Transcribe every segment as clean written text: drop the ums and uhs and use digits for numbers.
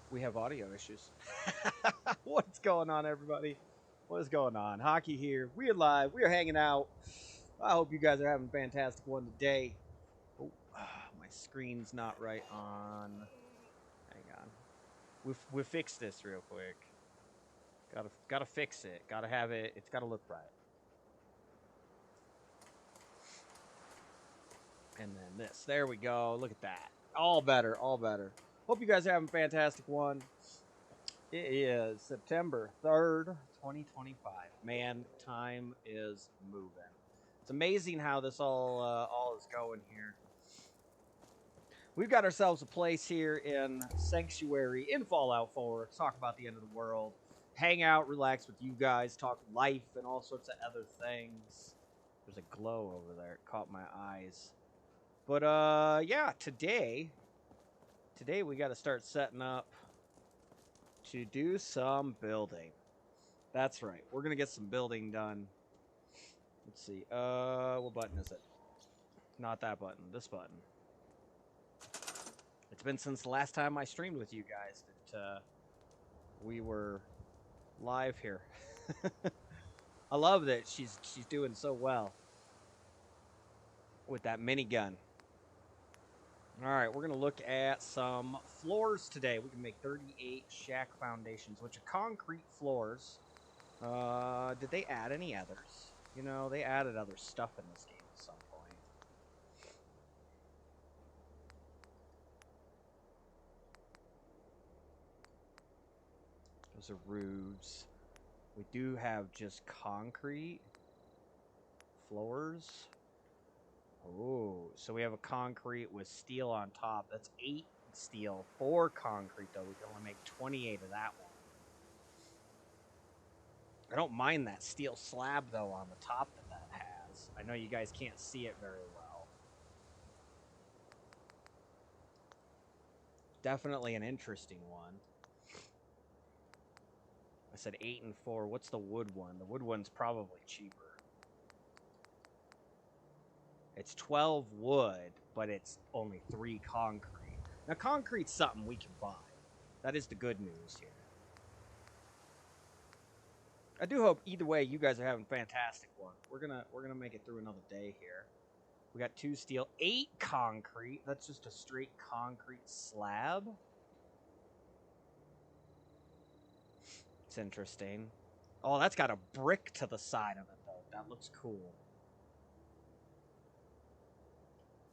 We have audio issues. What's going on, everybody? What is going on? Hockey here. We are live. We are hanging out. I hope you guys are having a fantastic one today. Oh, my screen's not right on. Hang on. We fixed this real quick. Gotta fix it. Gotta have it. It's gotta look right. And then this. There we go. Look at that. All better. All better. Hope you guys are having a fantastic one. It is September 3rd, 2025. Man, time is moving. It's amazing how this all is going here. We've got ourselves a place here in Sanctuary in Fallout 4 to talk about the end of the world, hang out, relax with you guys, talk life and all sorts of other things. There's a glow over there. It caught my eyes. But yeah, today we got to start setting up to do some building. That's right. We're going to get some building done. Let's see. What button is it? Not that button. This button. It's been since the last time I streamed with you guys that we were live here. I love that she's doing so well with that minigun. All right, we're going to look at some floors today. We can make 38 shack foundations, which are concrete floors. Did they add any others? You know, they added other stuff in this game at some point. Those are roofs. We do have just concrete floors. Oh, so we have a concrete with steel on top. That's 8 steel, 4 concrete, though. We can only make 28 of that one. I don't mind that steel slab, though, on the top that has. I know you guys can't see it very well. Definitely an interesting one. I said 8 and 4. What's the wood one? The wood one's probably cheaper. It's 12 wood, but it's only 3 concrete. Now, concrete's something we can buy. That is the good news here. I do hope either way you guys are having a fantastic one. We're gonna make it through another day here. We got 2 steel, 8 concrete. That's just a straight concrete slab. It's interesting. Oh, that's got a brick to the side of it, though. That looks cool.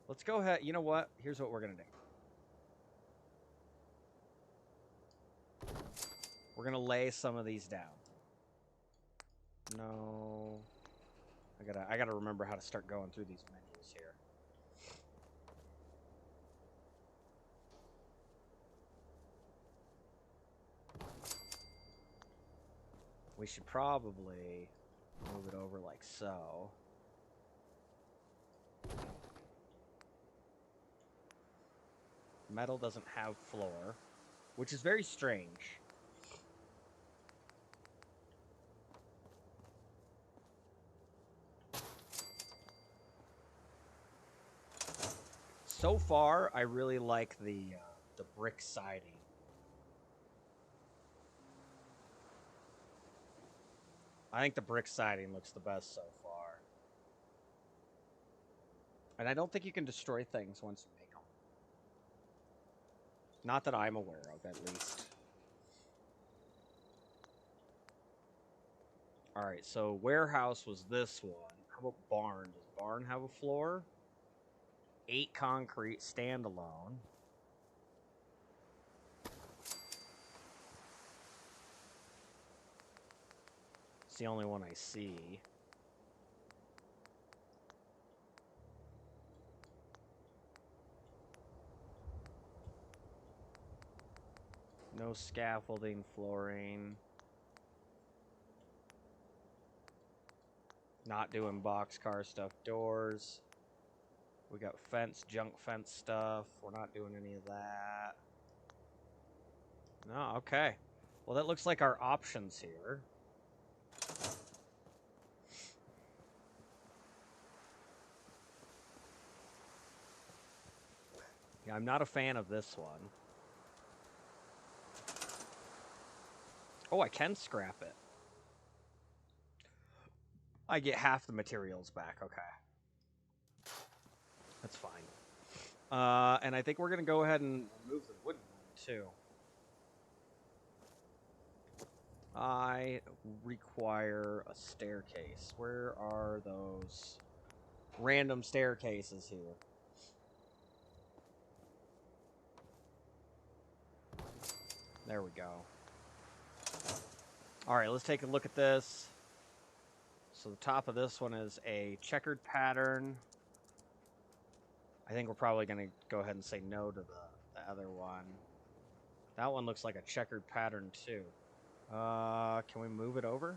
Let's go ahead. You know what? Here's what we're going to do. We're going to lay some of these down. No. I gotta remember how to start going through these menus here. We should probably move it over like so. Metal doesn't have floor, which is very strange. So far, I really like the brick siding. I think the brick siding looks the best so far. And I don't think you can destroy things once you make them. Not that I'm aware of, at least. Alright, so warehouse was this one. How about barn? Does barn have a floor? 8 concrete, standalone. It's the only one I see. No scaffolding, flooring. Not doing boxcar stuff, doors. We got fence, junk fence stuff. We're not doing any of that. No, okay. Well, that looks like our options here. Yeah, I'm not a fan of this one. Oh, I can scrap it. I get half the materials back. Okay. That's fine. And I think we're going to go ahead and remove the wooden one, too. I require a staircase. Where are those random staircases here? There we go. All right, let's take a look at this. So the top of this one is a checkered pattern. I think we're probably going to go ahead and say no to the other one. That one looks like a checkered pattern too. Can we move it over?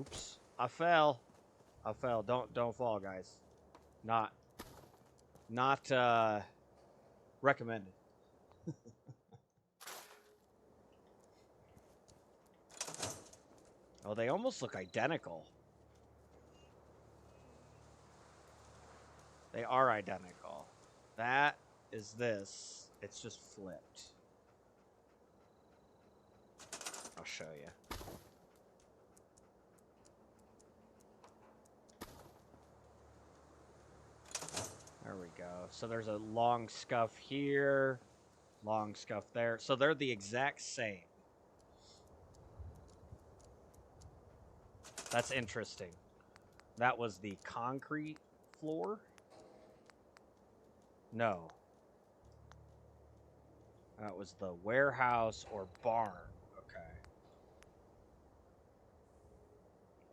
Oops. I fell. I fell. Don't fall, guys. Not recommended. Oh, they almost look identical. They are identical. That is this. It's just flipped. I'll show you. There we go. So there's a long scuff here, long scuff there. So they're the exact same. That's interesting. That was the concrete floor? No. That was the warehouse or barn. Okay.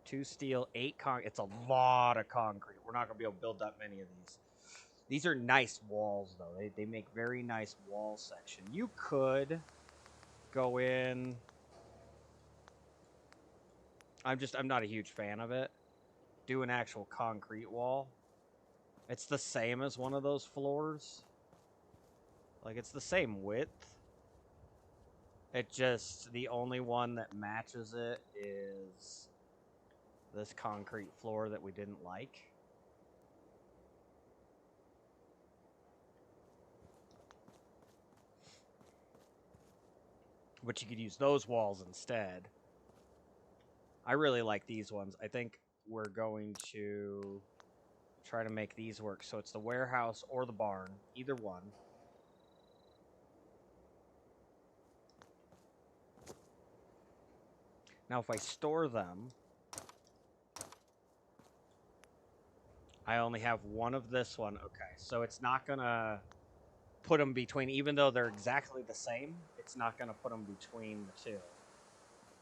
2 steel, 8 concrete. It's a lot of concrete. We're not going to be able to build that many of these. These are nice walls, though. They make very nice wall section. You could go in. I'm not a huge fan of it. Do an actual concrete wall. It's the same as one of those floors. Like, it's the same width. It just, the only one that matches it is this concrete floor that we didn't like. But you could use those walls instead. I really like these ones. I think we're going to try to make these work. So it's the warehouse or the barn, either one. Now, if I store them, I only have one of this one. Okay, so it's not going to put them between, even though they're exactly the same, it's not going to put them between the two.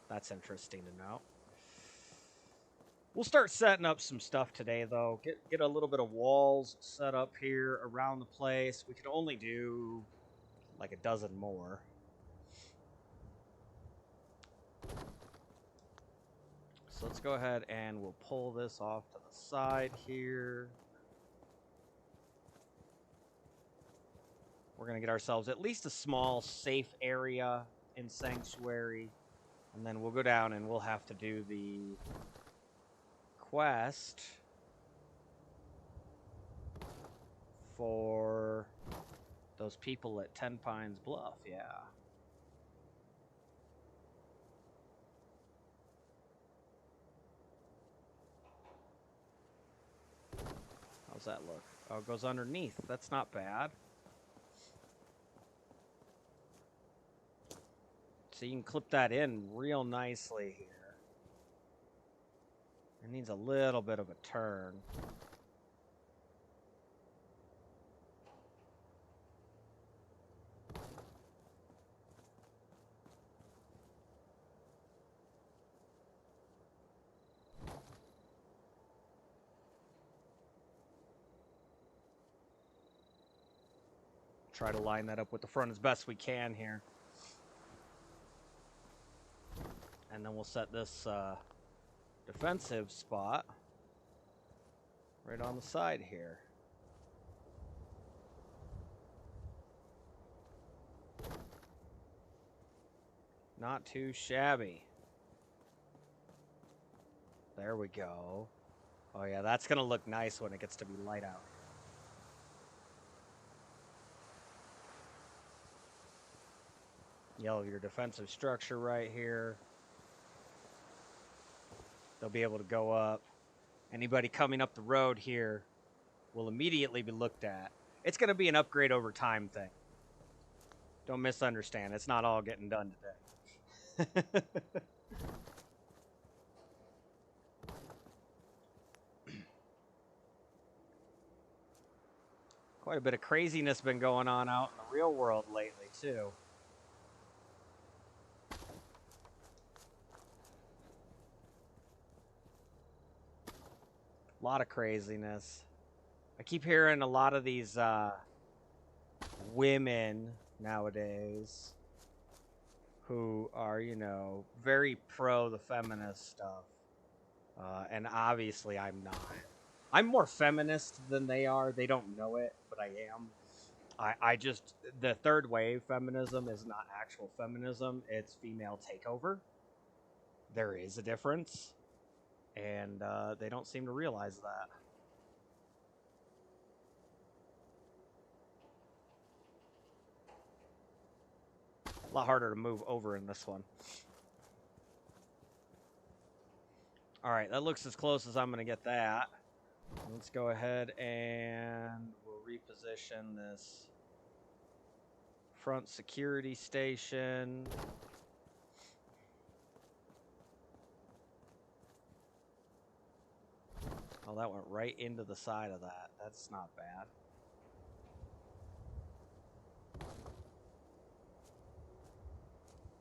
That's interesting to know. We'll start setting up some stuff today, though. Get a little bit of walls set up here around the place. We can only do like a dozen more. So let's go ahead and we'll pull this off to the side here. We're going to get ourselves at least a small, safe area in Sanctuary. And then we'll go down and we'll have to do the quest for those people at 10 Pines Bluff, yeah. How's that look? Oh, it goes underneath. That's not bad. So you can clip that in real nicely here. It needs a little bit of a turn. Try to line that up with the front as best we can here. And then we'll set this defensive spot right on the side here. Not too shabby. There we go. Oh yeah, that's gonna look nice when it gets to be light out. You'll have your defensive structure right here. They'll be able to go up. Anybody coming up the road here will immediately be looked at. It's going to be an upgrade over time thing. Don't misunderstand. It's not all getting done today. Quite a bit of craziness been going on out in the real world lately, too. A lot of craziness. I keep hearing a lot of these women nowadays who are, you know, very pro the feminist stuff. And obviously I'm not. I'm more feminist than they are. They don't know it, but I am. I just, the third wave feminism is not actual feminism. It's female takeover. There is a difference. And they don't seem to realize that. A lot harder to move over in this one. All right, that looks as close as I'm going to get that. Let's go ahead and we'll reposition this front security station. Oh, that went right into the side of that. That's not bad.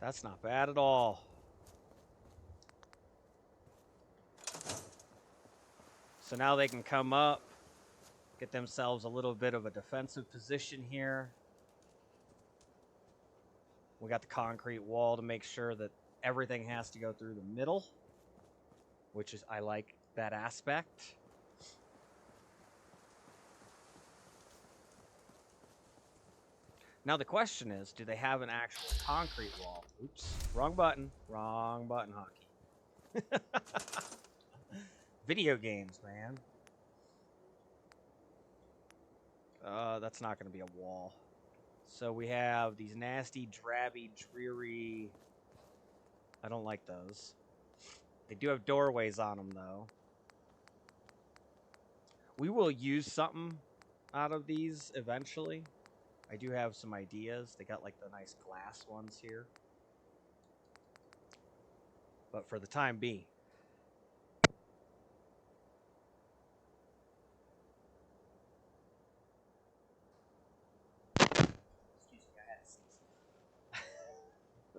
That's not bad at all. So now they can come up, get themselves a little bit of a defensive position here. We got the concrete wall to make sure that everything has to go through the middle, which is, I like that aspect. Now the question is, do they have an actual concrete wall? Oops, wrong button, hockey. Video games, man. That's not going to be a wall. So we have these nasty, drabby, dreary... I don't like those. They do have doorways on them, though. We will use something out of these eventually. I do have some ideas. They got, like, the nice glass ones here. But for the time being...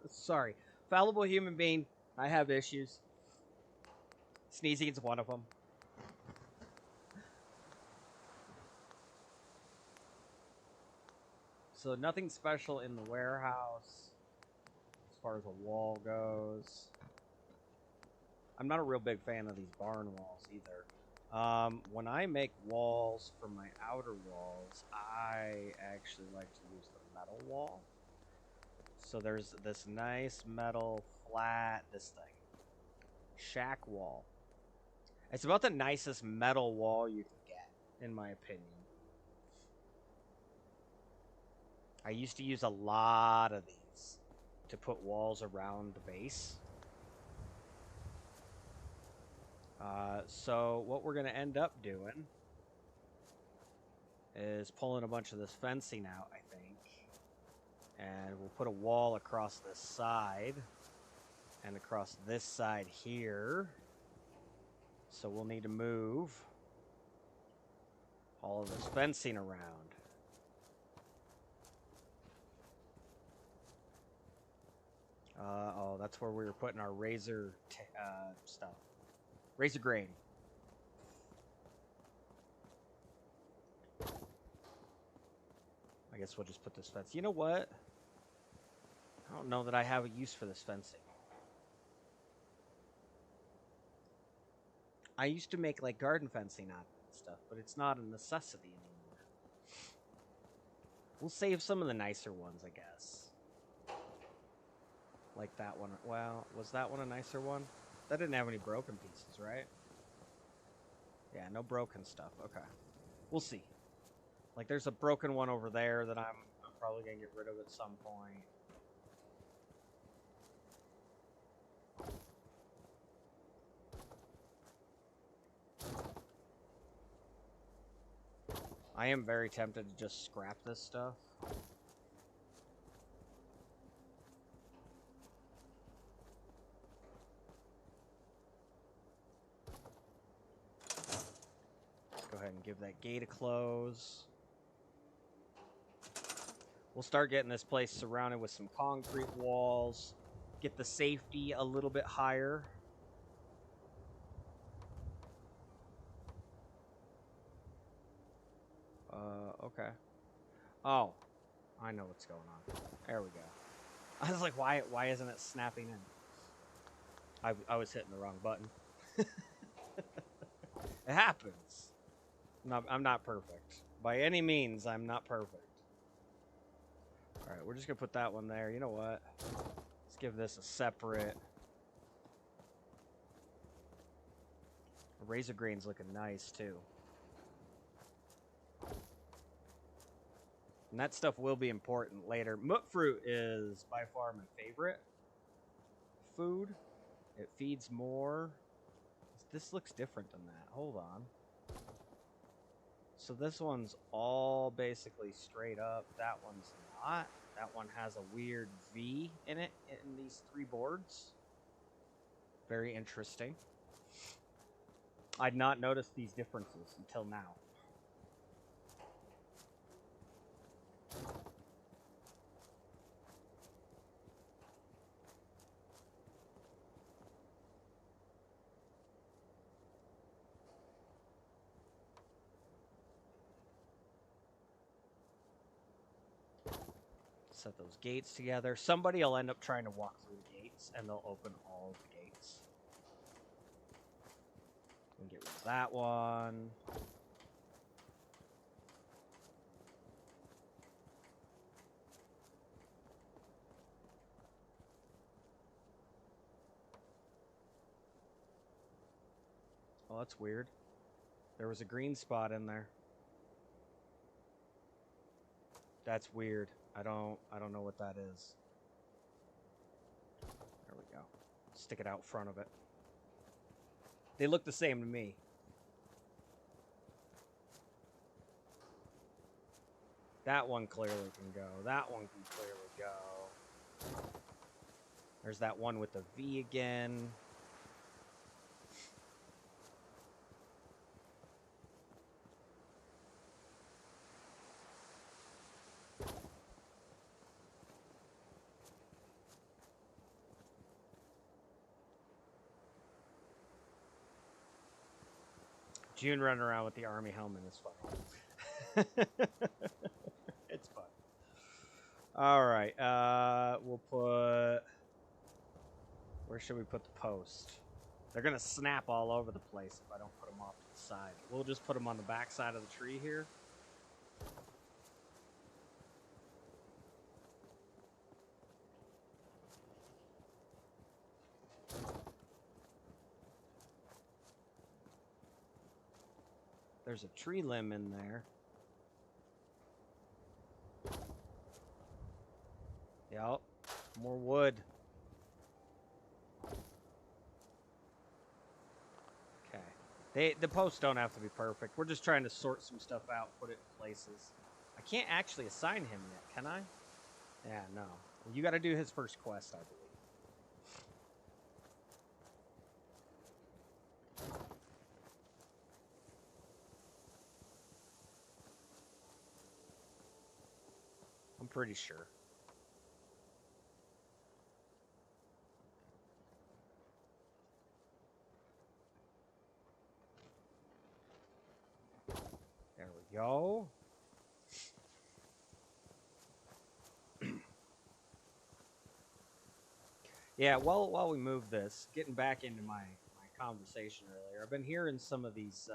Sorry. Fallible human being. I have issues. Sneezing is one of them. So nothing special in the warehouse as far as a wall goes. I'm not a real big fan of these barn walls either. When I make walls for my outer walls, I actually like to use the metal wall. So there's this nice metal flat, this thing, shack wall. It's about the nicest metal wall you can get, in my opinion. I used to use a lot of these to put walls around the base. So what we're going to end up doing is pulling a bunch of this fencing out, I think. And we'll put a wall across this side and across this side here. So we'll need to move all of this fencing around. Oh, that's where we were putting our razor stuff. Razor grain. I guess we'll just put this fence. You know what? I don't know that I have a use for this fencing. I used to make like garden fencing out of it and stuff, but it's not a necessity anymore. We'll save some of the nicer ones, I guess. Like that one. Well, was that one a nicer one? That didn't have any broken pieces, right? Yeah, no broken stuff. Okay. We'll see. Like, there's a broken one over there that I'm probably going to get rid of at some point. I am very tempted to just scrap this stuff. Let's go ahead and give that gate a close. We'll start getting this place surrounded with some concrete walls. Get the safety a little bit higher. Okay. Oh, I know what's going on. There we go. I was like, why isn't it snapping in? I was hitting the wrong button. It happens. I'm not perfect. By any means, I'm not perfect. Alright, we're just going to put that one there. You know what? Let's give this a separate... Razor grain's looking nice, too. And that stuff will be important later. Moot fruit is by far my favorite food. It feeds more. This looks different than that. Hold on. So this one's all basically straight up. That one's not. That one has a weird V in it in these 3 boards. Very interesting. I'd not noticed these differences until now. Set those gates together. Somebody will end up trying to walk through the gates, and they'll open all of the gates. And get rid of that one. Oh, that's weird. There was a green spot in there. That's weird. I don't know what that is. There we go. Stick it out front of it. They look the same to me. That one clearly can go. That one can clearly go. There's that one with the V again. June running around with the army helmet is fun. It's fun. All right. We'll put... Where should we put the post? They're going to snap all over the place if I don't put them off to the side. We'll just put them on the back side of the tree here. There's a tree limb in there. Yep. More wood. Okay. The posts don't have to be perfect. We're just trying to sort some stuff out, put it in places. I can't actually assign him yet, can I? Yeah, no. Well, you got to do his first quest, I believe. I'm pretty sure. There we go. Yeah, while we move this, getting back into my conversation earlier, I've been hearing some of these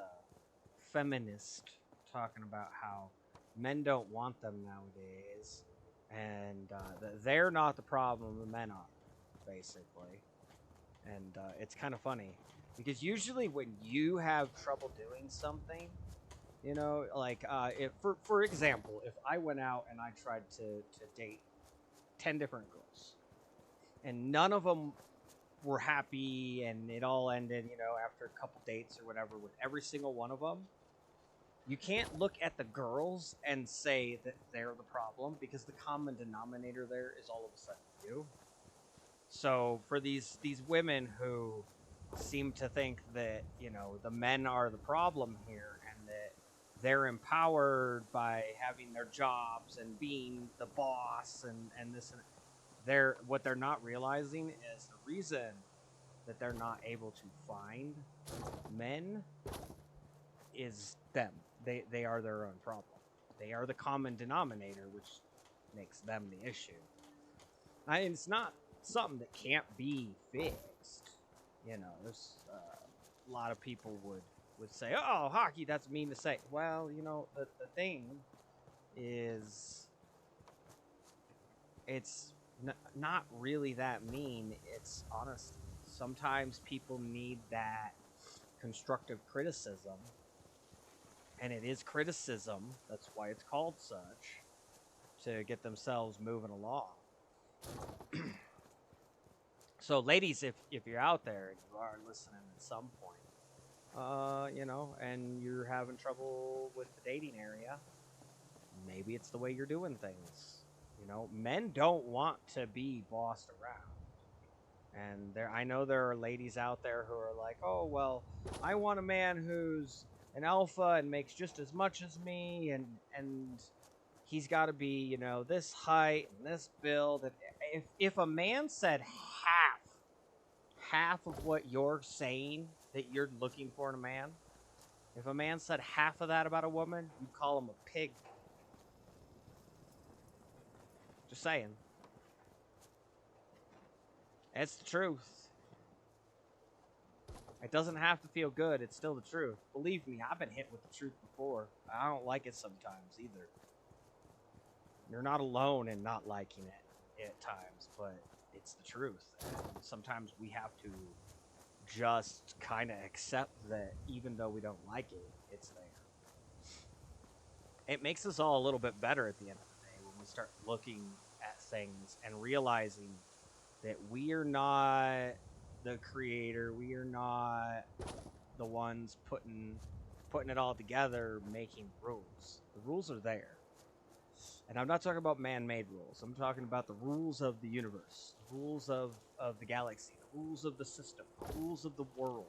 feminists talking about how men don't want them nowadays, and they're not the problem, the men are, basically. And it's kind of funny, because usually when you have trouble doing something, you know, like, if, for example, if I went out and I tried to date 10 different girls, and none of them were happy, and it all ended, you know, after a couple dates or whatever with every single one of them, you can't look at the girls and say that they're the problem, because the common denominator there is all of a sudden you. So for these women who seem to think that, you know, the men are the problem here, and that they're empowered by having their jobs and being the boss and this and they're what they're not realizing is the reason that they're not able to find men is them. They are their own problem. They are the common denominator, which makes them the issue. And it's not something that can't be fixed. You know, there's a lot of people would say, "Oh, hockey, that's mean to say." Well, you know, the thing is, it's not really that mean. It's honest. Sometimes people need that constructive criticism, and it is criticism. That's why it's called such, to get themselves moving along. So, ladies, if you're out there and you are listening at some point, you know, and you're having trouble with the dating area, maybe it's the way you're doing things. You know, men don't want to be bossed around. And I know there are ladies out there who are like, "Oh, well, I want a man who's an alpha and makes just as much as me, and he's got to be, you know, this height and this build." And if a man said half of what you're saying that you're looking for in a man, if a man said half of that about a woman, you'd call him a pig. Just saying. It's the truth. It doesn't have to feel good. It's still the truth. Believe me, I've been hit with the truth before. I don't like it sometimes either. You're not alone in not liking it at times, but it's the truth. And sometimes we have to just kind of accept that even though we don't like it, it's there. It makes us all a little bit better at the end of the day when we start looking at things and realizing that we are not the creator. We are not the ones putting it all together, making rules. The rules are there. And I'm not talking about man-made rules. I'm talking about the rules of the universe, the rules of the galaxy, the rules of the system, the rules of the world.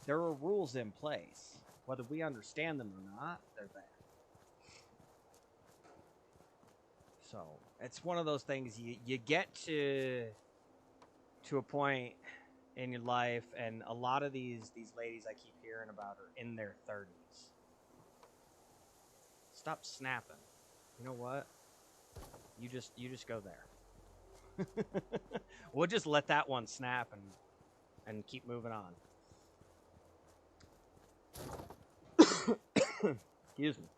There are rules in place. Whether we understand them or not, they're there. So it's one of those things you get to a point in your life, and a lot of these ladies I keep hearing about are in their 30s. Stop snapping. You know what? You just go there. We'll just let that one snap and keep moving on. Excuse me.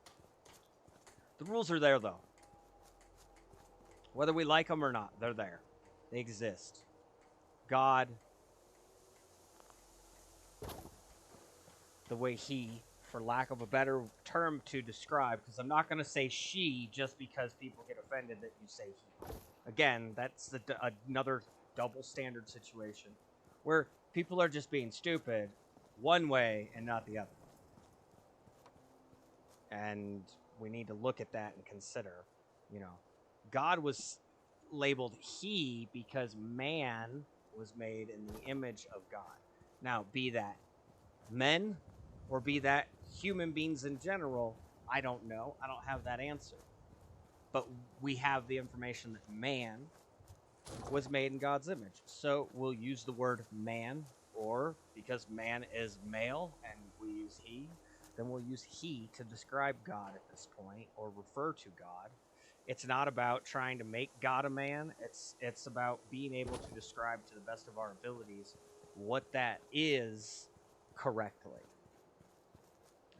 The rules are there, though. Whether we like them or not, they're there. They exist. God, the way he, for lack of a better term to describe, because I'm not going to say she just because people get offended that you say he. Again, that's another double standard situation where people are just being stupid one way and not the other. And we need to look at that and consider, you know, God was labeled he because man was made in the image of God. Now, be that men or be that human beings in general, I don't know. I don't have that answer. But we have the information that man was made in God's image. So we'll use the word man, or because man is male and we use he, then we'll use he to describe God at this point, or refer to God. It's not about trying to make God a man. It's about being able to describe to the best of our abilities what that is correctly.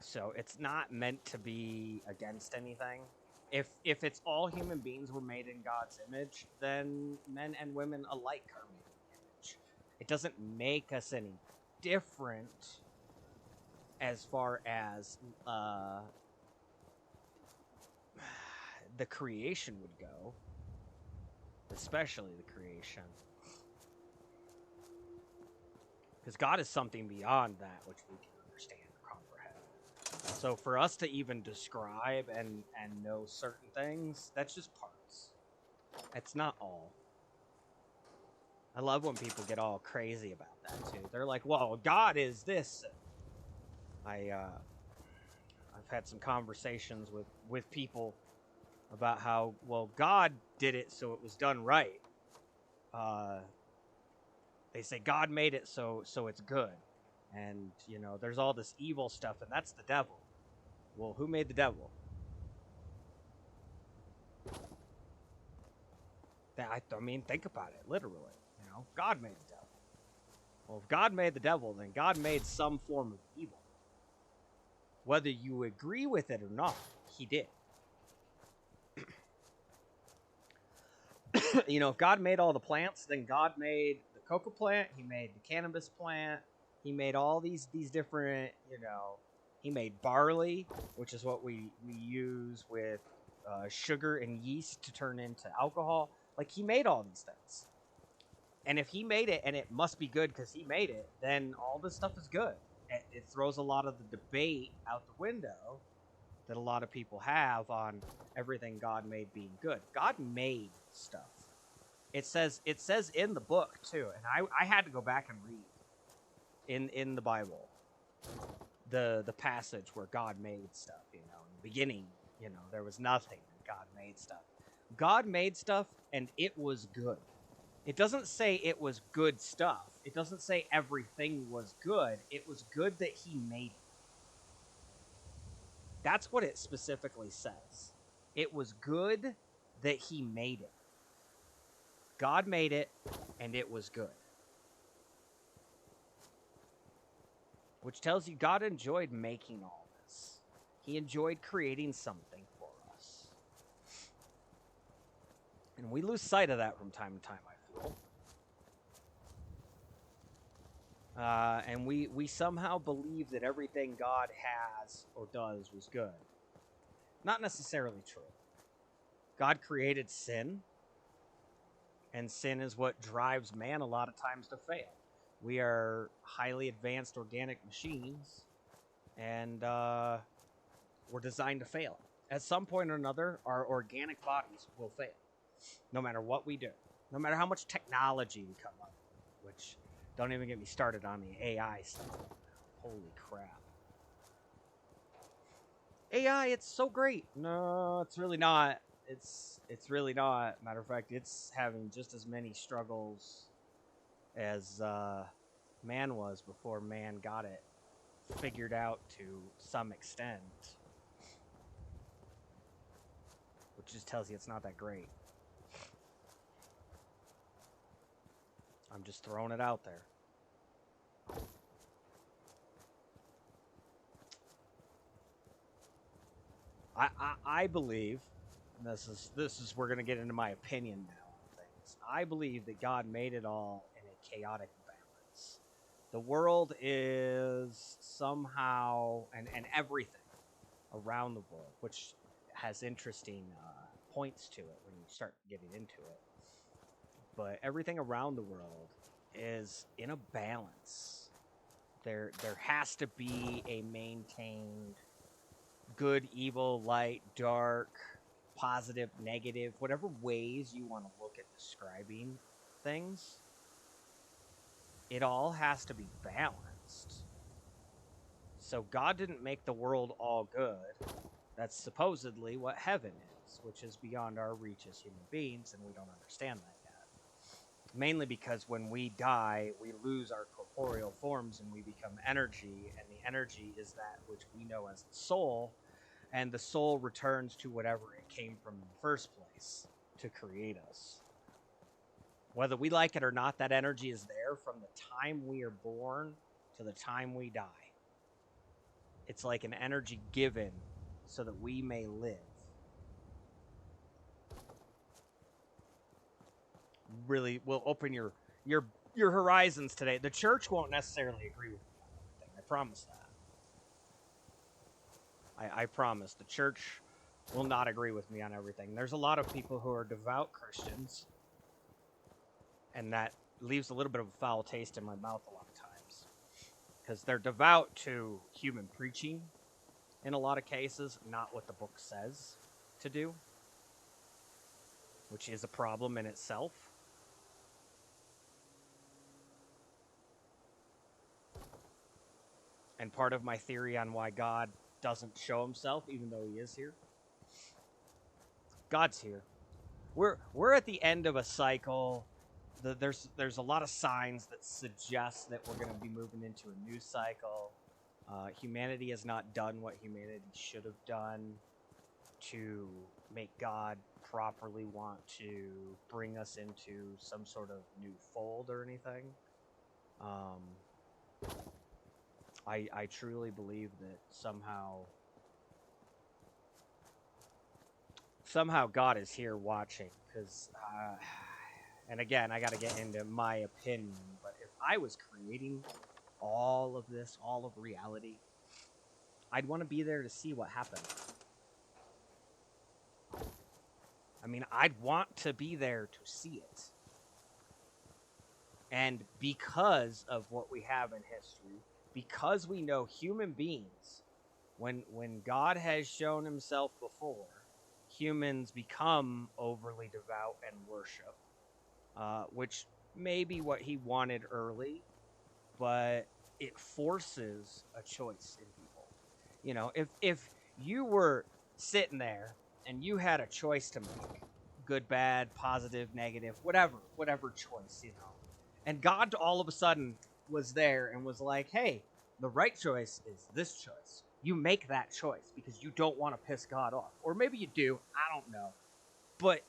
So it's not meant to be against anything. If it's all human beings were made in God's image, then men and women alike are made in the image. It doesn't make us any different as far as the creation would go, especially the creation. Because God is something beyond that which we can understand or comprehend. So for us to even describe and know certain things, that's just parts. It's not all. I love when people get all crazy about that too. They're like, "Well, God is this." I've had some conversations with people about how, well, God did it so it was done right. They say God made it so it's good, and there's all this evil stuff, and that's the devil. Well, who made the devil? I mean, think about it, literally. God made the devil. Well, if God made the devil, then God made some form of evil. Whether you agree with it or not, he did. If God made all the plants, then God made the cocoa plant, he made the cannabis plant, he made all these different, he made barley, which is what we use with sugar and yeast to turn into alcohol. Like, he made all these things. And if he made it, and it must be good because he made it, then all this stuff is good. It throws a lot of the debate out the window that a lot of people have on everything God made being good. God made stuff. It says in the book too, and I had to go back and read in the Bible the passage where God made stuff. In the beginning, there was nothing, and God made stuff. God made stuff, and it was good. It doesn't say it was good stuff. It doesn't say everything was good. It was good that he made it. That's what it specifically says. It was good that he made it. God made it, and it was good. Which tells you God enjoyed making all this. He enjoyed creating something for us. And we lose sight of that from time to time, I feel. And we somehow believe that everything God has or does was good. Not necessarily true. God created sin, and sin is what drives man a lot of times to fail. We are highly advanced organic machines, and we're designed to fail. At some point or another, our organic bodies will fail, no matter what we do, no matter how much technology we come up with, which, don't even get me started on the AI stuff. Holy crap. AI, it's so great. No, it's really not. It's really not. Matter of fact, it's having just as many struggles as man was before man got it figured out to some extent. Which just tells you it's not that great. I'm just throwing it out there. I believe, and this is we're gonna get into my opinion now on things. I believe that God made it all in a chaotic balance. The world is somehow, and everything around the world, which has interesting points to it when you start getting into it. But everything around the world is in a balance. There has to be a maintained good, evil, light, dark, positive, negative, whatever ways you want to look at describing things. It all has to be balanced. So God didn't make the world all good. That's supposedly what heaven is, which is beyond our reach as human beings, and we don't understand that yet. Mainly because when we die, we lose our corporeal forms and we become energy, and the energy is that which we know as the soul, and the soul returns to whatever it came from in the first place to create us. Whether we like it or not, that energy is there from the time we are born to the time we die. It's like an energy given so that we may live. Really will open your horizons today. The church won't necessarily agree with me on everything. I promise that. I promise. The church will not agree with me on everything. There's a lot of people who are devout Christians, and that leaves a little bit of a foul taste in my mouth a lot of times. Because they're devout to human preaching, in a lot of cases, not what the book says to do, which is a problem in itself. And part of my theory on why God doesn't show himself, even though he is here. God's here. We're at the end of a cycle. There's a lot of signs that suggest that we're going to be moving into a new cycle. Humanity has not done what humanity should have done to make God properly want to bring us into some sort of new fold or anything. I truly believe that somehow God is here watching, because and again, I got to get into my opinion, but if I was creating all of this, all of reality, I'd want to be there to see what happened. I mean, I'd want to be there to see it. And because of what we have in history, because we know human beings, when God has shown himself before, humans become overly devout and worship, which may be what he wanted early, but it forces a choice in people. You know, if you were sitting there and you had a choice to make, good, bad, positive, negative, whatever choice, you know, and God all of a sudden was there and was like, hey, the right choice is this choice. You make that choice because you don't want to piss God off. Or maybe you do, I don't know. But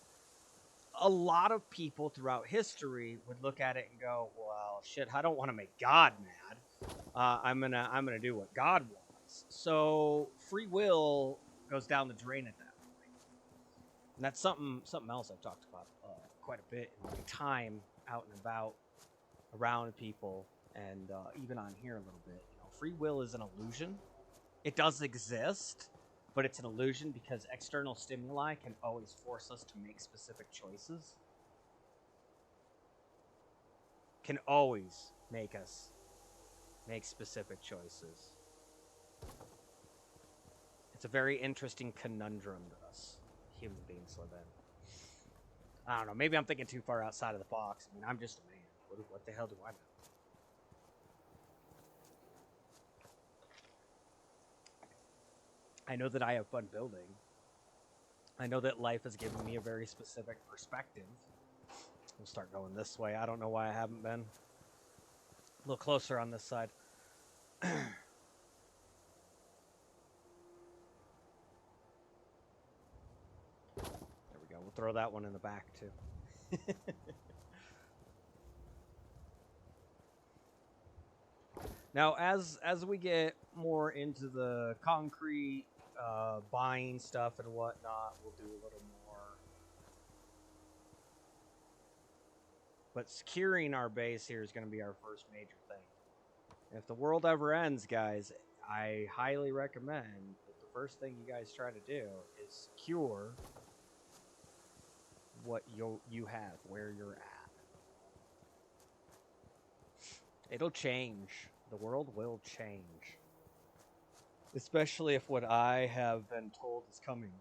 a lot of people throughout history would look at it and go, well, shit, I don't want to make God mad. I'm gonna do what God wants. So free will goes down the drain at that point. And that's something else I've talked about quite a bit in my time out and about around people, and even on here a little bit. You know, free will is an illusion. It does exist, but it's an illusion because external stimuli can always force us to make specific choices. Can always make us make specific choices. It's a very interesting conundrum that us human beings live in. I don't know, maybe I'm thinking too far outside of the box. I mean, I'm just a man. What the hell do I know? I know that I have fun building. I know that life has given me a very specific perspective. We'll start going this way. I don't know why I haven't been. A little closer on this side. There we go. We'll throw that one in the back, too. Now, as we get more into the concrete buying stuff and whatnot, we'll do a little more. But securing our base here is going to be our first major thing. If the world ever ends, guys, I highly recommend that the first thing you guys try to do is secure what you have, where you're at. It'll change. The world will change. Especially if what I have been told is coming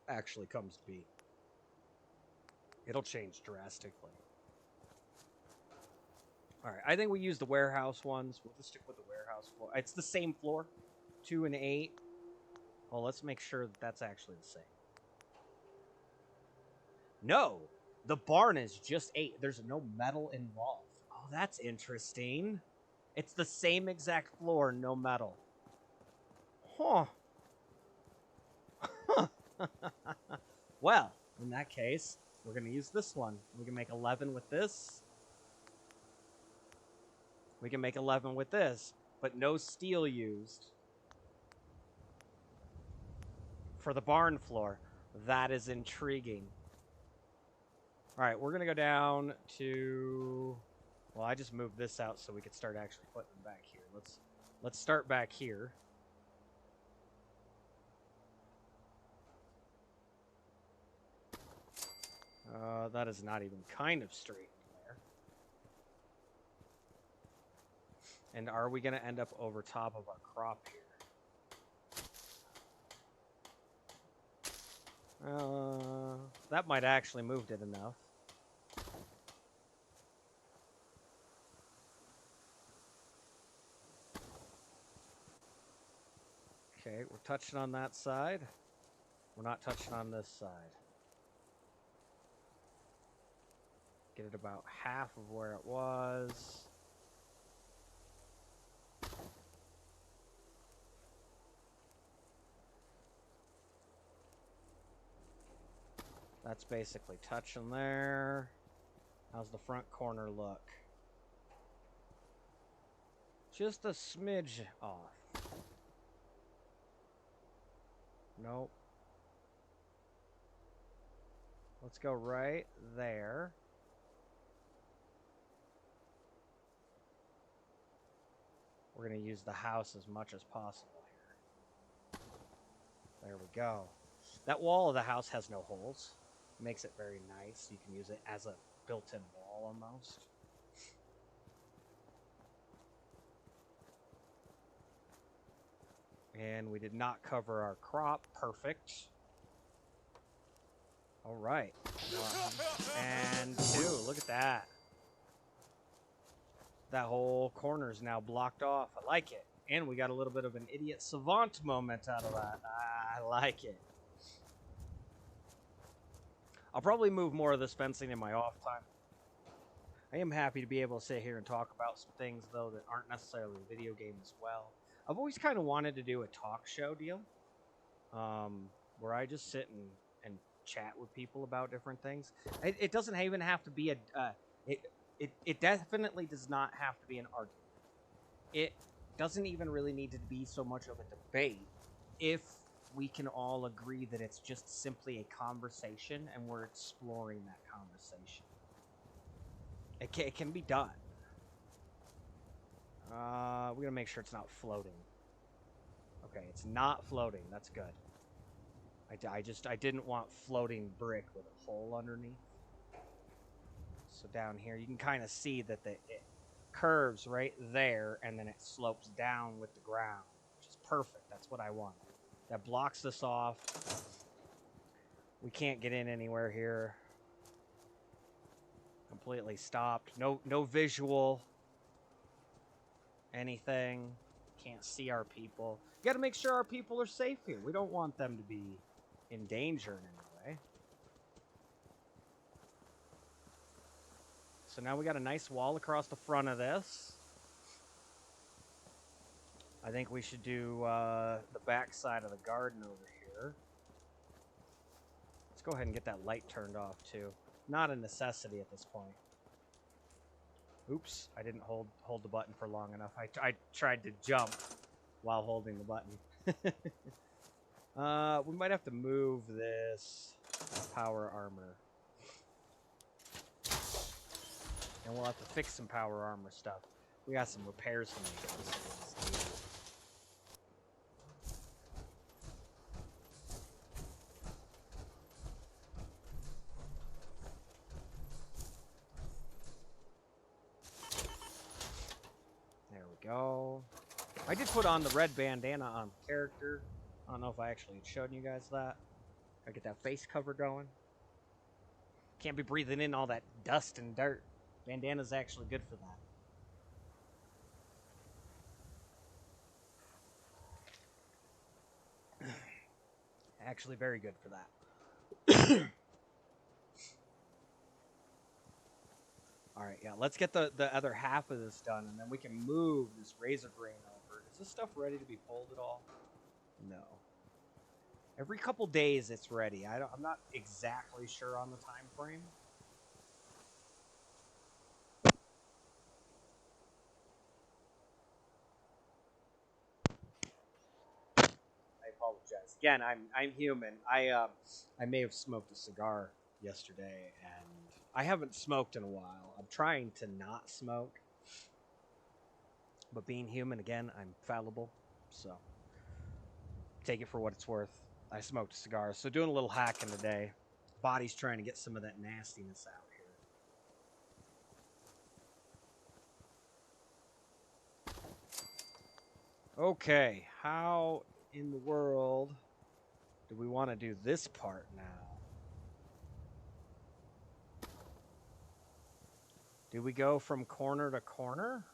actually comes to be. It'll change drastically. Alright, I think we use the warehouse ones. We'll just stick with the warehouse floor. It's the same floor. 2 and 8. Well, let's make sure that that's actually the same. No! The barn is just 8. There's no metal involved. Oh, that's interesting. It's the same exact floor, no metal. Huh. Well, in that case, we're going to use this one. We can make 11 with this. We can make 11 with this, but no steel used for the barn floor. That is intriguing. All right, we're going to go down to... Well, I just moved this out so we could start actually putting them back here. Let's start back here. That is not even kind of straight in there. And are we going to end up over top of our crop here? That might actually moved it enough. Okay, we're touching on that side. We're not touching on this side. Get it about half of where it was. That's basically touching there. How's the front corner look? Just a smidge off. Nope. Let's go right there. We're going to use the house as much as possible here. There we go. That wall of the house has no holes. Makes it very nice. You can use it as a built-in wall almost. And we did not cover our crop. Perfect. All right. 1 and 2. Look at that. That whole corner is now blocked off. I like it. And we got a little bit of an idiot savant moment out of that. I like it. I'll probably move more of this fencing in my off time. I am happy to be able to sit here and talk about some things, though, that aren't necessarily a video game as well. I've always kind of wanted to do a talk show deal, where I just sit and chat with people about different things. It doesn't even have to be it definitely does not have to be an argument. It doesn't even really need to be so much of a debate if we can all agree that it's just simply a conversation and we're exploring that conversation. It can be done. We're gonna make sure it's not floating. Okay, it's not floating. That's good. I didn't want floating brick with a hole underneath. So down here, you can kind of see that it curves right there, and then it slopes down with the ground, which is perfect. That's what I want. That blocks this off. We can't get in anywhere here. Completely stopped. No visual anything. Can't see our people. You got to make sure our people are safe here. We don't want them to be in danger in any way. So now we got a nice wall across the front of this. I think we should do the back side of the garden over here. Let's go ahead and get that light turned off too. Not a necessity at this point. Oops, I didn't hold the button for long enough. I tried to jump while holding the button. We might have to move this power armor. And we'll have to fix some power armor stuff. We got some repairs to make on this. There we go. I did put on the red bandana on the character. I don't know if I actually showed you guys that. I get that face cover going. Can't be breathing in all that dust and dirt. Bandana's actually good for that. Actually very good for that. Alright, yeah, let's get the other half of this done, and then we can move this razor grain over. Is this stuff ready to be pulled at all? No. Every couple days it's ready. I'm not exactly sure on the time frame. I apologize. Again, I'm human. I may have smoked a cigar yesterday, and I haven't smoked in a while. I'm trying to not smoke, but being human, again, I'm fallible, so take it for what it's worth. I smoked a cigar, so doing a little hacking today. Body's trying to get some of that nastiness out here. Okay, how in the world Do we want to do this part now? Do we go from corner to corner?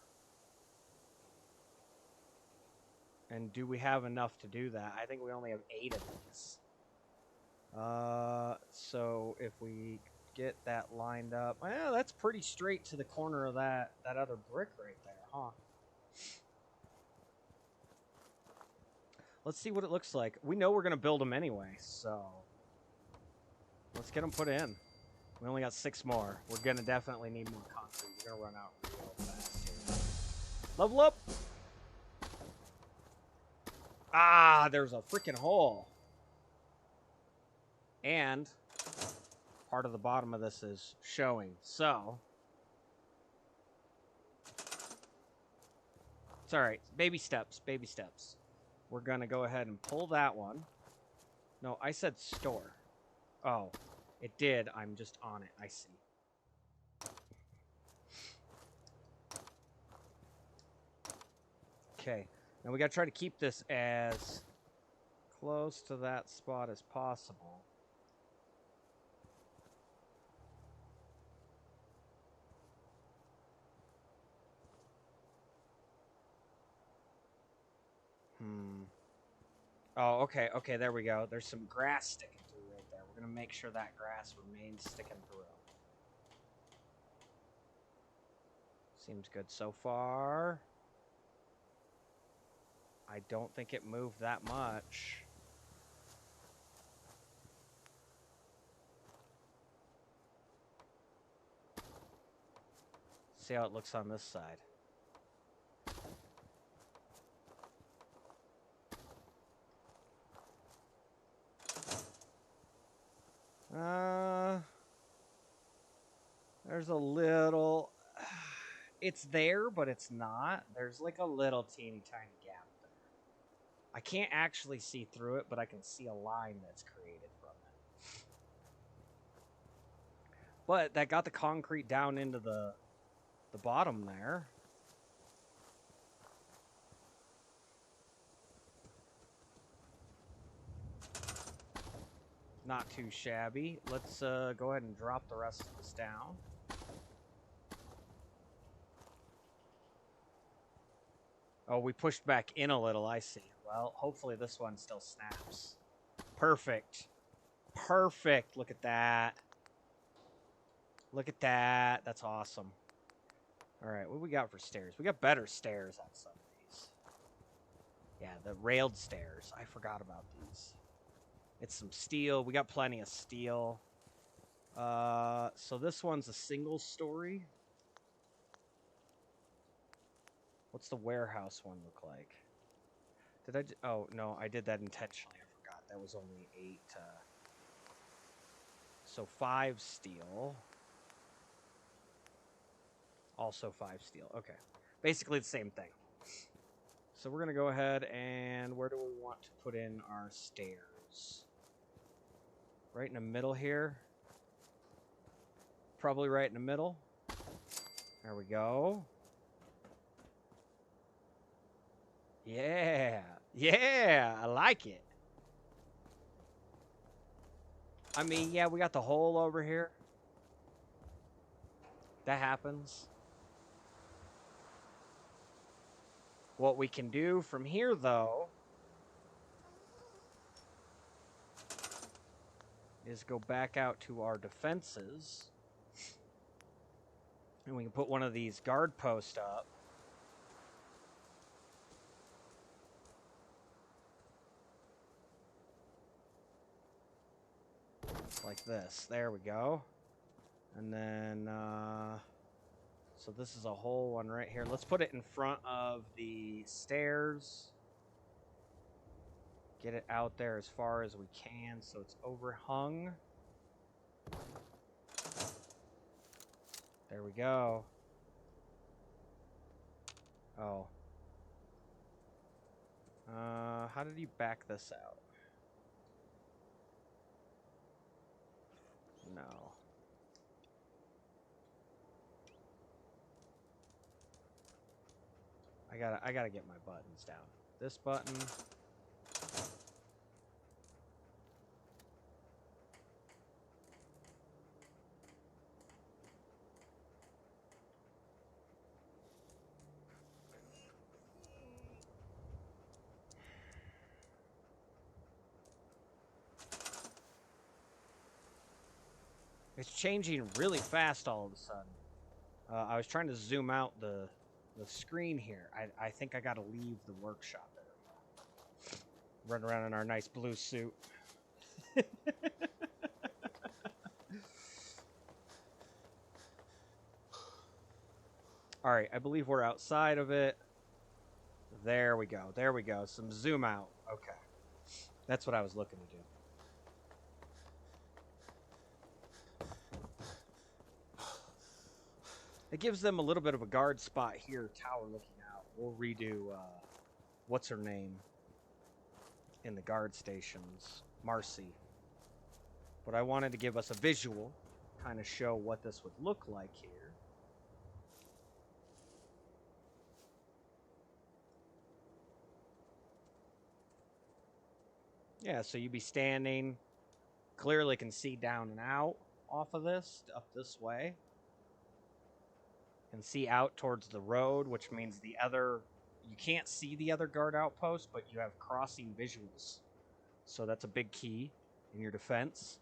And do we have enough to do that? I think we only have 8 of these. So if we get that lined up, well, that's pretty straight to the corner of that other brick right there, huh? Let's see what it looks like. We know we're going to build them anyway, so let's get them put in. We only got 6 more. We're going to definitely need more concrete. We're going to run out real fast here. Level up! Ah, there's a freaking hole. And part of the bottom of this is showing. So it's all right. Baby steps, baby steps. We're going to go ahead and pull that one. No, I said store. Oh, it did. I'm just on it. I see. Okay. Now we got to try to keep this as close to that spot as possible. Oh, okay, okay, there we go. There's some grass sticking through right there. We're going to make sure that grass remains sticking through. Seems good so far. I don't think it moved that much. See how it looks on this side. There's a little... It's there, but it's not. There's like a little teeny tiny gap there. I can't actually see through it, but I can see a line that's created from it. But that got the concrete down into the bottom there. Not too shabby. Let's go ahead and drop the rest of this down. Oh, we pushed back in a little, I see. Well, hopefully this one still snaps. Perfect. Perfect. Look at that. Look at that. That's awesome. All right, what we got for stairs? We got better stairs on some of these. Yeah, the railed stairs. I forgot about these. It's some steel. We got plenty of steel. So this one's a single story. What's the warehouse one look like? Did I... Oh, no, I did that intentionally. I forgot. That was only 8. So 5 steel. Also 5 steel. Okay. Basically the same thing. So we're going to go ahead and... Where do we want to put in our stairs? Right in the middle here. Probably right in the middle. There we go. Yeah. Yeah. I like it. I mean, yeah, we got the hole over here. That happens. What we can do from here, though, is go back out to our defenses. And we can put one of these guard posts up. Like this. There we go. And then, so this is a whole one right here. Let's put it in front of the stairs. Get it out there as far as we can so it's overhung. There we go. Oh. How did you back this out? No. I gotta get my buttons down. This button. It's changing really fast all of a sudden. I was trying to zoom out the screen here. I think I gotta leave the workshop. There. Run around in our nice blue suit. All right, I believe we're outside of it. There we go. There we go. Some zoom out. Okay. That's what I was looking to do. It gives them a little bit of a guard spot here, tower looking out. We'll redo, what's her name in the guard stations? Marcy. But I wanted to give us a visual, kind of show what this would look like here. Yeah, so you'd be standing, clearly can see down and out off of this, up this way. And see out towards the road, which means the other, you can't see the other guard outpost, but you have crossing visuals. So that's a big key in your defense.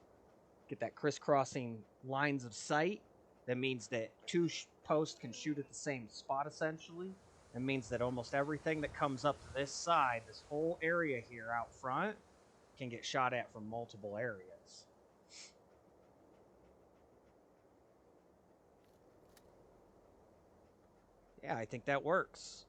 Get that crisscrossing lines of sight. That means that two posts can shoot at the same spot, essentially. That means that almost everything that comes up this side, this whole area here out front, can get shot at from multiple areas. Yeah, I think that works.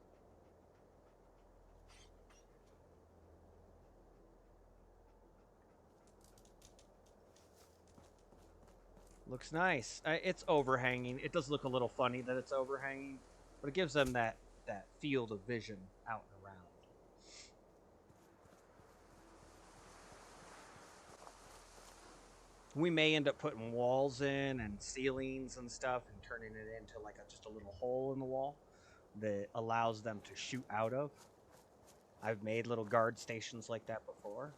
Looks nice. It's overhanging. It does look a little funny that it's overhanging, but it gives them that field of vision out and around. We may end up putting walls in and ceilings and stuff and turning it into like just a little hole in the wall that allows them to shoot out of. I've made little guard stations like that before.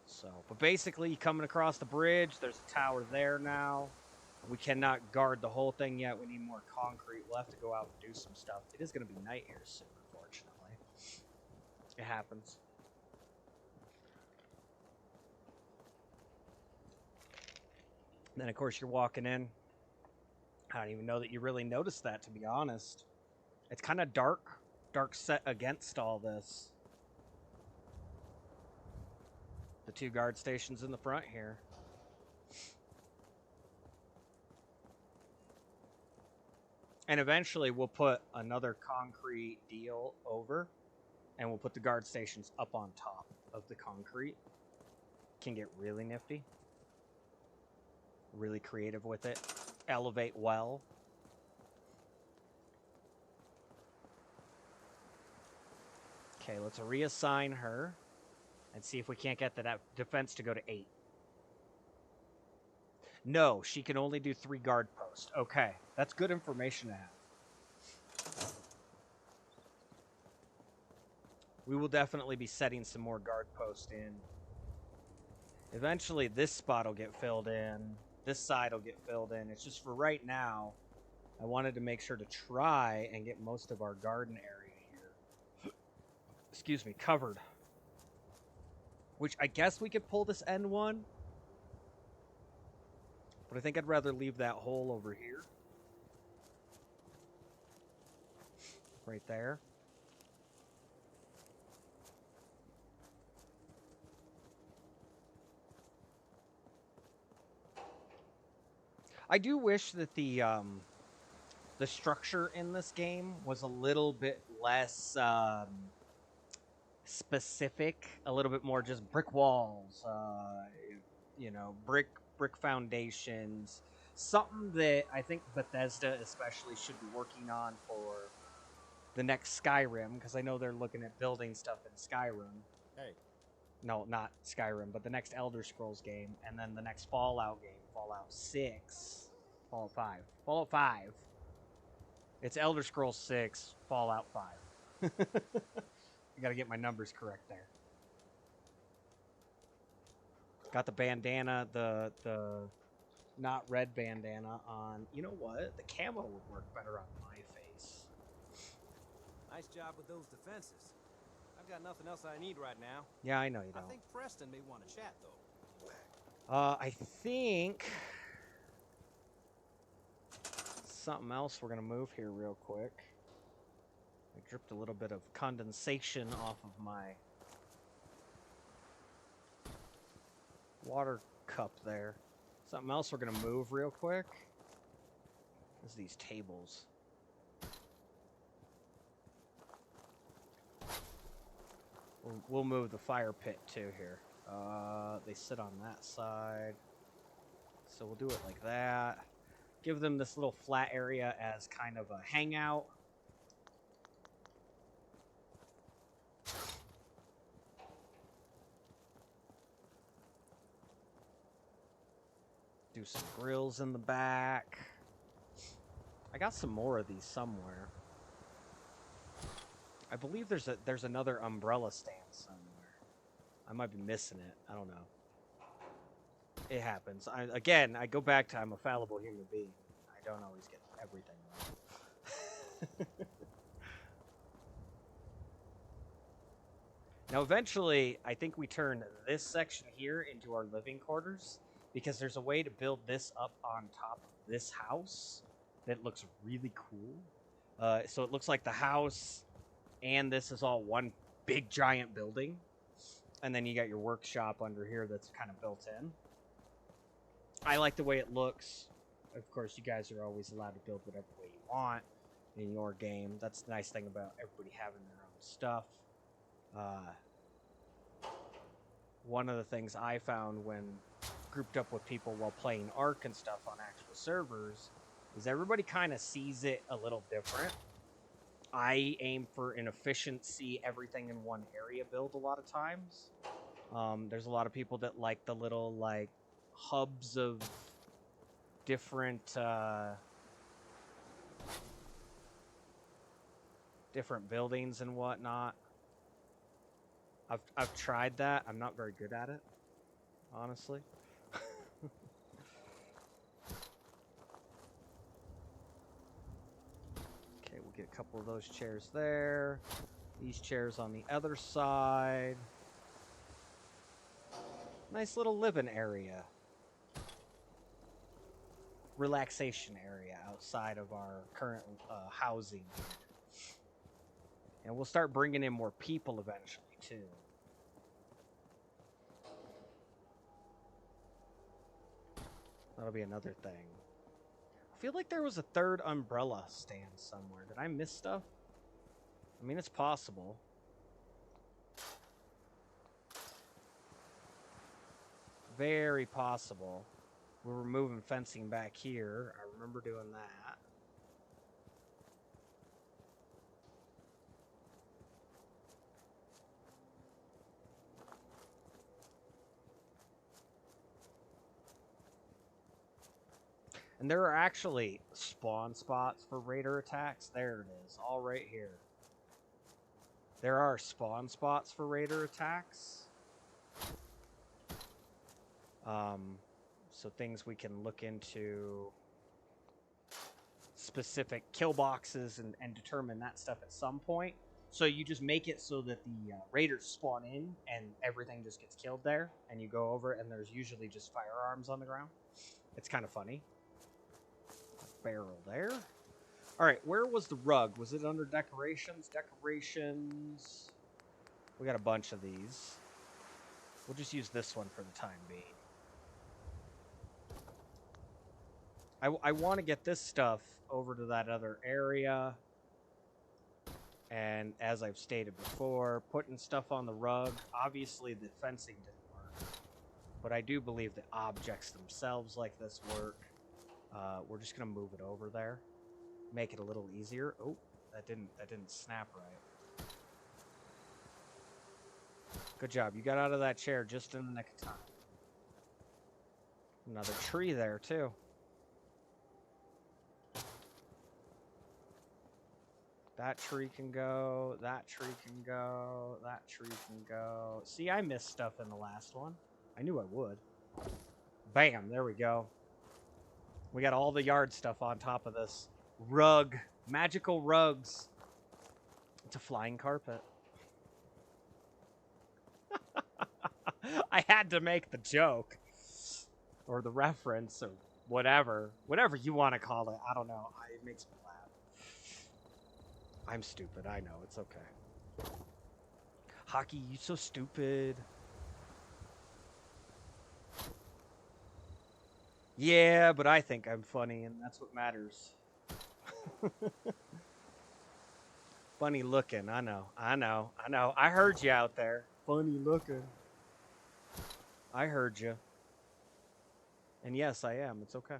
So, but basically, coming across the bridge, there's a tower there now. We cannot guard the whole thing yet. We need more concrete. We'll have to go out and do some stuff. It is going to be night here soon, unfortunately. It happens. And then, of course, you're walking in. I don't even know that you really noticed that, to be honest. It's kind of dark set against all this. The two guard stations in the front here. And eventually we'll put another concrete deal over, and we'll put the guard stations up on top of the concrete. Can get really nifty. Really creative with it. Elevate well. Okay, let's reassign her and see if we can't get that defense to go to 8. No, she can only do 3 guard posts. Okay, that's good information to have. We will definitely be setting some more guard posts in. Eventually, this spot will get filled in. This side will get filled in. It's just for right now, I wanted to make sure to try and get most of our garden area here, excuse me, covered. Which I guess we could pull this end one. But I think I'd rather leave that hole over here. Right there. I do wish that the structure in this game was a little bit less specific, a little bit more just brick walls, you know, brick foundations, something that I think Bethesda especially should be working on for the next Skyrim, because I know they're looking at building stuff in Skyrim. Hey. No, not Skyrim, but the next Elder Scrolls game, and then the next Fallout game, Fallout 6, Fallout 5. Fallout 5. It's Elder Scrolls 6, Fallout 5. I gotta get my numbers correct there. Got the bandana, the not red bandana on. You know what? The camo would work better on my face. Nice job with those defenses. I've got nothing else I need right now. Yeah, I know you don't. I think Preston may want to chat, though. I think something else we're going to move here real quick. I dripped a little bit of condensation off of my water cup there. Something else we're going to move real quick is these tables. We'll move the fire pit too here. They sit on that side. So we'll do it like that. Give them this little flat area as kind of a hangout. Do some grills in the back. I got some more of these somewhere. I believe there's another umbrella stand somewhere. I might be missing it. I don't know. It happens. I go back to I'm a fallible human being. I don't always get everything right. Now, eventually, I think we turn this section here into our living quarters because there's a way to build this up on top of this house that looks really cool. So it looks like the house and this is all one big giant building. And then you got your workshop under here that's kind of built in. I like the way it looks. Of course, you guys are always allowed to build whatever way you want in your game. That's the nice thing about everybody having their own stuff. One of the things I found when grouped up with people while playing Ark and stuff on actual servers is everybody kind of sees it a little different. I aim for an efficiency, everything in one area build a lot of times. There's a lot of people that like the little like hubs of different buildings and whatnot. I've tried that. I'm not very good at it, honestly. Okay, we'll get a couple of those chairs there. These chairs on the other side. Nice little living area. Relaxation area outside of our current housing. And we'll start bringing in more people eventually, too. That'll be another thing. I feel like there was a third umbrella stand somewhere. Did I miss stuff? I mean, it's possible. Very possible. We're removing fencing back here. I remember doing that. And there are actually spawn spots for raider attacks. There it is, all right here. There are spawn spots for raider attacks. So things we can look into, specific kill boxes and determine that stuff at some point. So you just make it so that the raiders spawn in and everything just gets killed there. And you go over it and there's usually just firearms on the ground. It's kind of funny. Barrel there. All right, where was the rug? Was it under decorations? Decorations. We got a bunch of these. We'll just use this one for the time being. I want to get this stuff over to that other area. And as I've stated before, putting stuff on the rug. Obviously, the fencing didn't work. But I do believe the objects themselves like this work. We're just going to move it over there. Make it a little easier. Oh, that didn't snap right. Good job. You got out of that chair just in the nick of time. Another tree there, too. That tree can go. That tree can go. That tree can go. See, I missed stuff in the last one. I knew I would. Bam, there we go. We got all the yard stuff on top of this rug. Magical rugs. It's a flying carpet. I had to make the joke. Or the reference. Or whatever you want to call it. I don't know. It makes me laugh. I'm stupid. I know. It's okay. Hockey, you so stupid. Yeah, but I think I'm funny, and that's what matters. Funny looking. I know. I heard you out there. Funny looking. I heard you. And yes, I am. It's okay.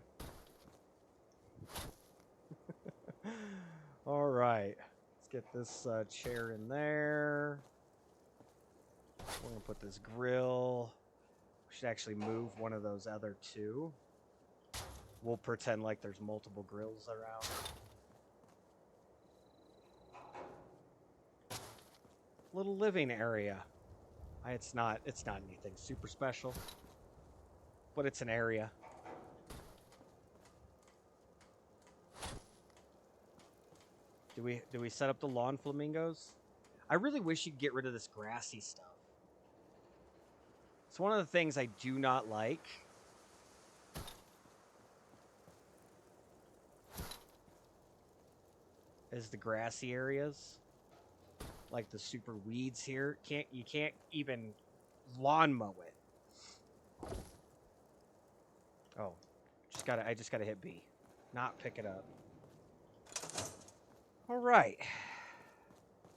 All right. Let's get this chair in there. We're going to put this grill. We should actually move one of those other two. We'll pretend like there's multiple grills around. Little living area. It's not anything super special, but it's an area. Do we set up the lawn flamingos? I really wish you'd get rid of this grassy stuff. It's one of the things I do not like. Is the grassy areas. Like the super weeds here. You can't even lawn mow it. Oh. I just gotta hit B. Not pick it up. Alright.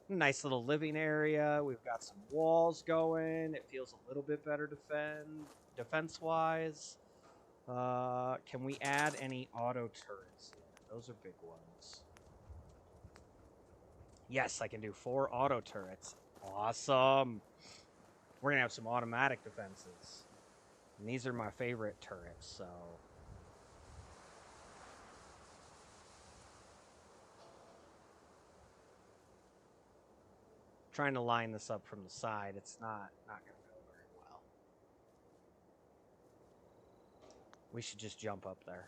Nice little living area. We've got some walls going. It feels a little bit better defense-wise. Can we add any auto turrets? Yeah, those are big ones. Yes, I can do 4 auto turrets. Awesome. We're going to have some automatic defenses. And these are my favorite turrets, so... Trying to line this up from the side, it's not going to go very well. We should just jump up there.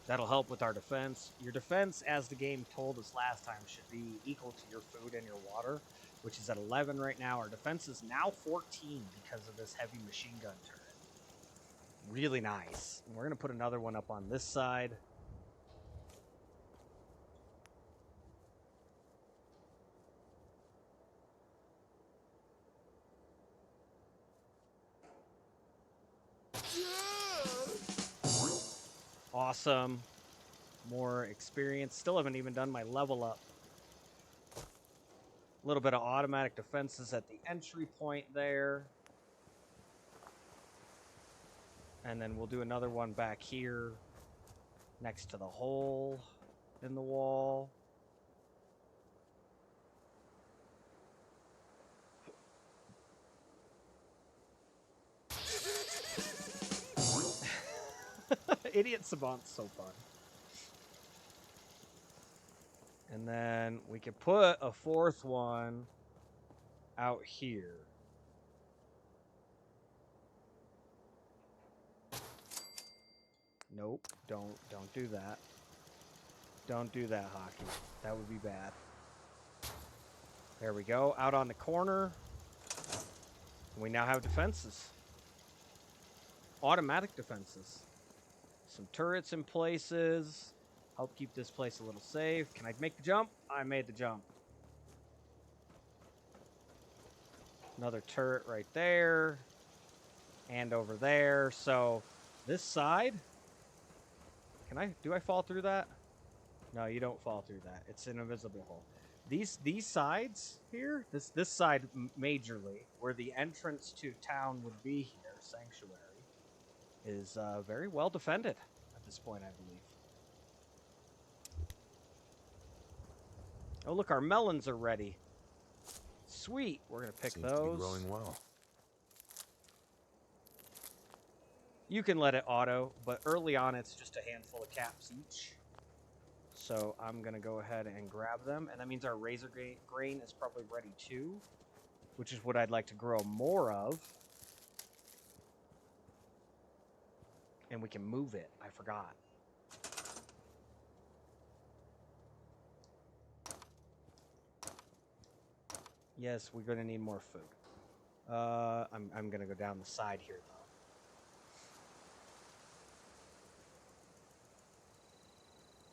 That'll help with our defense. Your defense, as the game told us last time, should be equal to your food and your water, which is at 11 right now. Our defense is now 14 because of this heavy machine gun turret. Really nice. And we're going to put another one up on this side. Awesome. More experience. Still haven't even done my level up. A little bit of automatic defenses at the entry point there. And then we'll do another one back here next to the hole in the wall. Idiot Savant's so fun. And then we could put a 4th one out here. Nope, don't do that. Don't do that, Hockey. That would be bad. There we go, out on the corner. We now have defenses. Automatic defenses. Some turrets in places. Help keep this place a little safe. Can I make the jump? I made the jump. Another turret right there. And over there. So, this side... Do I fall through that? No, you don't fall through that. It's an invisible hole. These sides here, this side majorly, where the entrance to town would be here, Sanctuary, is very well defended at this point, I believe. Oh, look, our melons are ready. Sweet. We're going to pick those. Seems to be growing well. You can let it auto, but early on it's just a handful of caps each. So I'm going to go ahead and grab them. And that means our razor grain is probably ready too. which is what I'd like to grow more of. And we can move it. I forgot. Yes, we're going to need more food. I'm going to go down the side here, though.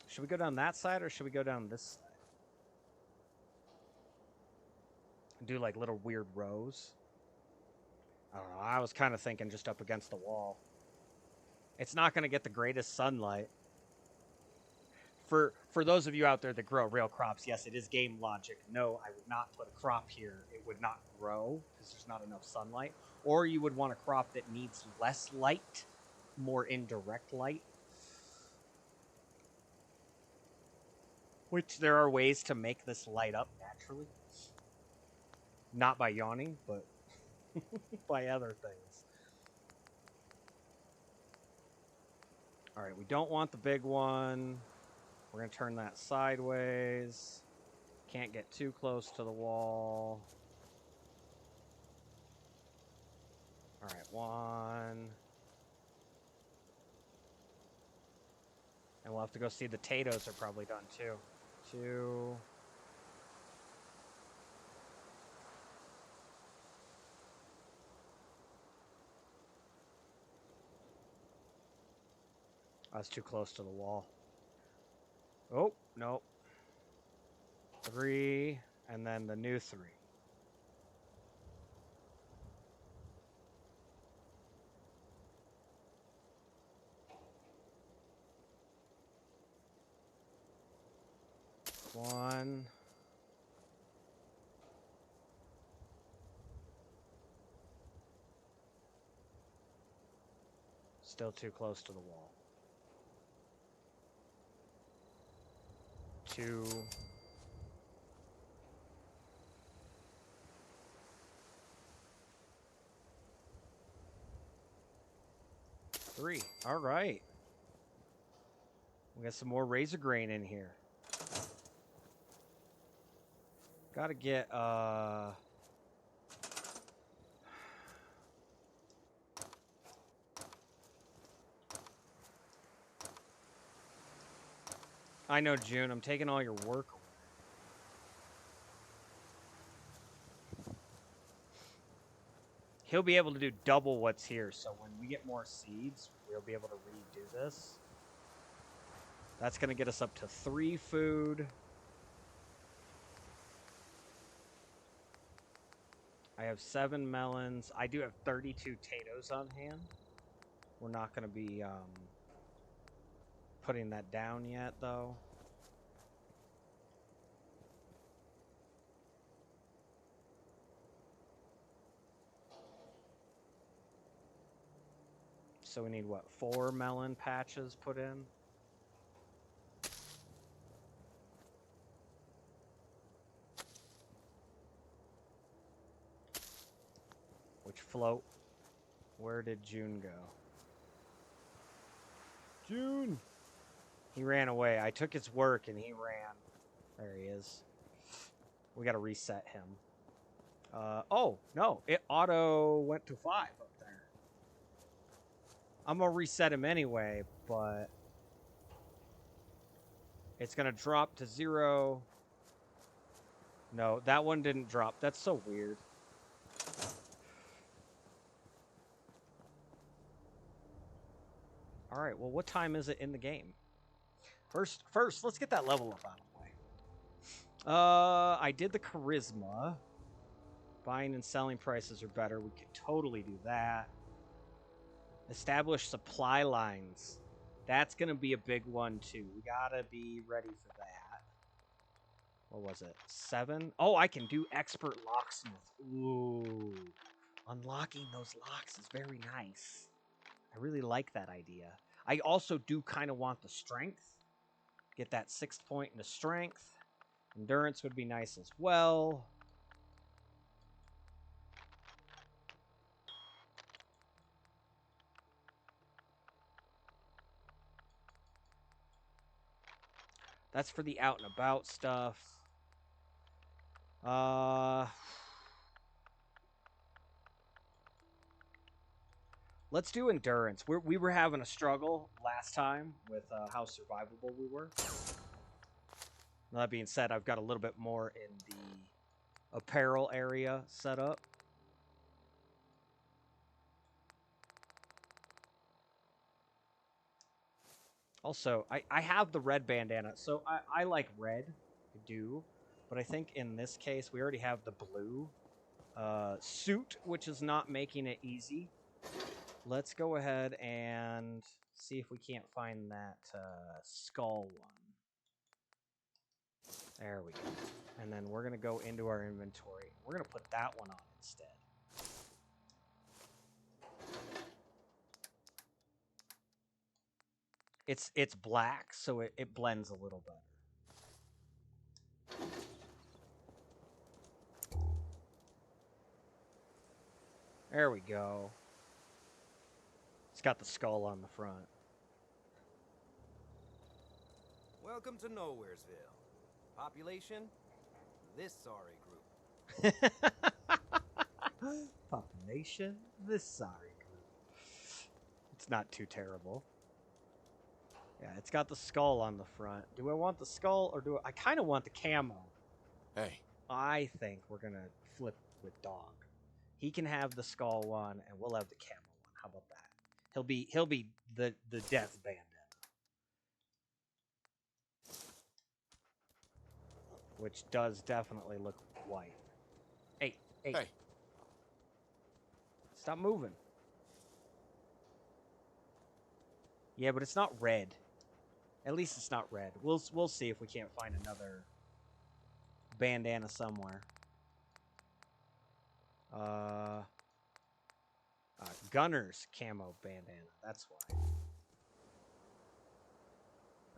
Should we go down that side, or should we go down this side? Do, like, little weird rows? I don't know. I was kind of thinking just up against the wall. It's not going to get the greatest sunlight. For those of you out there that grow real crops, yes, it is game logic. No, I would not put a crop here. It would not grow because there's not enough sunlight. Or you would want a crop that needs less light, more indirect light. Which there are ways to make this light up naturally. Not by yawning, but by other things. All right, we don't want the big one. We're going to turn that sideways. Can't get too close to the wall. All right, 1. And we'll have to go see the potatoes are probably done too. 2. I was too close to the wall. Oh, no. 3, and then the new 3. One. Still too close to the wall. 2. 3. All right. We got some more razor grain in here. Gotta get, I know, June. I'm taking all your work away. He'll be able to do double what's here, so when we get more seeds, we'll be able to redo this. That's going to get us up to 3 food. I have 7 melons. I do have 32 potatoes on hand. We're not going to be putting that down yet, though. So we need, what, 4 melon patches put in? Which float? Where did June go? June! He ran away. I took his work and he ran. There he is. We got to reset him. Oh, no. It auto went to 5 up there. I'm going to reset him anyway, but it's going to drop to 0. No, that one didn't drop. That's so weird. All right, well, what time is it in the game? First, let's get that level up out of the way. I did the charisma. Buying and selling prices are better. We could totally do that. Establish supply lines. That's going to be a big one, too. We got to be ready for that. What was it? 7? Oh, I can do expert locksmith. Ooh. Unlocking those locks is very nice. I really like that idea. I also do kind of want the strength. Get that 6th point into strength. Endurance would be nice as well. That's for the out and about stuff. Let's do endurance. We were having a struggle last time with how survivable we were. Now, that being said, I've got a little bit more in the apparel area set up. Also, I have the red bandana, so I like red. I do. But I think in this case, we already have the blue suit, which is not making it easy. Let's go ahead and see if we can't find that skull one. There we go. And then we're going to go into our inventory. We're going to put that one on instead. It's black, so it blends a little better. There we go. It's got the skull on the front. Welcome to Nowheresville. Population? This sorry group. Population? This sorry group. It's not too terrible. Yeah, it's got the skull on the front. Do I want the skull or do I kind of want the camo? Hey. I think we're going to flip with Dog. He can have the skull one and we'll have the camo one. How about that? He'll be the death bandit. Which does definitely look white. Hey. Stop moving. Yeah, but it's not red. At least it's not red. We'll see if we can't find another bandana somewhere. Gunner's camo bandana. That's why.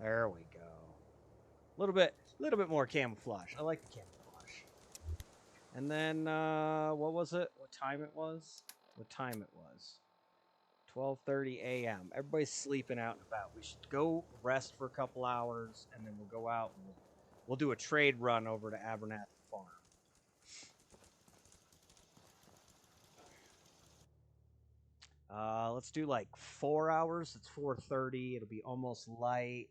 There we go. A little bit more camouflage. I like the camouflage. And then what was it? What time it was? 12:30 a.m. Everybody's sleeping out and about. We should go rest for a couple hours, and then we'll go out and we'll do a trade run over to Abernathy Farm. Let's do like 4 hours. It's 4:30. It'll be almost light.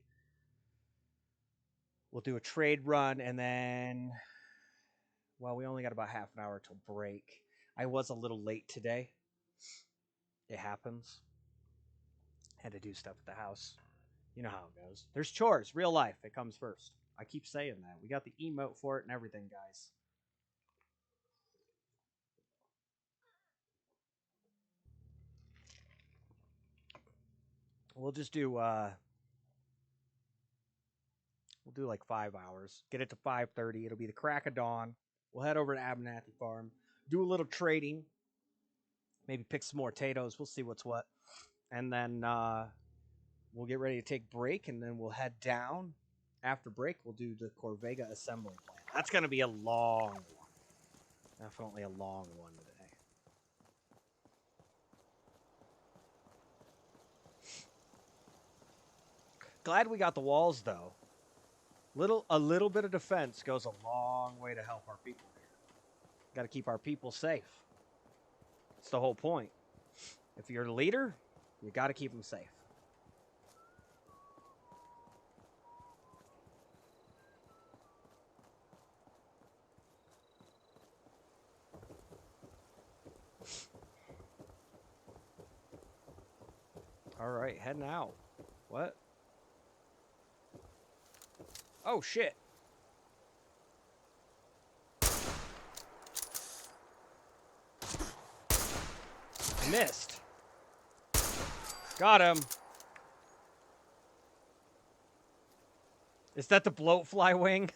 We'll do a trade run, and then, well, we only got about half an hour till break. I was a little late today. It happens. Had to do stuff at the house. You know how it goes. There's chores. Real life. It comes first. I keep saying that. We got the emote for it and everything, guys. We'll just do we'll do like 5 hours. Get it to 5:30. It'll be the crack of dawn. We'll head over to Abernathy Farm. Do a little trading. Maybe pick some more potatoes. We'll see what's what. And then we'll get ready to take break, and then we'll head down. After break, we'll do the Corvega assembly plant. That's going to be a long one. Definitely a long one today. Glad we got the walls, though. A little bit of defense goes a long way to help our people here. Got to keep our people safe. That's the whole point. If you're the leader, you got to keep them safe. All right, heading out. What? Oh, shit. Missed. Got him. Is that the bloatfly wing?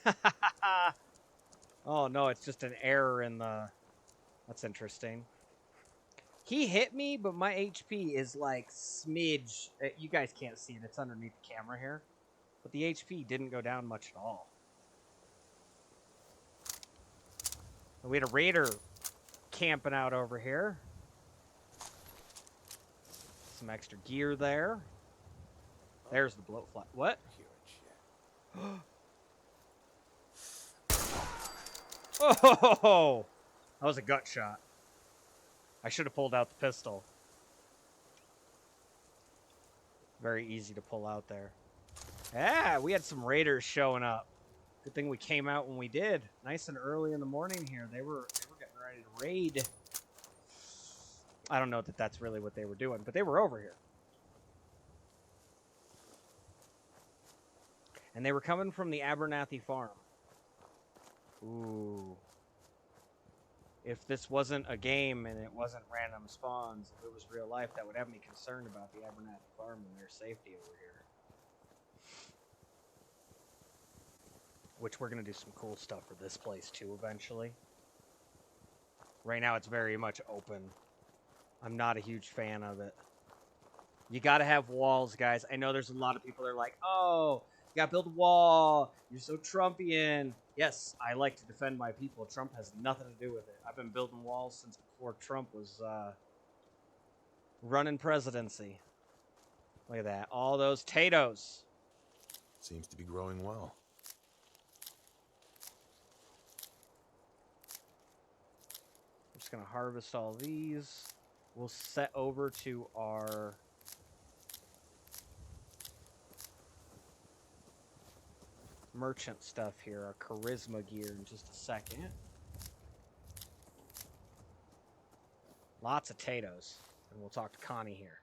Oh, no, it's just an error in the... That's interesting. He hit me, but my HP is like smidge. You guys can't see it. It's underneath the camera here. But the HP didn't go down much at all. We had a raider camping out over here. Some extra gear there. There's the bloatfly. What? Oh! That was a gut shot. I should have pulled out the pistol. Very easy to pull out there. Yeah, we had some raiders showing up. Good thing we came out when we did. Nice and early in the morning here. They were getting ready to raid. I don't know that that's really what they were doing, but they were over here. And they were coming from the Abernathy farm. Ooh. If this wasn't a game and it wasn't random spawns, if it was real life, that would have me concerned about the Abernathy farm and their safety over here. Which we're going to do some cool stuff for this place too eventually. Right now it's very much open. I'm not a huge fan of it. You got to have walls, guys. I know there's a lot of people that are like, oh, you got to build a wall. You're so Trumpian. Yes, I like to defend my people. Trump has nothing to do with it. I've been building walls since before Trump was running presidency. Look at that. All those potatoes. Seems to be growing well. I'm just going to harvest all these. We'll set over to our merchant stuff here, our charisma gear in just a second. Lots of potatoes. And we'll talk to Connie here.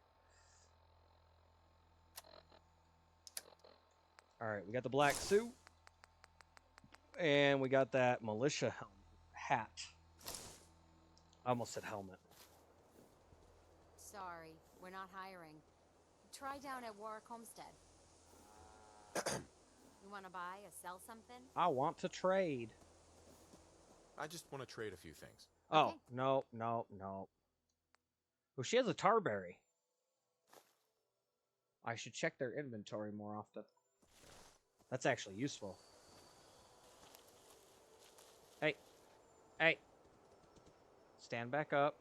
Alright, we got the black suit. And we got that militia hat. I almost said helmet. Sorry, we're not hiring. Try down at Warwick Homestead. You want to buy or sell something? I want to trade. I just want to trade a few things. Oh, Okay. no. Oh, she has a tarberry. I should check their inventory more often. That's actually useful. Hey. Stand back up.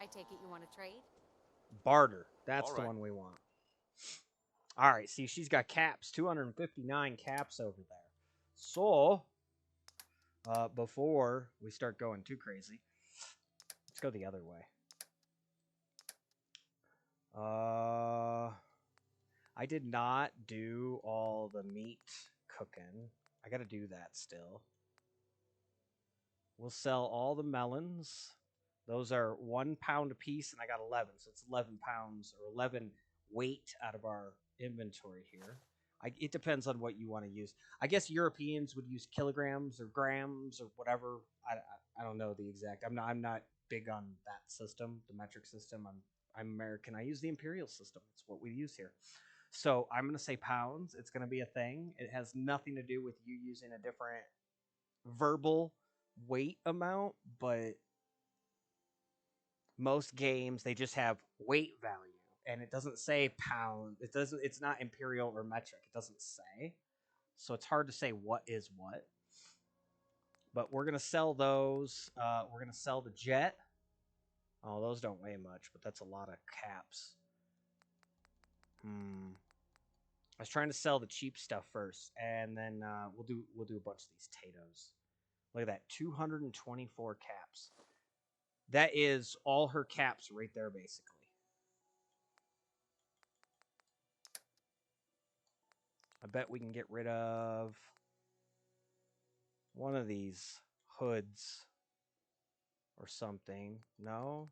I take it you want to trade? Barter. That's All the right. one we want. All right, see, she's got caps. 259 caps over there. So, before we start going too crazy, let's go the other way. I did not do all the meat cooking. I got to do that still. We'll sell all the melons. Those are 1 pound a piece, and I got 11, so it's 11 pounds or 11 weight out of our inventory here. It depends on what you want to use. I guess Europeans would use kilograms or grams or whatever. I don't know the exact. I'm not big on that system, the metric system. I'm American. I use the imperial system. It's what we use here. So I'm going to say pounds. It's going to be a thing. It has nothing to do with you using a different verbal weight amount, but most games they just have weight value, and it doesn't say pound. It's not imperial or metric. It doesn't say, so it's hard to say what is what. But we're gonna sell those. We're gonna sell the jet. Oh, those don't weigh much, but that's a lot of caps. I was trying to sell the cheap stuff first, and then we'll do a bunch of these potatoes. Look at that, 224 caps. That is all her caps right there, basically. I bet we can get rid of one of these hoods or something. No?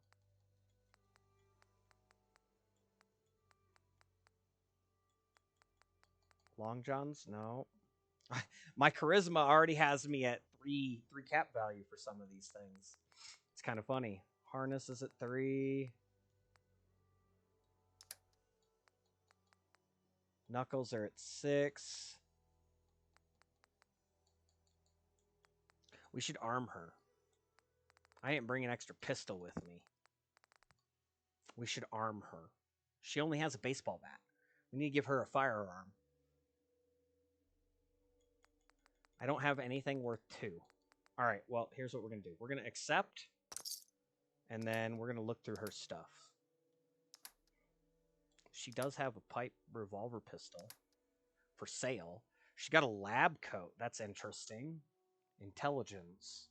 Long johns? No. My charisma already has me at three cap value for some of these things. It's kind of funny. Harness is at 3. Knuckles are at 6. We should arm her. I didn't bring an extra pistol with me. We should arm her. She only has a baseball bat. We need to give her a firearm. I don't have anything worth 2. All right, well, here's what we're going to do. We're going to accept, and then we're going to look through her stuff. She does have a pipe revolver pistol for sale. She got a lab coat. That's interesting. Intelligence.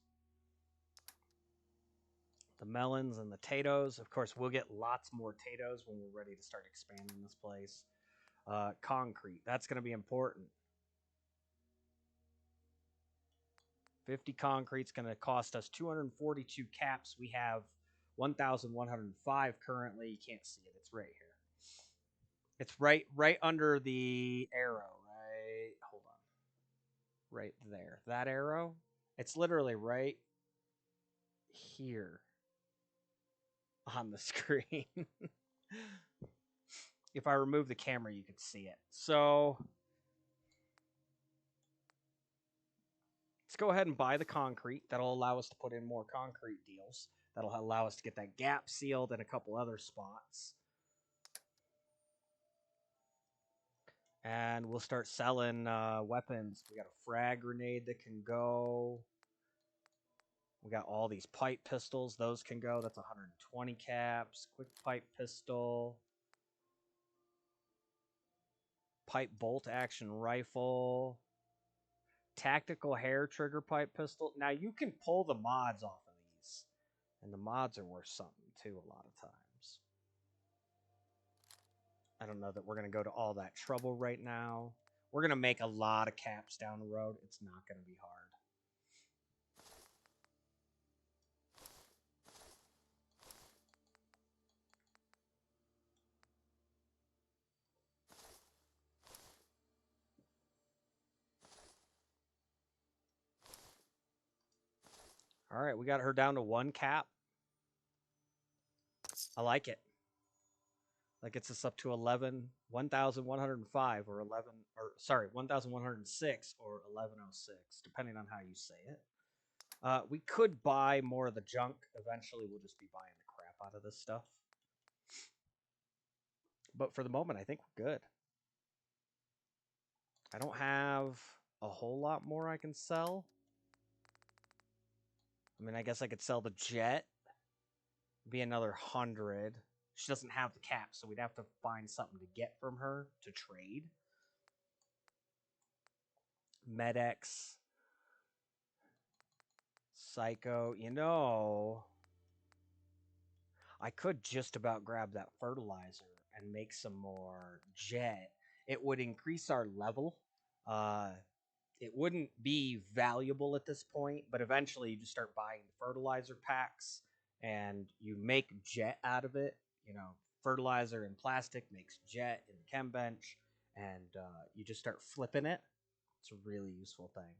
the melons and the potatoes. Of course, we'll get lots more potatoes when we're ready to start expanding this place. Concrete. That's going to be important. 50 concrete's going to cost us 242 caps. We have 1,105 currently. You can't see it. It's right here. It's right under the arrow, right? Hold on. Right there. That arrow? It's literally right here on the screen. If I remove the camera, you could see it. So let's go ahead and buy the concrete. That'll allow us to put in more concrete deals. That'll allow us to get that gap sealed and a couple other spots. And we'll start selling weapons. We got a frag grenade that can go. We got all these pipe pistols. Those can go. That's 120 caps. Quick pipe pistol. Pipe bolt action rifle. Tactical hair trigger pipe pistol. Now, you can pull the mods off of these. And the mods are worth something, too, a lot of times. I don't know that we're going to go to all that trouble right now. We're going to make a lot of caps down the road. It's not going to be hard. All right, we got her down to 1 cap. I like it. That gets us up to 1,105 or 1,106 or 1106, depending on how you say it. We could buy more of the junk. Eventually, we'll just be buying the crap out of this stuff. But for the moment, I think we're good. I don't have a whole lot more I can sell. I mean, I guess I could sell the jet. Be another 100. She doesn't have the cap, so we'd have to find something to get from her to trade. Medex. Psycho. You know, I could just about grab that fertilizer and make some more jet. It would increase our level. It wouldn't be valuable at this point, but eventually you just start buying fertilizer packs and you make jet out of it. You know, fertilizer and plastic makes jet in the chem bench, and you just start flipping it. It's a really useful thing.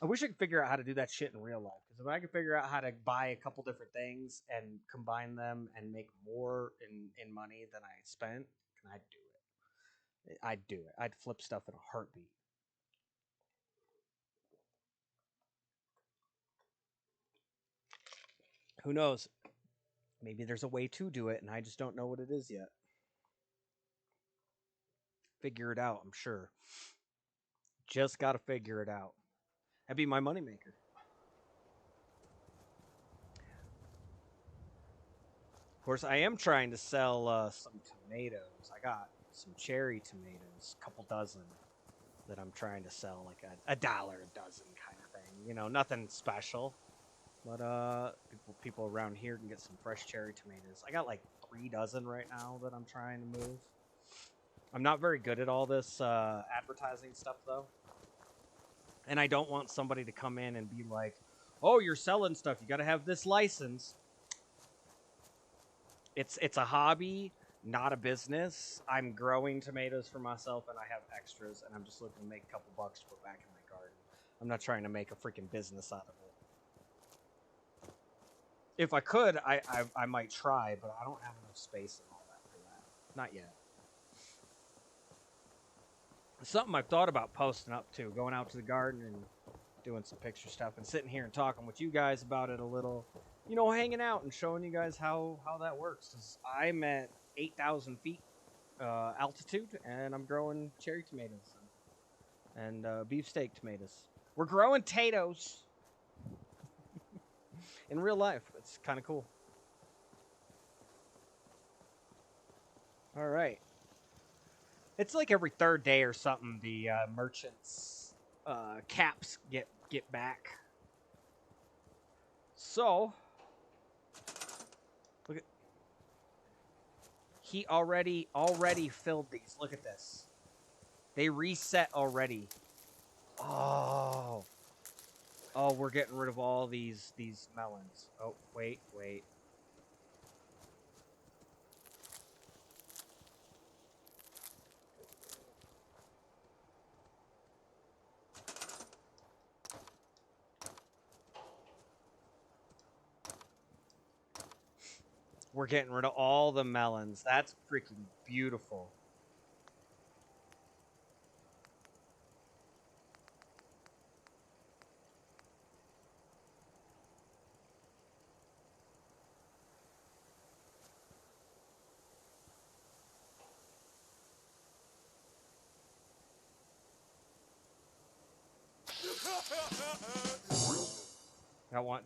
I wish I could figure out how to do that shit in real life, because if I could figure out how to buy a couple different things and combine them and make more in money than I spent, I'd do it. I'd do it. I'd flip stuff in a heartbeat. Who knows? Maybe there's a way to do it, and I just don't know what it is yet. Figure it out, I'm sure. Just got to figure it out. That'd be my moneymaker. Of course, I am trying to sell some tomatoes. I got some cherry tomatoes, a couple dozen, that I'm trying to sell, like $1 a dozen kind of thing. You know, nothing special. But people around here can get some fresh cherry tomatoes. I got like 3 dozen right now that I'm trying to move. I'm not very good at all this advertising stuff, though. And I don't want somebody to come in and be like, oh, you're selling stuff. You got to have this license. It's a hobby, not a business. I'm growing tomatoes for myself, and I have extras, and I'm just looking to make a couple bucks to put back in my garden. I'm not trying to make a freaking business out of it. If I could, I might try, but I don't have enough space and all that for that. Not yet. It's something I've thought about posting up to, going out to the garden and doing some picture stuff and sitting here and talking with you guys about it a little. You know, hanging out and showing you guys how that works. 'Cause I'm at 8,000 feet altitude, and I'm growing cherry tomatoes and beefsteak tomatoes. We're growing potatoes in real life. It's kind of cool. All right. It's like every 3rd day or something, the merchants' caps get back. So, look at, he already filled these. Look at this. They reset already. Oh. Oh, we're getting rid of all these melons. Oh, wait. We're getting rid of all the melons. That's freaking beautiful.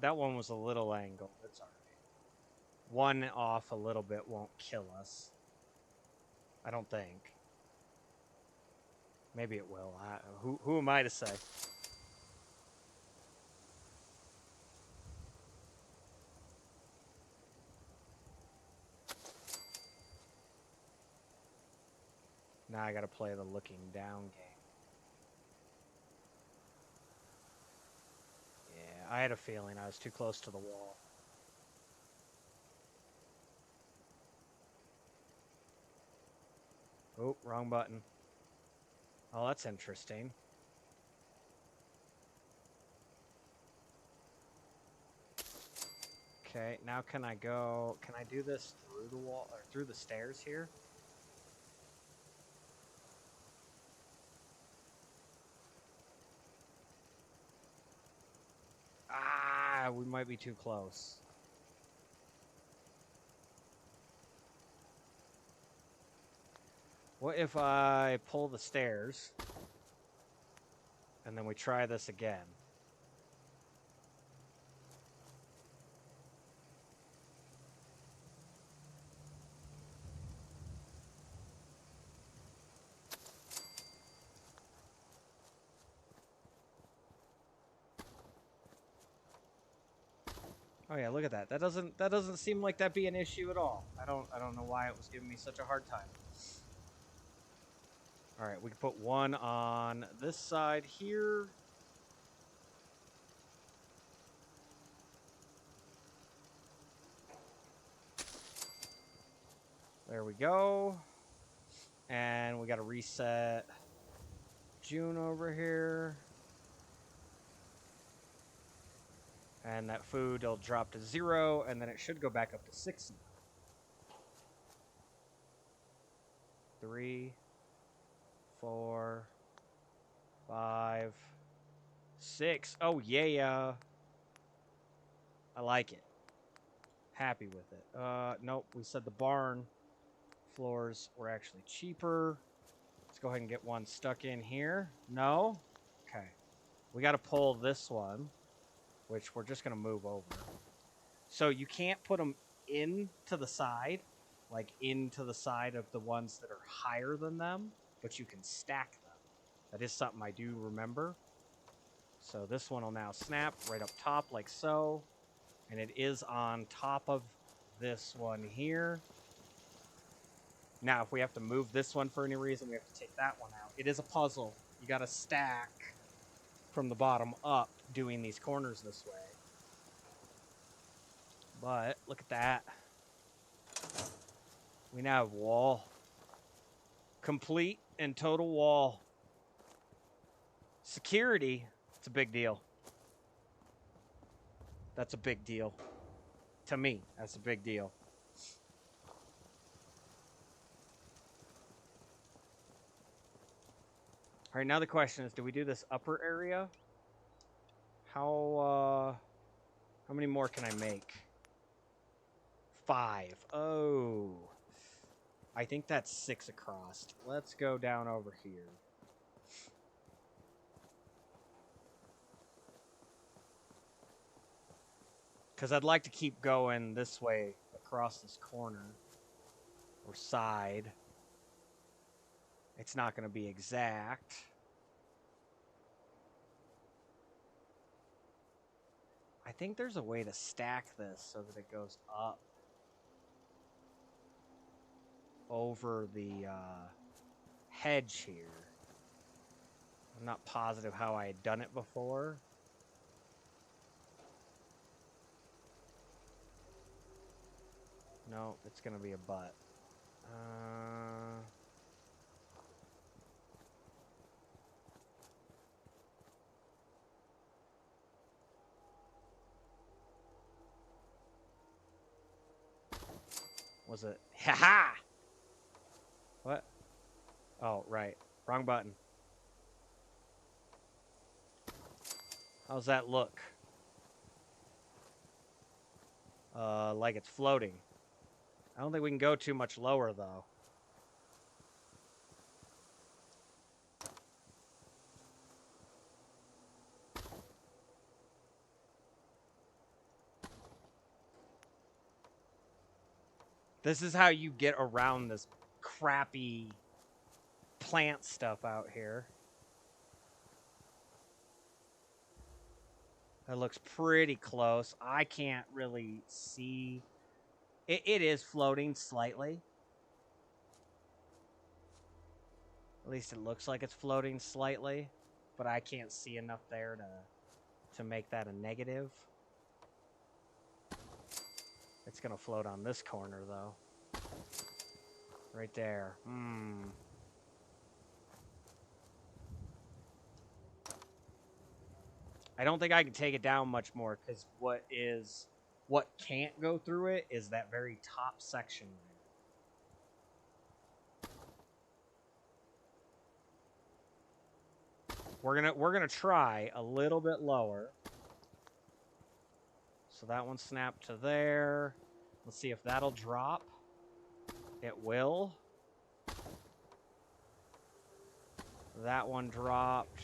That one was a little angled. It's alright. One off a little bit won't kill us. I don't think. Maybe it will. Who am I to say? Now I gotta play the looking down game. Yeah, I had a feeling I was too close to the wall. Oh, wrong button. Oh, that's interesting. Okay, now can I do this through the wall, or through the stairs here? Ah, we might be too close. What if I pull the stairs, and then we try this again? Oh yeah, look at that. That doesn't seem like that'd be an issue at all. I don't know why it was giving me such a hard time. All right, we can put one on this side here. There we go. And we got to reset June over here. And that food will drop to 0, and then it should go back up to 6 now. 3, 4, 5, 6. Oh, yeah. I like it. Happy with it. Nope, we said the barn floors were actually cheaper. Let's go ahead and get one stuck in here. No? Okay. We got to pull this one, which we're just going to move over. So you can't put them into the side, like into the side of the ones that are higher than them, but you can stack them. That is something I do remember. So this one will now snap right up top like so. And it is on top of this one here. Now, if we have to move this one for any reason, we have to take that one out. It is a puzzle. You got to stack from the bottom up doing these corners this way. But look at that. We now have wall. Complete and total wall. Security, it's a big deal. That's a big deal. To me, that's a big deal. All right, now the question is, do we do this upper area? How many more can I make? 5. Oh. I think that's 6 across. Let's go down over here. Because I'd like to keep going this way across this corner or side. It's not going to be exact. I think there's a way to stack this so that it goes up over the hedge here. I'm not positive how I had done it before. No, it's going to be a butt. Was it? Ha-ha! What? Oh, right. Wrong button. How's that look? Like it's floating. I don't think we can go too much lower, though. This is how you get around this crappy plant stuff out here. That looks pretty close. I can't really see. It is floating slightly. At least it looks like it's floating slightly. But I can't see enough there to make that a negative. It's going to float on this corner, though. Right there. I don't think I can take it down much more, because what can't go through it is that very top section there. We're gonna try a little bit lower. So that one snapped to there. Let's see if that'll drop. It will. That one dropped.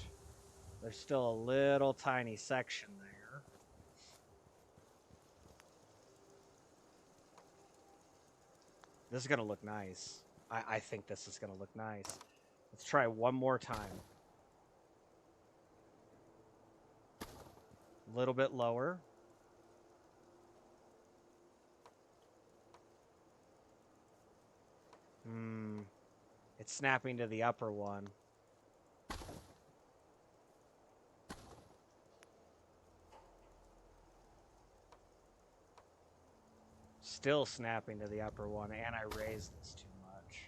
There's still a little tiny section there. This is going to look nice. I think this is going to look nice. Let's try one more time. A little bit lower. It's snapping to the upper one. Still snapping to the upper one, and I raised this too much.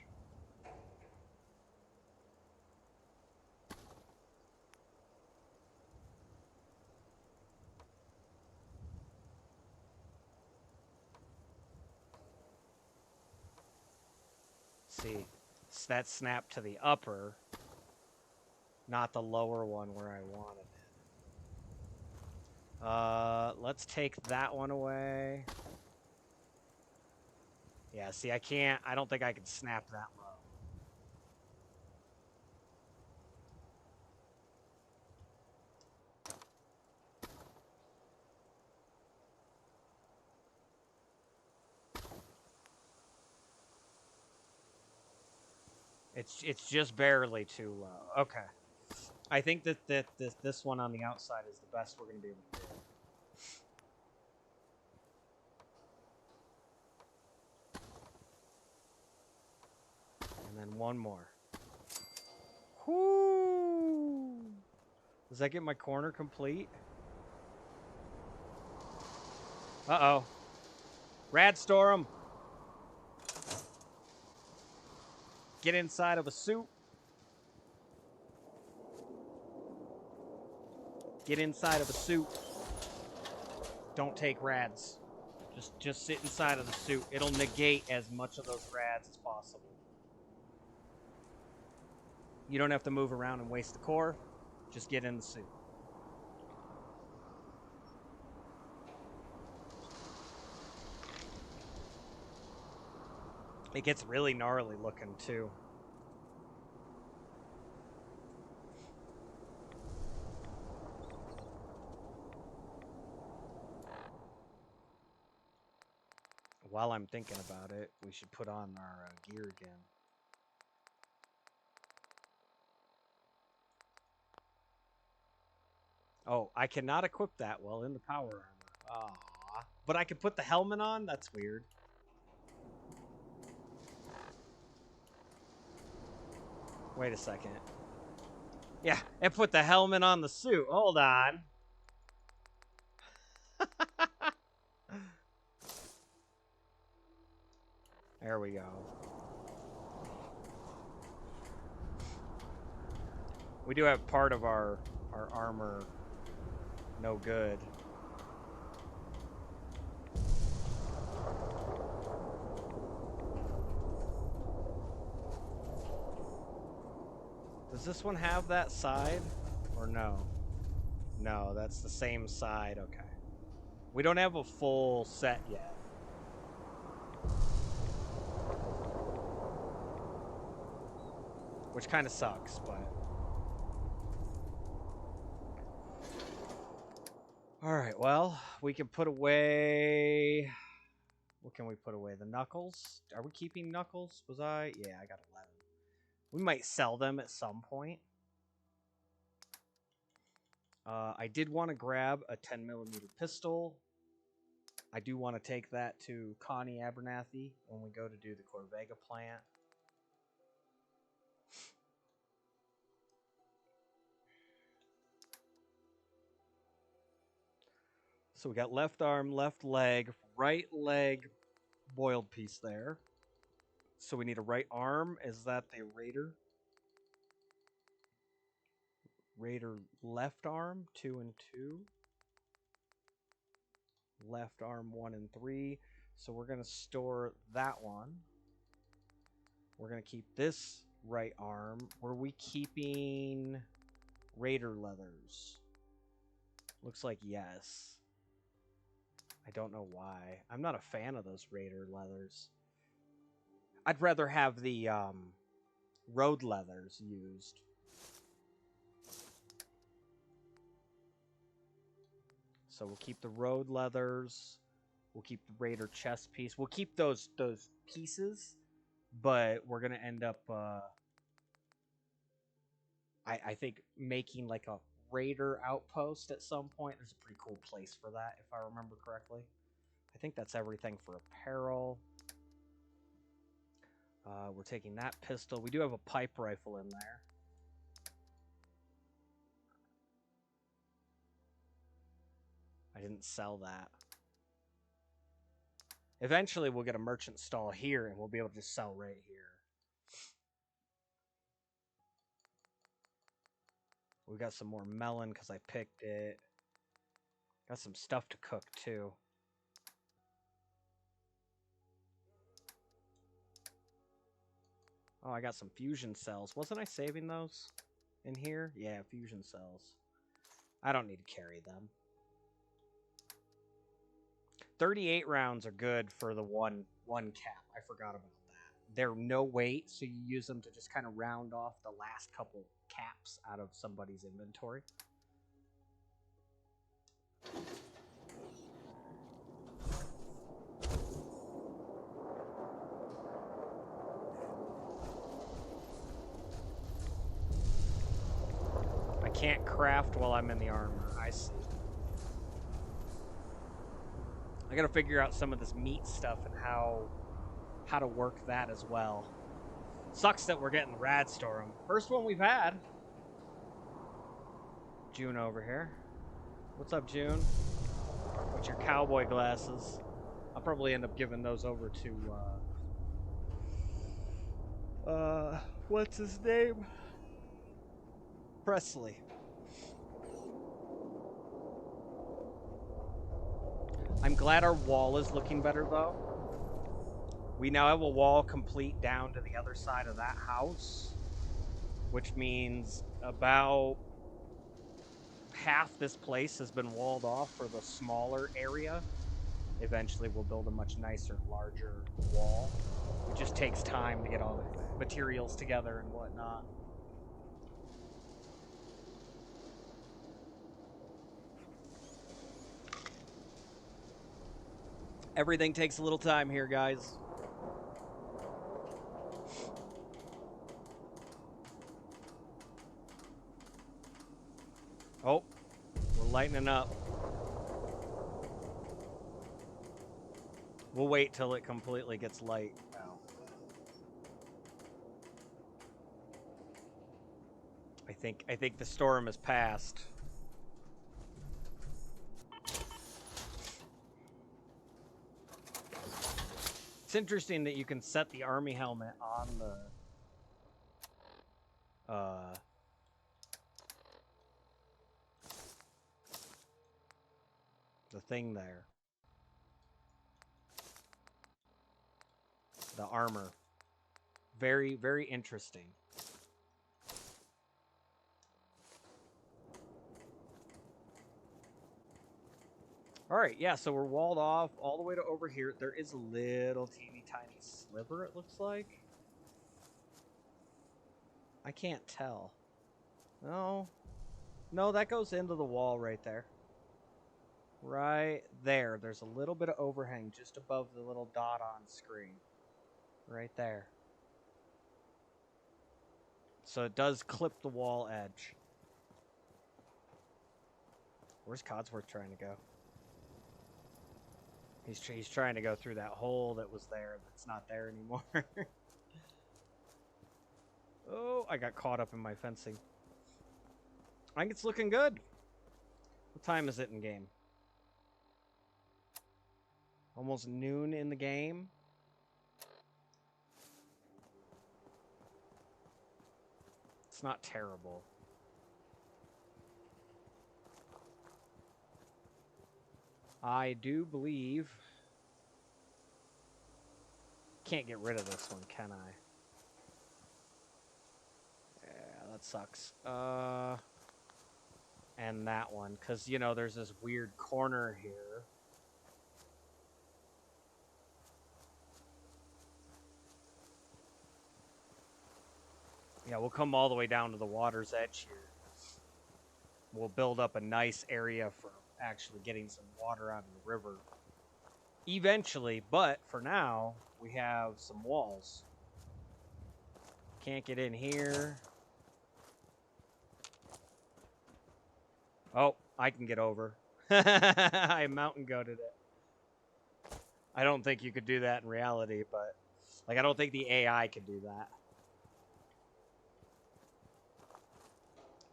See, that snapped to the upper, not the lower one where I wanted it. Let's take that one away. Yeah, see, I don't think I can snap that low. It's just barely too low. Okay. I think that this one on the outside is the best we're going to be able to do. And then one more. Whoo! Does that get my corner complete? Uh-oh. Radstorm! Get inside of a suit. Get inside of a suit. Don't take rads. Just sit inside of the suit. It'll negate as much of those rads as possible. You don't have to move around and waste the core. Just get in the suit. It gets really gnarly looking too. While I'm thinking about it, we should put on our gear again. Oh, I cannot equip that while in the power armor. Aw. But I could put the helmet on? That's weird. Wait a second. Yeah, and put the helmet on the suit. Hold on. There we go. We do have part of our armor no good. Does this one have that side? Or no? No, that's the same side. Okay. We don't have a full set yet. Which kind of sucks, but... Alright, well, we can put away... What can we put away? The knuckles? Are we keeping knuckles? Was I? Yeah, I got 11. We might sell them at some point. I did want to grab a 10mm pistol. I do want to take that to Connie Abernathy when we go to do the Corvega plant. So we got left arm, left leg, right leg boiled piece there. So we need a right arm. Is that the Raider? Raider left arm, 2 and 2. Left arm, 1 and 3. So we're going to store that one. We're going to keep this right arm. Were we keeping Raider leathers? Looks like yes. I don't know why. I'm not a fan of those Raider leathers. I'd rather have the road leathers used. So we'll keep the road leathers. We'll keep the Raider chest piece. We'll keep those pieces, but we're gonna end up I think making like a Raider outpost at some point. There's a pretty cool place for that, if I remember correctly. I think that's everything for apparel. We're taking that pistol. We do have a pipe rifle in there. I didn't sell that. Eventually, we'll get a merchant stall here, and we'll be able to just sell right here. We got some more melon because I picked it. Got some stuff to cook, too. Oh, I got some fusion cells. Wasn't I saving those in here? Yeah, fusion cells. I don't need to carry them. 38 rounds are good for the one cap. I forgot about that. They're no weight, so you use them to just kind of round off the last couple caps out of somebody's inventory. I can't craft while I'm in the armor. I see. I gotta figure out some of this meat stuff and how to work that as well. Sucks that we're getting the rad storm. First one we've had. June over here. What's up, June? What's your cowboy glasses? I'll probably end up giving those over to what's his name? Presley. I'm glad our wall is looking better, though. We now have a wall complete down to the other side of that house, which means about half this place has been walled off for the smaller area. Eventually, we'll build a much nicer, larger wall. It just takes time to get all the materials together and whatnot. Everything takes a little time here, guys. Oh, we're lightening up. We'll wait till it completely gets light now. I think the storm has passed. It's interesting that you can set the army helmet on the thing there. The armor. Very, very interesting. All right, yeah, so we're walled off all the way to over here. There is a little teeny tiny sliver, it looks like. I can't tell. No. No, that goes into the wall right there. Right there. There's a little bit of overhang just above the little dot on screen. Right there. So it does clip the wall edge. Where's Codsworth trying to go? He's trying to go through that hole that was there that's not there anymore. Oh, I got caught up in my fencing. I think it's looking good. What time is it in game? Almost noon in the game. It's not terrible. I do believe... Can't get rid of this one, can I? Yeah, that sucks. And that one, because, you know, there's this weird corner here. Yeah, we'll come all the way down to the water's edge here. We'll build up a nice area for actually getting some water out of the river. Eventually, but for now, we have some walls. Can't get in here. Oh, I can get over. I mountain goated it. I don't think you could do that in reality, but... Like, I don't think the AI could do that.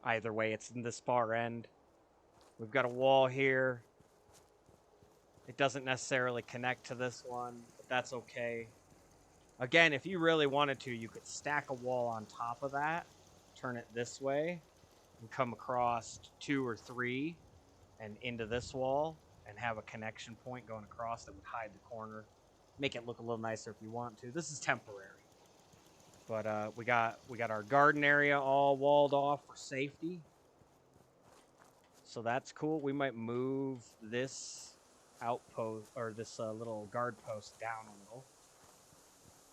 Either way, it's in this far end. We've got a wall here. It doesn't necessarily connect to this one, but that's okay. Again, if you really wanted to, you could stack a wall on top of that, turn it this way, and come across 2 or 3 and into this wall and have a connection point going across that would hide the corner. Make it look a little nicer if you want to. This is temporary. But we got our garden area all walled off for safety. So that's cool. We might move this outpost or this little guard post down a little.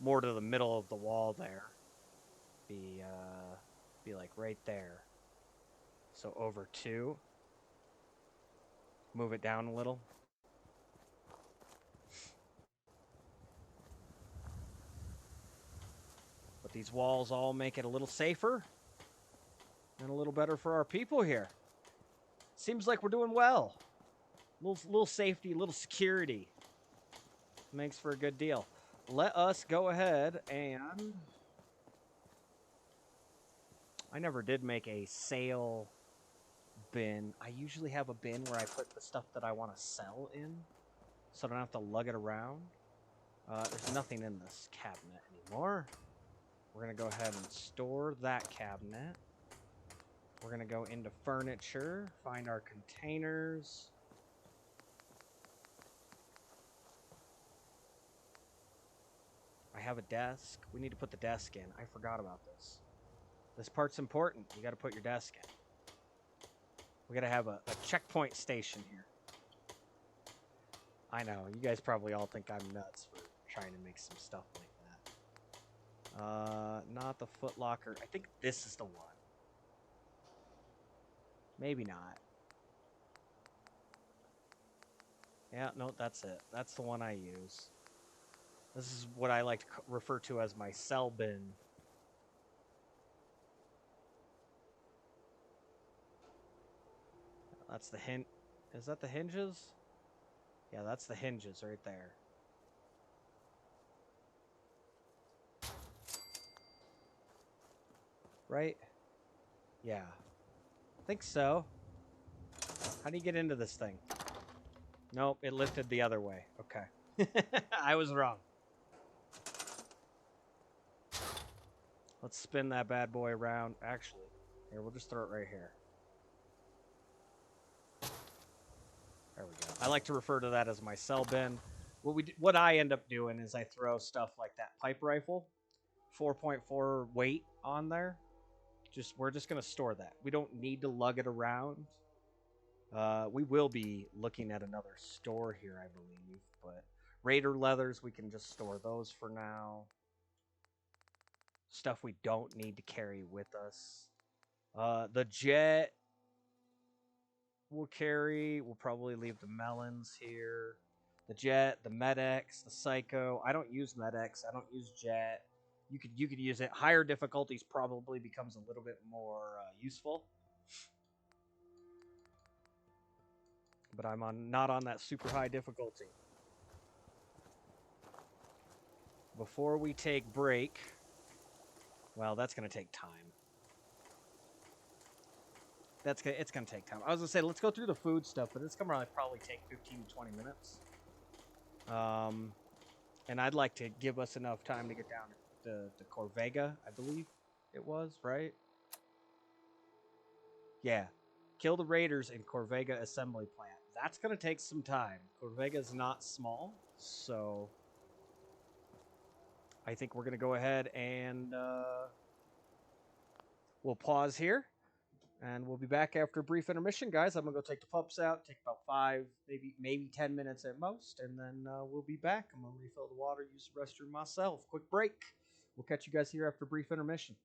More to the middle of the wall there. Be like right there. So over 2. Move it down a little. But these walls all make it a little safer and a little better for our people here. Seems like we're doing well. Little safety, little security. Makes for a good deal. Let us go ahead and... I never did make a sale bin. I usually have a bin where I put the stuff that I want to sell in, so I don't have to lug it around. There's nothing in this cabinet anymore. We're going to go ahead and store that cabinet. We're going to go into furniture, find our containers. I have a desk. We need to put the desk in. I forgot about this. This part's important. You got to put your desk in. We got to have a checkpoint station here. I know. You guys probably all think I'm nuts for trying to make some stuff like that. Not the Foot Locker. I think this is the one. Maybe not. Yeah, no, that's it. That's the one I use. This is what I like to refer to as my cell bin. That's the hint. Is that the hinges? Yeah, that's the hinges right there. right? Yeah. I think so. How do you get into this thing? Nope, it lifted the other way. Okay. I was wrong. Let's spin that bad boy around. Actually, here, we'll just throw it right here. There we go. I like to refer to that as my cell bin. What I end up doing is I throw stuff like that pipe rifle, 4.4 weight on there. We're just gonna store that. We don't need to lug it around. We will be looking at another store here, I believe, but Raider leathers, we can just store those for now. Stuff we don't need to carry with us. The jet we'll carry. We'll probably leave the melons here. The jet, the Med-X, the Psycho. I don't use Med-X. I don't use jet. You could use it. Higher difficulties probably becomes a little bit more useful. But I'm not on that super high difficulty. Before we take break, well, that's gonna take time. It's gonna take time. I was gonna say let's go through the food stuff, but it's gonna probably take 15 to 20 minutes. And I'd like to give us enough time to get down to Corvega, I believe it was, right? Yeah. Kill the raiders in Corvega assembly plant. That's going to take some time. Corvega is not small, so I think we're going to go ahead and we'll pause here. And we'll be back after a brief intermission, guys. I'm going to go take the pups out, take about 5, maybe 10 minutes at most, and then we'll be back. I'm going to refill the water, use the restroom myself. Quick break. We'll catch you guys here after a brief intermission.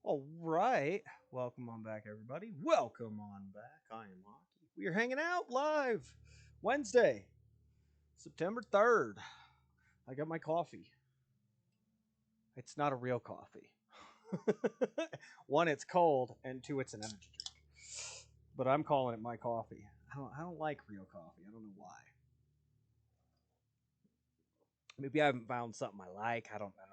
All right. Welcome on back, everybody. Welcome on back. I am Hockey. We are hanging out live Wednesday, September 3rd. I got my coffee. It's not a real coffee. One, it's cold, and two, it's an energy drink. But I'm calling it my coffee. I don't like real coffee. I don't know why. Maybe I haven't found something I like. I don't know.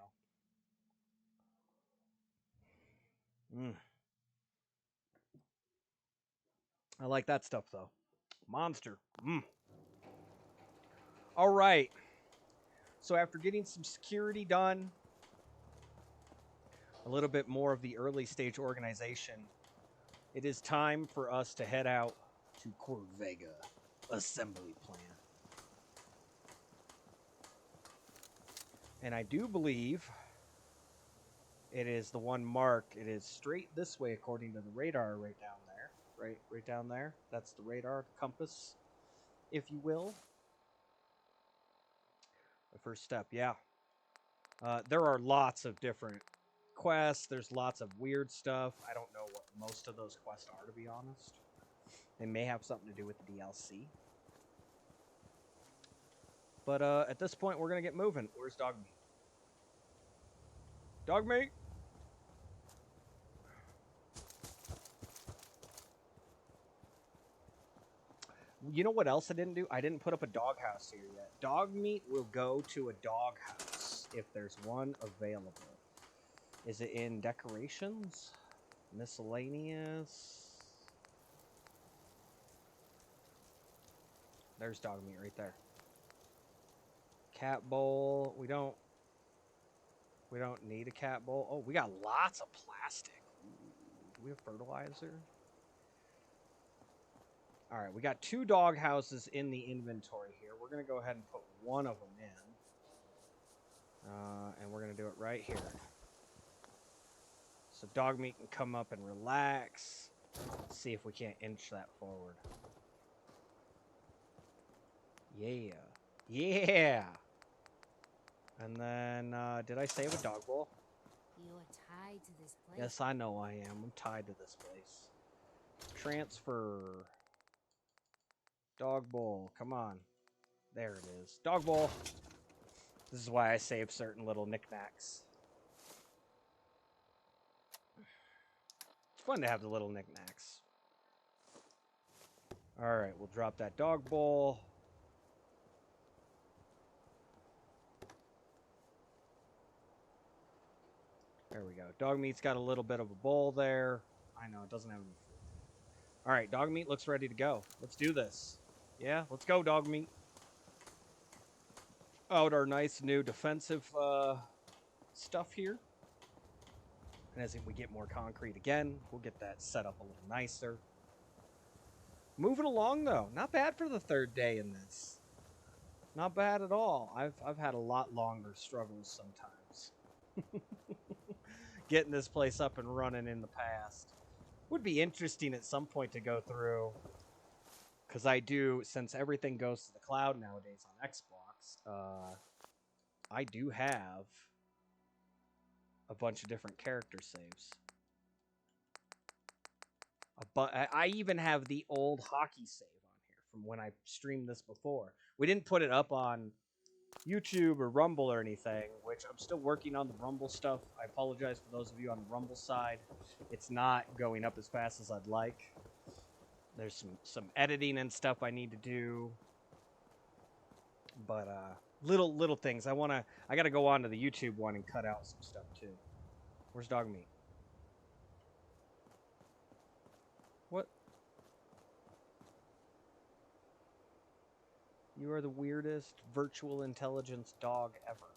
I like that stuff, though. Monster. All right. So after getting some security done, a little bit more of the early stage organization, it is time for us to head out to Corvega Assembly Plant. And I do believe it is the one marked. It is straight this way according to the radar right down there. Right down there. That's the radar, the compass, if you will. The first step, yeah. There are lots of different quests. There's lots of weird stuff. I don't know what most of those quests are, to be honest. They may have something to do with the DLC. But at this point, we're going to get moving. Where's Dog Meat? Dog Meat? You know what else I didn't do? I didn't put up a doghouse here yet. Dog Meat will go to a doghouse if there's one available. Is it in decorations? Miscellaneous? There's Dog Meat right there. Cat bowl. We don't need a cat bowl. Oh, we got lots of plastic. Do we have fertilizer? All right, we got 2 dog houses in the inventory here. We're going to go ahead and put one of them in. And we're going to do it right here. So Dog Meat can come up and relax. Let's see if we can't inch that forward. Yeah. Yeah! And then, did I save a dog bowl? You're tied to this place. Yes, I know I am. I'm tied to this place. Transfer. Dog bowl. Come on. There it is. Dog bowl. This is why I save certain little knickknacks. It's fun to have the little knickknacks. Alright, we'll drop that dog bowl. There we go. Dog Meat's got a little bit of a bowl there. I know, it doesn't have any food. Alright, Dog Meat looks ready to go. Let's do this. Yeah, let's go, Dog Meat. Out our nice new defensive stuff here. And as we get more concrete again, we'll get that set up a little nicer. Moving along, though. Not bad for the 3rd day in this. Not bad at all. I've had a lot longer struggles sometimes. Getting this place up and running in the past. Would be interesting at some point to go through, because I do, since everything goes to the cloud nowadays on Xbox, I do have a bunch of different character saves. But I even have the old hockey save on here from when I streamed this before. We didn't put it up on YouTube or Rumble or anything, which I'm still working on the Rumble stuff. I apologize for those of you on the Rumble side. It's not going up as fast as I'd like. There's some editing and stuff I need to do. But little things. I gotta go on to the YouTube one and cut out some stuff too. Where's Dog Meat? What? You are the weirdest virtual intelligence dog ever.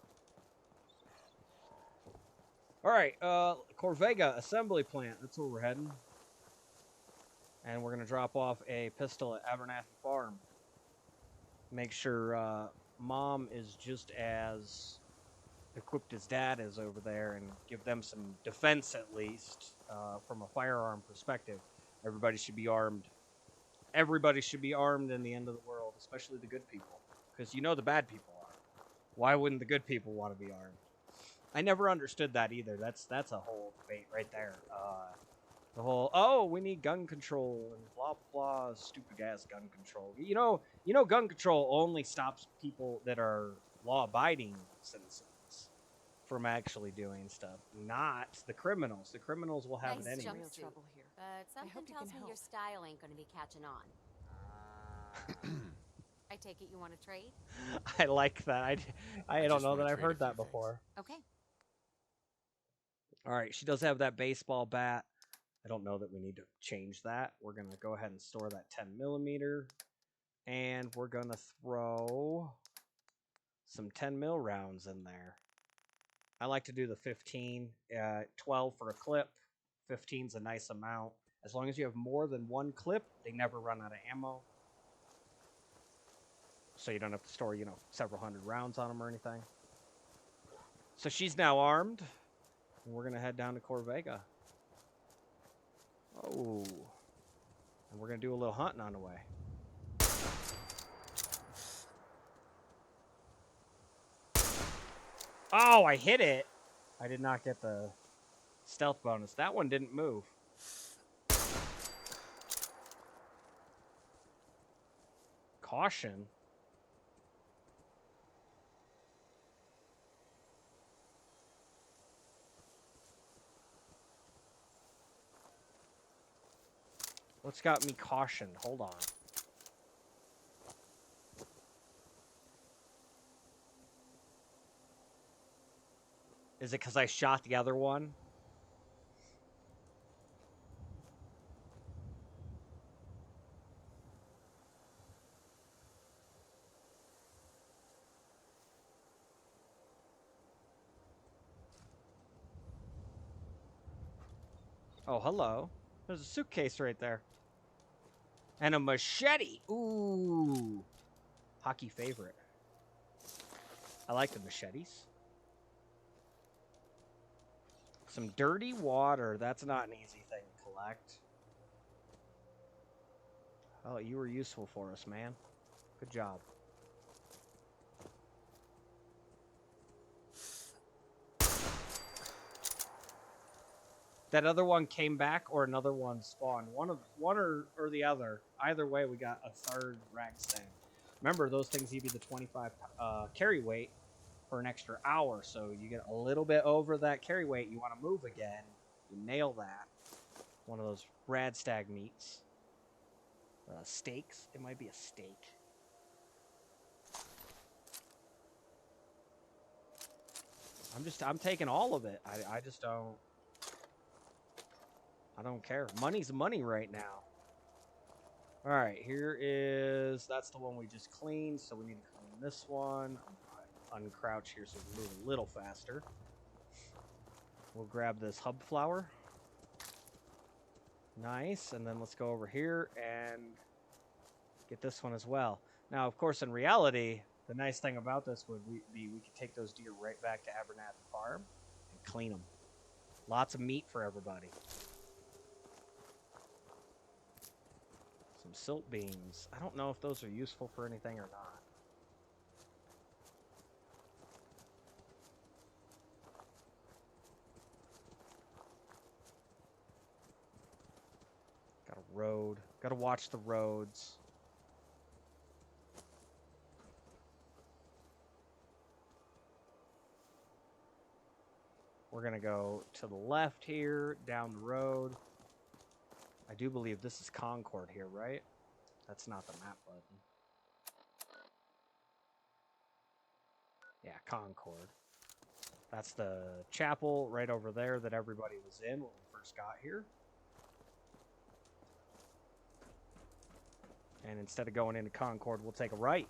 Alright, Corvega Assembly Plant. That's where we're heading. And we're going to drop off a pistol at Abernathy Farm. Make sure Mom is just as equipped as Dad is over there, and give them some defense at least from a firearm perspective. Everybody should be armed. Everybody should be armed in the end of the world, especially the good people. Because you know the bad people are. Why wouldn't the good people want to be armed? I never understood that either. That's a whole debate right there. The whole, oh, we need gun control and blah blah blah, stupid ass gun control. You know, gun control only stops people that are law-abiding citizens from actually doing stuff, not the criminals. The criminals will have Nice it anyway. jumpsuit. Trouble here. But something hope you tells can me help. your style ain't gonna be catching on. I take it you want to trade? I like that. I don't just know wanna that I've trade a heard that few things. before. Okay. All right, she does have that baseball bat. I don't know that we need to change that. We're going to go ahead and store that 10 millimeter. And we're going to throw some 10 mil rounds in there. I like to do the 15, 12 for a clip. 15's a nice amount. As long as you have more than one clip, they never run out of ammo. So you don't have to store, several hundred rounds on them or anything. So she's now armed. And we're going to head down to Corvega. Oh. And we're going to do a little hunting on the way. Oh, I hit it. I did not get the stealth bonus. That one didn't move. Caution. What's got me cautioned? Hold on. Is it because I shot the other one? Oh, hello. There's a suitcase right there. And a machete. Ooh. Hockey favorite. I like the machetes. Some dirty water. That's not an easy thing to collect. Oh, you were useful for us, man. Good job. That other one came back, or another one spawned. One or the other. Either way, we got a third rag stand. Remember, those things give you the 25 carry weight for an extra hour, so you get a little bit over that carry weight. You want to move again, you nail that. One of those rad stag meats. Steaks. It might be a steak. I'm taking all of it. I just don't. I don't care. Money's money right now. All right, that's the one we just cleaned, so we need to clean this one. Uncrouch here so we can move a little faster. We'll grab this hub flower. Nice, and then let's go over here and get this one as well. Now, of course, in reality, the nice thing about this would be we could take those deer right back to Abernathy Farm and clean them. Lots of meat for everybody. Some silt beans. I don't know if those are useful for anything or not. Got a road. Got to watch the roads. We're going to go to the left here, down the road. I do believe this is Concord here, right? That's not the map button. Yeah, Concord. That's the chapel right over there that everybody was in when we first got here. And instead of going into Concord, we'll take a right.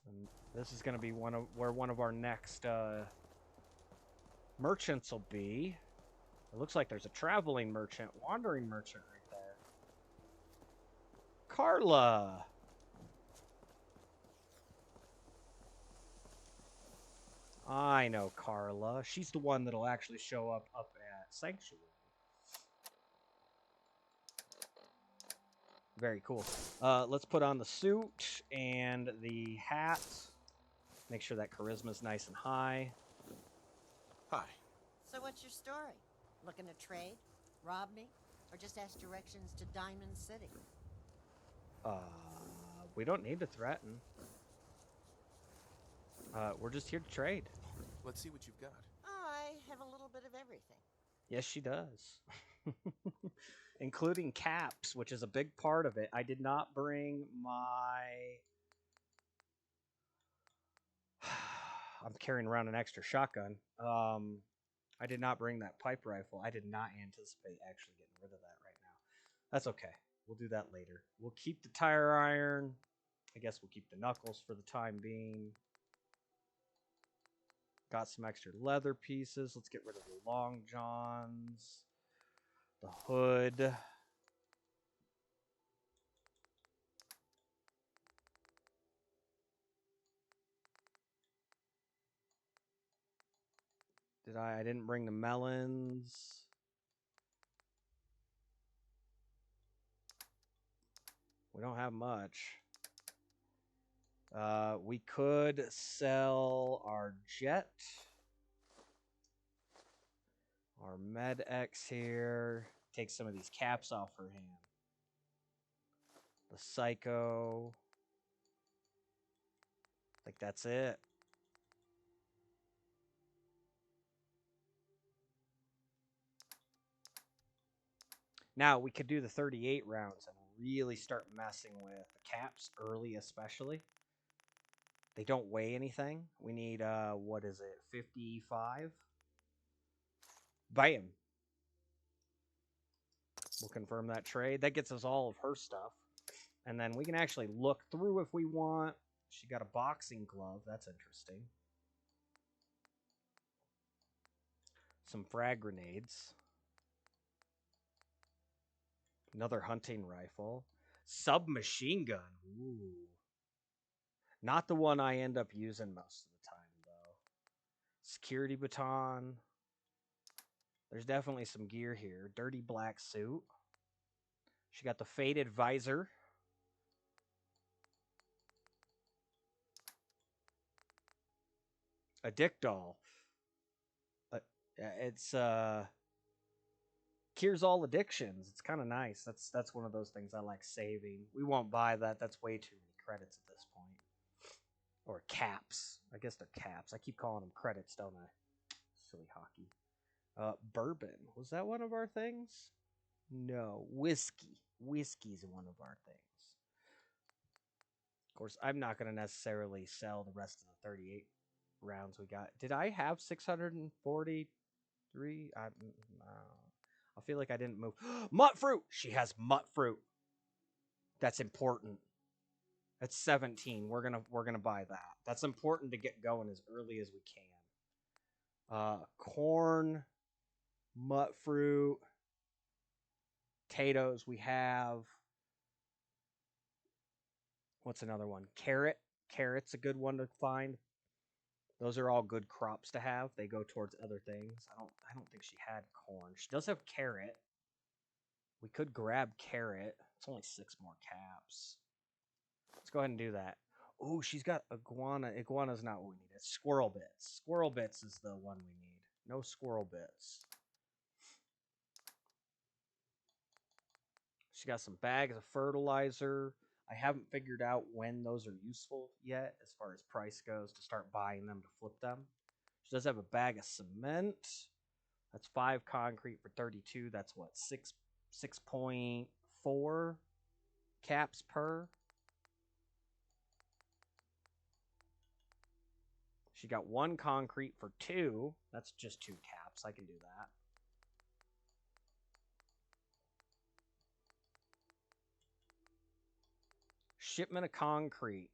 And this is going to be where one of our next merchants will be. It looks like there's a traveling merchant, wandering merchant right there. Carla! I know Carla. She's the one that'll actually show up at Sanctuary. Very cool. Let's put on the suit and the hat. Make sure that charisma's nice and high. Hi. So what's your story? Looking to trade? Rob me? Or just ask directions to Diamond City? We don't need to threaten. We're just here to trade. Let's see what you've got. I have a little bit of everything. Yes, she does. Including caps, which is a big part of it. I did not bring my... I'm carrying around an extra shotgun. I did not bring that pipe rifle. I did not anticipate actually getting rid of that right now. That's okay. We'll do that later. We'll keep the tire iron. I guess we'll keep the knuckles for the time being. Got some extra leather pieces. Let's get rid of the long johns. The hood. I didn't bring the melons. We don't have much. We could sell our jet. Our Med X here. Take some of these caps off her hand. The Psycho. I think that's it. Now, we could do the 38 rounds and really start messing with the caps early, especially. They don't weigh anything. We need, what is it, 55? Bam. We'll confirm that trade. That gets us all of her stuff. And then we can actually look through if we want. She got a boxing glove. That's interesting. Some frag grenades. Another hunting rifle. Submachine gun. Ooh. Not the one I end up using most of the time, though. Security baton. There's definitely some gear here. Dirty black suit. She got the faded visor. A dick doll. It's cures all addictions. It's kind of nice. That's one of those things I like saving. We won't buy that. That's way too many credits at this point. Or caps. I guess they're caps. I keep calling them credits, don't I? Silly hockey. Bourbon. Was that one of our things? No. Whiskey. Whiskey's one of our things. Of course, I'm not going to necessarily sell the rest of the 38 rounds we got. Did I have 643? I feel like I didn't move. Mutt fruit! She has mutt fruit. That's important. That's 17. We're gonna buy that. That's important to get going as early as we can. Corn, mutt fruit, potatoes. We have. What's another one? Carrot. Carrot's a good one to find. Those are all good crops to have. They go towards other things. I don't think she had corn. She does have carrot. We could grab carrot. It's only 6 more caps. Let's go ahead and do that. Oh, she's got iguana. Iguana's not what we need. It's squirrel bits. Squirrel bits is the one we need. No squirrel bits. She got some bags of fertilizer. I haven't figured out when those are useful yet as far as price goes to start buying them to flip them. She does have a bag of cement. That's 5 concrete for 32. That's what, 6.4 caps per. She got 1 concrete for 2. That's just 2 caps. I can do that. Shipment of concrete.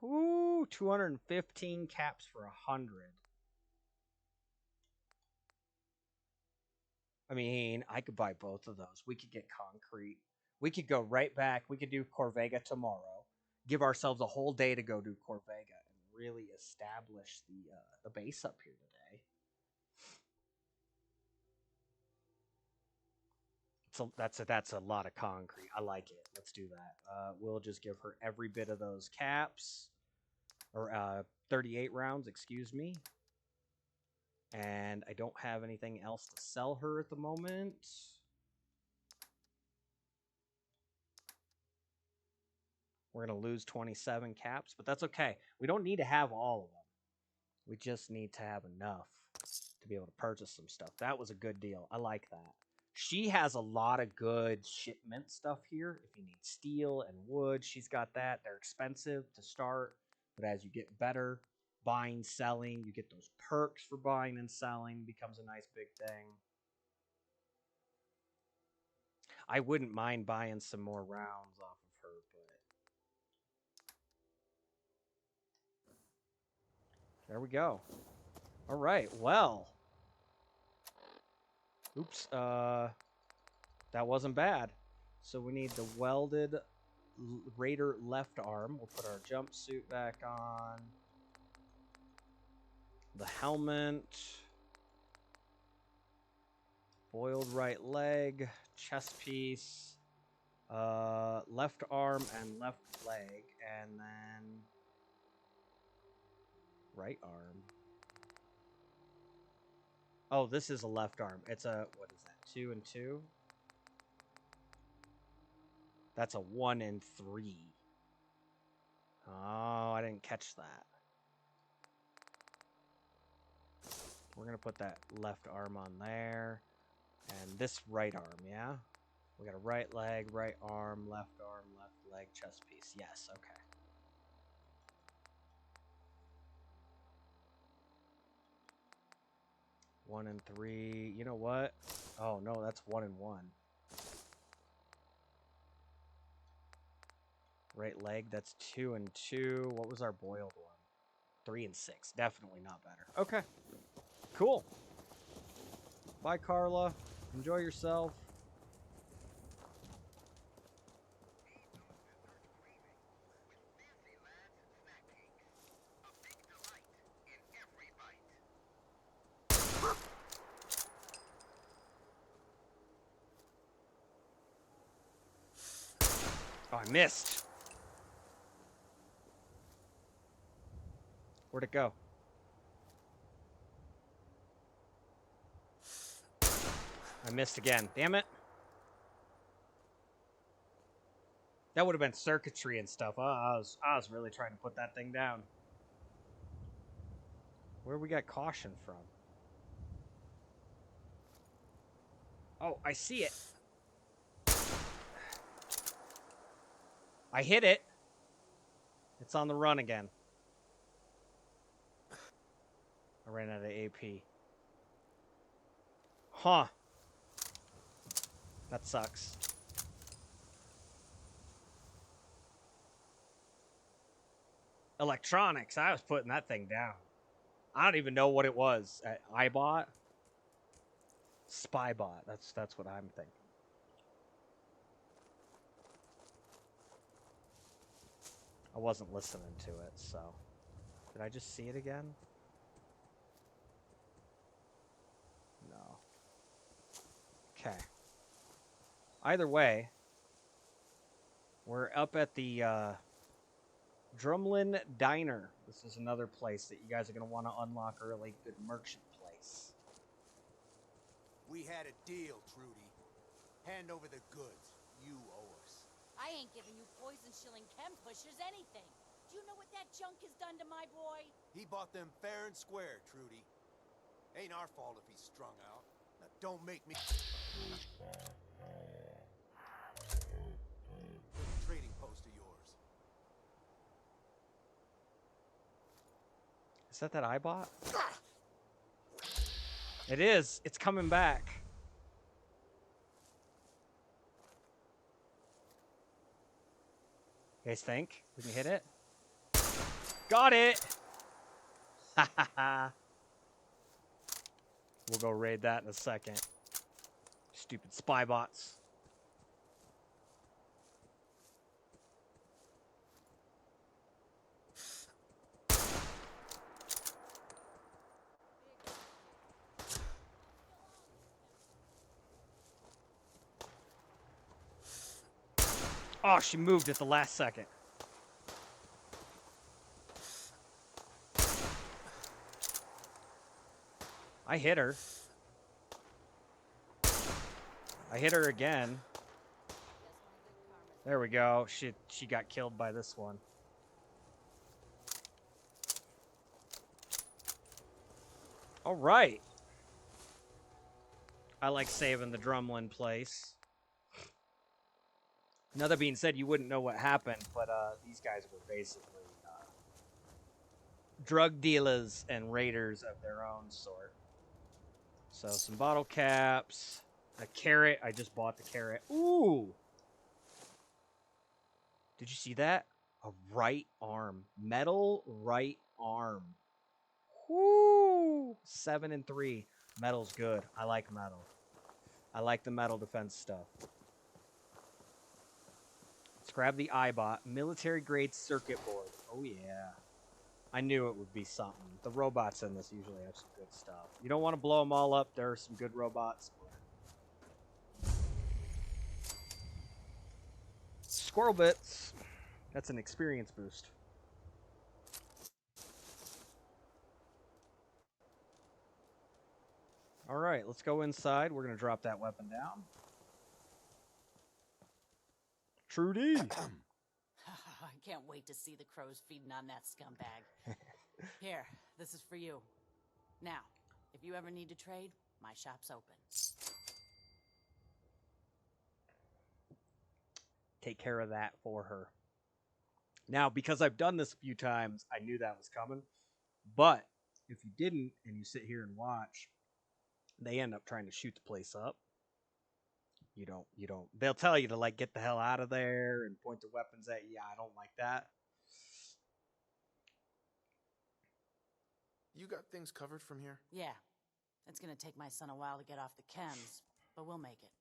Whoo, 215 caps for 100. I mean, I could buy both of those. We could get concrete. We could go right back. We could do Corvega tomorrow. Give ourselves a whole day to go do Corvega and really establish the base up here today. So that's a lot of concrete. I like it. Let's do that. We'll just give her every bit of those caps. or 38 rounds, excuse me. And I don't have anything else to sell her at the moment. We're going to lose 27 caps, but that's okay. We don't need to have all of them. We just need to have enough to be able to purchase some stuff. That was a good deal. I like that. She has a lot of good shipment stuff here. If you need steel and wood, she's got that. They're expensive to start, but as you get better, buying, selling, you get those perks for buying and selling, becomes a nice big thing. I wouldn't mind buying some more rounds off of her, but there we go. All right, well. Oops, that wasn't bad. So we need the welded Raider left arm. We'll put our jumpsuit back on. The helmet. Boiled right leg. Chest piece. Left arm and left leg. And then right arm. Oh, this is a left arm. It's a, what is that, 2 and 2? That's a 1 and 3. Oh, I didn't catch that. We're going to put that left arm on there. And this right arm, yeah? We got a right leg, right arm, left leg, chest piece. Yes, okay. One and 3. You know what? Oh, no, that's 1 and 1. Right leg, that's 2 and 2. What was our boiled one? 3 and 6. Definitely not better. Okay. Cool. Bye, Carla. Enjoy yourself. Oh, I missed. Where'd it go? I missed again. Damn it. That would have been circuitry and stuff. I was really trying to put that thing down. Where we got caution from? Oh, I see it. I hit it. It's on the run again. I ran out of AP. Huh. That sucks. Electronics. I was putting that thing down. I don't even know what it was. iBot? Spybot. That's what I'm thinking. I wasn't listening to it, so. Did I just see it again? No. Okay. Either way, we're up at the Drumlin Diner. This is another place that you guys are going to want to unlock early. Good merchant place. We had a deal, Trudy. Hand over the goods. You owe us. I ain't giving you poison-shilling chem pushers anything. Do you know what that junk has done to my boy? He bought them fair and square, Trudy. Ain't our fault if he's strung out. Now don't make me... The trading post of yours. Is that iBot? It is. It's coming back. You guys think we can hit it? Got it! Ha ha ha. We'll go raid that in a second. Stupid spy bots. Oh, she moved at the last second. I hit her. I hit her again. There we go. She got killed by this one. All right. I like saving the Drumlin place. Now that being said, you wouldn't know what happened, but these guys were basically drug dealers and raiders of their own sort. So some bottle caps, a carrot. I just bought the carrot. Ooh! Did you see that? A right arm. Metal right arm. Whoo! 7 and 3. Metal's good. I like metal. I like the metal defense stuff. Let's grab the iBot. Military grade circuit board. Oh yeah. I knew it would be something. The robots in this usually have some good stuff. You don't want to blow them all up. There are some good robots. Squirrel bits. That's an experience boost. All right, let's go inside. We're going to drop that weapon down. Trudy. I can't wait to see the crows feeding on that scumbag. Here, this is for you. Now, if you ever need to trade, my shop's open. Take care of that for her. Now, because I've done this a few times, I knew that was coming. But if you didn't, and you sit here and watch, they end up trying to shoot the place up. You don't. They'll tell you to, like, get the hell out of there and point their weapons at you. I don't like that. You got things covered from here? Yeah. It's gonna take my son a while to get off the chems, but we'll make it.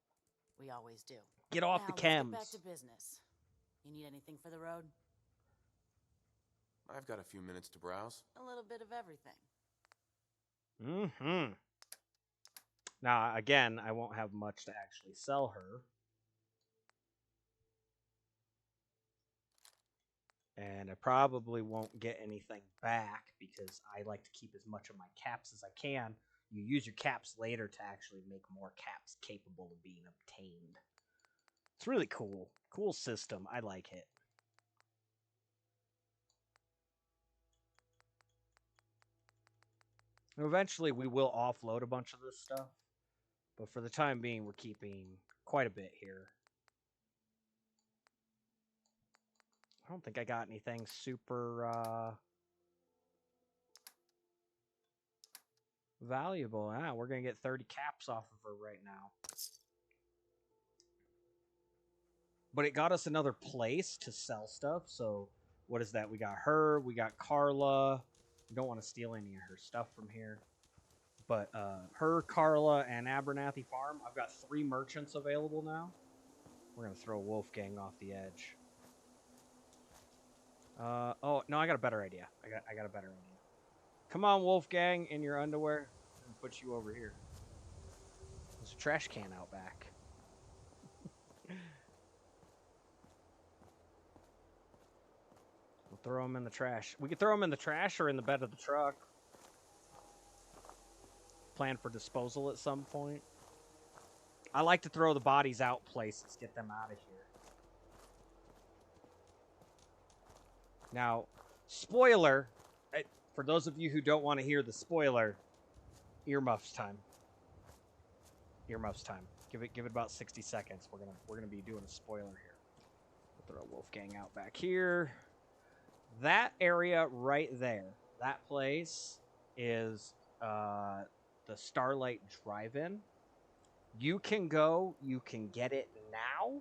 We always do. Get off the Now, chems. let's get back to business. You need anything for the road? I've got a few minutes to browse. A little bit of everything. Mm-hmm. Now, again, I won't have much to actually sell her. And I probably won't get anything back because I like to keep as much of my caps as I can. You use your caps later to actually make more caps capable of being obtained. It's really cool. Cool system. I like it. And eventually, we will offload a bunch of this stuff. But for the time being, we're keeping quite a bit here. I don't think I got anything super valuable. Ah, we're going to get 30 caps off of her right now. But it got us another place to sell stuff. So what is that? We got her. We got Carla. We don't want to steal any of her stuff from here. But her, Carla, and Abernathy Farm, I've got 3 merchants available now. We're going to throw Wolfgang off the edge. Oh, no, I got a better idea. I got a better idea. Come on, Wolfgang, in your underwear. And put you over here. There's a trash can out back. We'll throw them in the trash. We could throw them in the trash or in the bed of the truck. Plan for disposal at some point. I like to throw the bodies out places, get them out of here. Now, spoiler, for those of you who don't want to hear the spoiler, earmuffs time. Earmuffs time. Give it about 60 seconds. We're gonna be doing a spoiler here. We'll throw Wolfgang out back here. That area right there, that place is the Starlight Drive-In. You can go, you can get it now,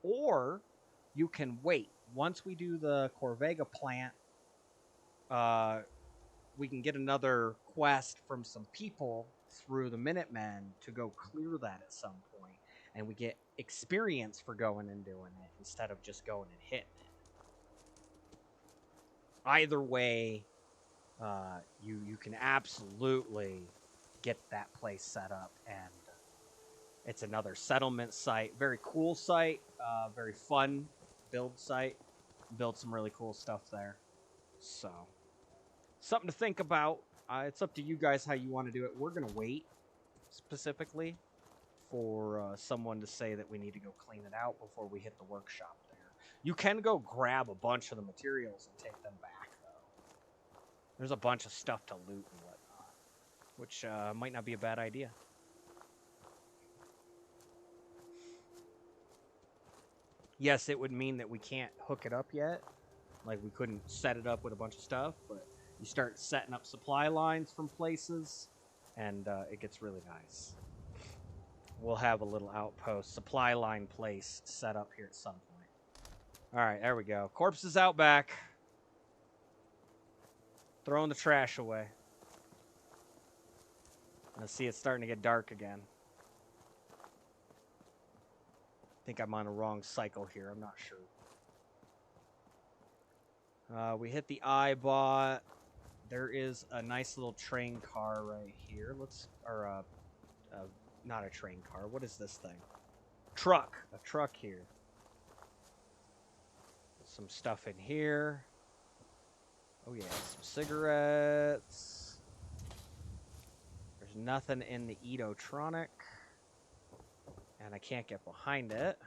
or you can wait. Once we do the Corvega plant, we can get another quest from some people through the Minutemen to go clear that at some point, and we get experience for going and doing it instead of just going and hitting it. Either way, you can absolutely get that place set up, and it's another settlement site. Very cool site, very fun build site. Build some really cool stuff there. So, something to think about. It's up to you guys how you want to do it. We're going to wait specifically for someone to say that we need to go clean it out before we hit the workshop there. You can go grab a bunch of the materials and take them back, though. There's a bunch of stuff to loot and whatnot, which might not be a bad idea. Yes, it would mean that we can't hook it up yet. Like, we couldn't set it up with a bunch of stuff, but you start setting up supply lines from places, and it gets really nice. We'll have a little outpost, supply line place set up here at some point. All right, there we go. Corpses out back. Throwing the trash away. I see it's starting to get dark again. I think I'm on a wrong cycle here. I'm not sure. We hit the iBot. There is a nice little train car right here. Not a train car. What is this thing? Truck. A truck here. Some stuff in here. Oh yeah, some cigarettes. There's nothing in the Edotronic. And I can't get behind it.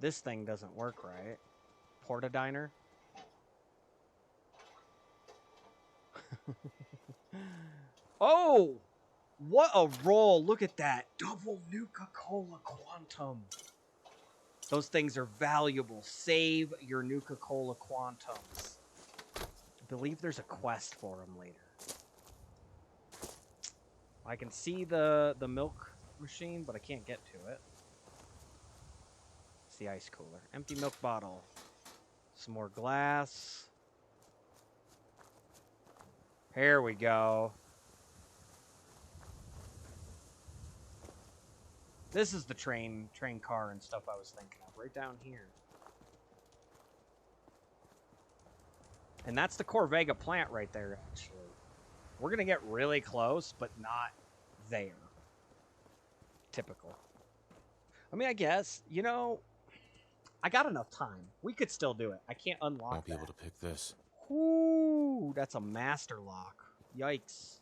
This thing doesn't work right. Porta diner. Oh! What a roll. Look at that. Double Nuka-Cola Quantum. Those things are valuable. Save your Nuka-Cola Quantums. I believe there's a quest for them later. I can see the milk machine, but I can't get to it. It's the ice cooler. Empty milk bottle. Some more glass. Here we go. This is the train car and stuff I was thinking of. Right down here. And that's the Corvega plant right there, actually. We're going to get really close, but not there. Typical. I mean, I guess, you know, I got enough time. We could still do it. I can't unlock Won't be able to pick this. Ooh, that's a master lock. Yikes.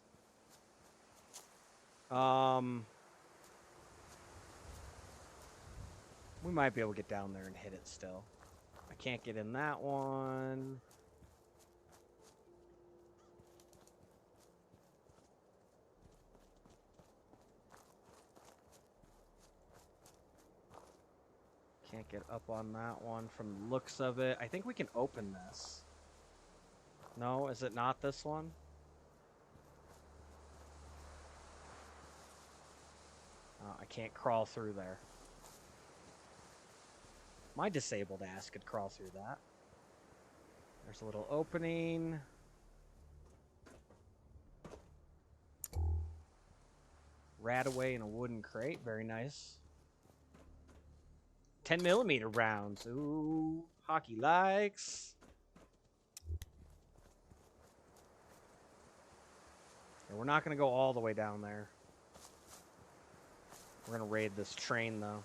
We might be able to get down there and hit it still. I can't get in that one. Can't get up on that one from the looks of it. I think we can open this. No, is it not this one? I can't crawl through there. My disabled ass could crawl through that. There's a little opening. Rat away in a wooden crate. Very nice. 10mm rounds. Ooh, hockey likes. And we're not going to go all the way down there. We're going to raid this train, though.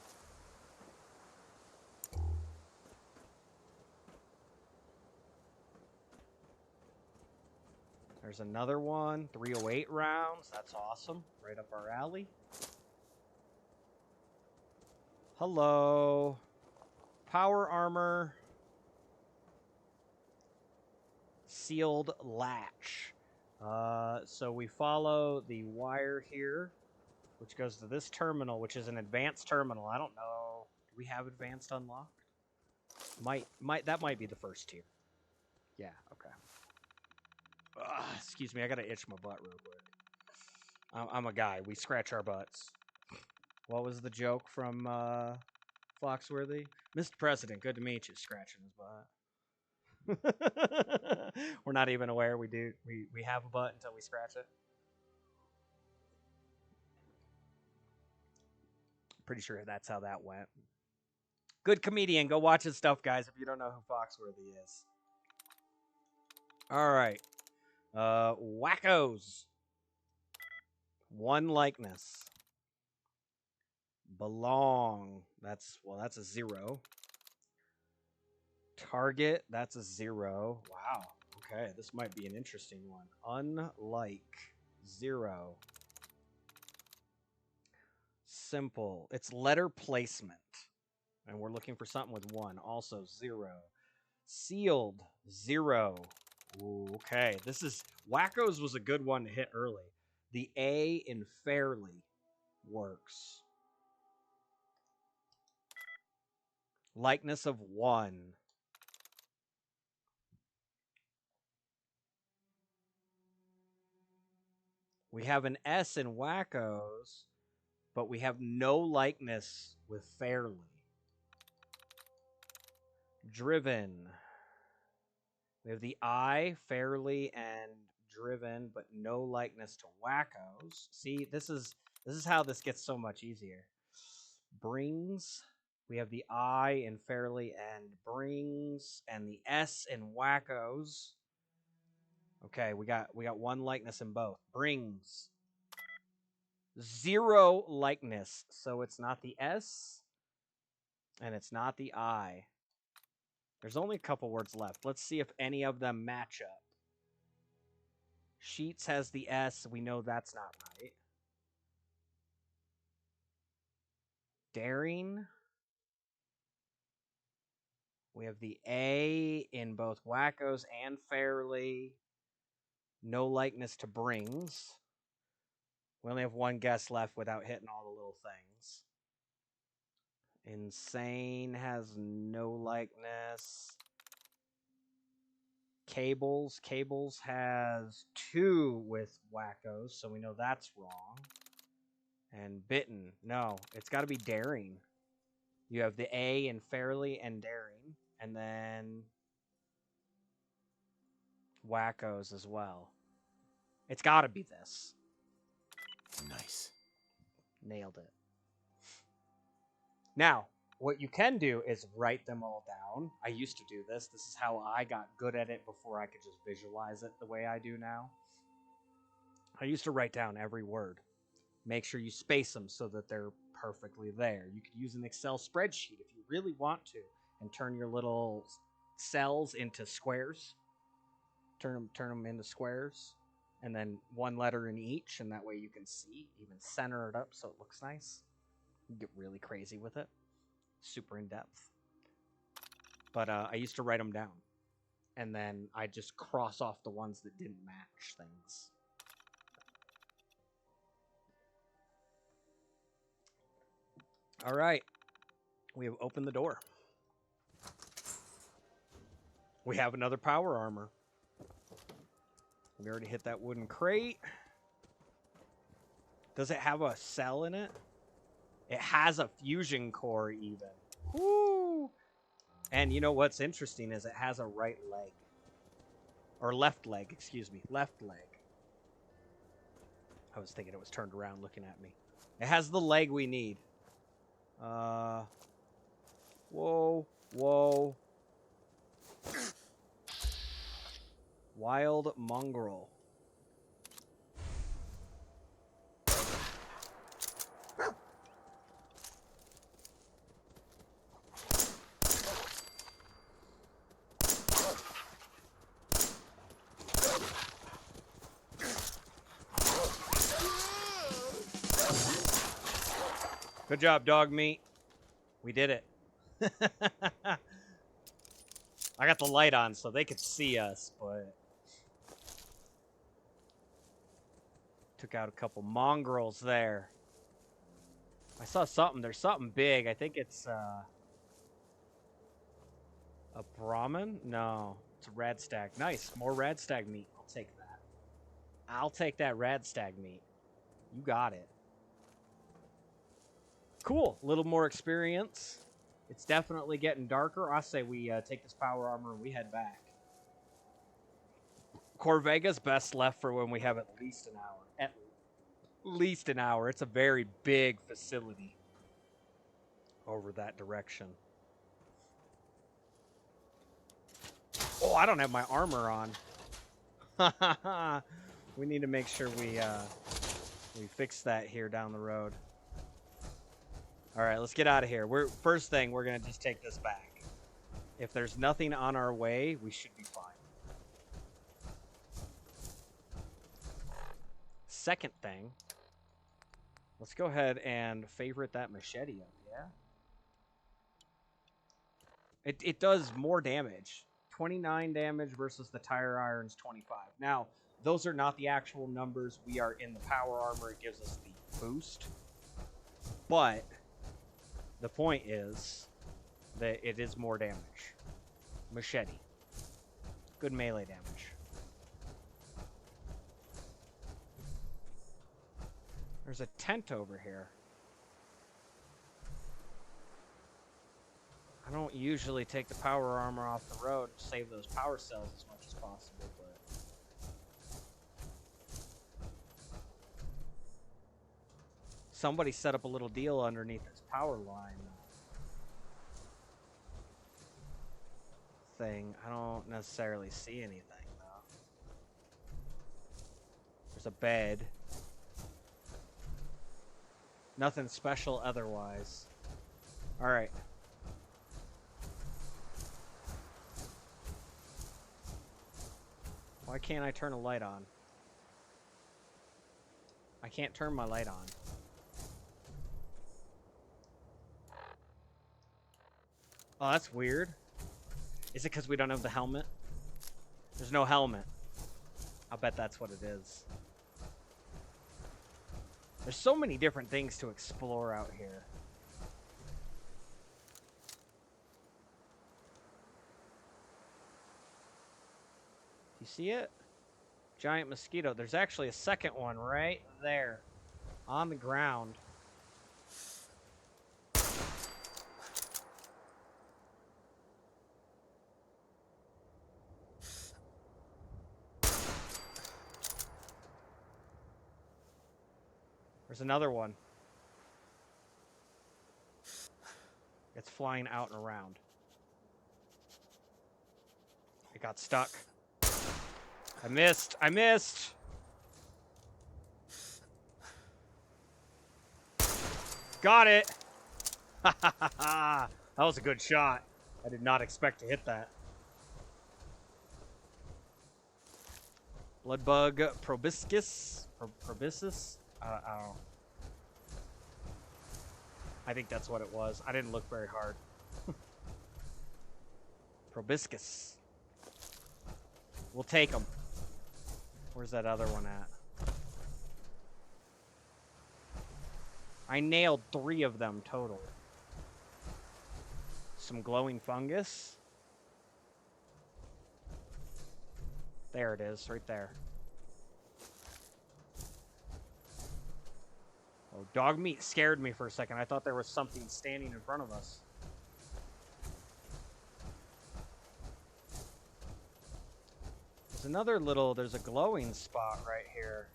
There's another one. 308 rounds. That's awesome. Right up our alley. Hello. Power armor. Sealed latch. So we follow the wire here, which goes to this terminal, which is an advanced terminal. I don't know. Do we have advanced unlocked? That might be the first tier. Yeah, okay. Excuse me, I gotta itch my butt real quick. I'm a guy. We scratch our butts. What was the joke from Foxworthy? Mr. President, good to meet you. Scratching his butt. We're not even aware we have a butt until we scratch it. Pretty sure that's how that went. Good comedian. Go watch his stuff, guys, if you don't know who Foxworthy is. All right. Wackos. One likeness. Belong. That's a 0. Target, that's a 0. Wow. Okay, this might be an interesting one. Unlike 0. Simple. It's letter placement. And we're looking for something with 1. Also 0. Sealed, 0. Ooh, okay, this is... Wackos was a good one to hit early. The A in fairly works. Likeness of 1. We have an S in Wackos, but we have no likeness with fairly. Driven. We have the I, fairly, and driven, but no likeness to Wackos. See, this is how this gets so much easier. Brings. We have the I in fairly and brings, and the S in Wackos. Okay, we got one likeness in both. Brings. 0 likeness, so it's not the S, and it's not the I. There's only a couple words left. Let's see if any of them match up. Sheets has the S. We know that's not right. Daring. We have the A in both Wackos and fairly. No likeness to brings. We only have one guess left without hitting all the little things. Insane has no likeness. Cables. Cables has 2 with Wackos, so we know that's wrong. And bitten. No, it's got to be daring. You have the A in fairly and daring. And then Wackos as well. It's got to be this. Nice. Nailed it. Now, what you can do is write them all down. I used to do this. This is how I got good at it before I could just visualize it the way I do now. I used to write down every word. Make sure you space them so that they're perfectly there. You could use an Excel spreadsheet if you really want to and turn your little cells into squares. Turn them into squares. And then one letter in each, and that way you can see. Even center it up so it looks nice. You get really crazy with it. Super in depth. But I used to write them down. And then I just cross off the ones that didn't match things. All right. We have opened the door. We have another power armor. We already hit that wooden crate. Does it have a cell in it? It has a fusion core even. Woo! And you know what's interesting is it has a right leg. Or left leg, excuse me. Left leg. I was thinking it was turned around looking at me. It has the leg we need. Whoa. Whoa. Wild mongrel. Good job, dog meat. We did it. I got the light on so they could see us, but took out a couple mongrels there. I saw something. There's something big. I think it's a Brahmin? No, it's a radstag. Nice. More radstag meat. I'll take that. I'll take that radstag meat. You got it. Cool. A little more experience. It's definitely getting darker. I say we take this power armor and we head back. Corvega's best left for when we have at least an hour. At least an hour. It's a very big facility over that direction. Oh, I don't have my armor on. We need to make sure we fix that here down the road. All right, let's get out of here. First thing, we're gonna just take this back. If there's nothing on our way, we should be fine. Second thing, let's go ahead and favorite that machete up, yeah? It does more damage. 29 damage versus the tire iron's 25. Now, those are not the actual numbers. We are in the power armor. It gives us the boost. But the point is that it is more damage. Machete. Good melee damage. There's a tent over here. I don't usually take the power armor off the road to save those power cells as much as possible, but somebody set up a little deal underneath this power line thing. I don't necessarily see anything, though. There's a bed. Nothing special otherwise. Alright. Why can't I turn a light on? I can't turn my light on. Oh, that's weird. Is it because we don't have the helmet? There's no helmet. I'll bet that's what it is. There's so many different things to explore out here. You see it? Giant mosquito. There's actually a second one right there on the ground. There's another one. It's flying out and around. It got stuck. I missed. I missed. Got it. That was a good shot. I did not expect to hit that. Bloodbug proboscis. Proboscis? I don't know. I think that's what it was. I didn't look very hard. Proboscis. We'll take them. Where's that other one at? I nailed 3 of them total. Some glowing fungus. There it is, right there. Oh, dog meat scared me for a second. I thought there was something standing in front of us. There's another little, there's a glowing spot right here.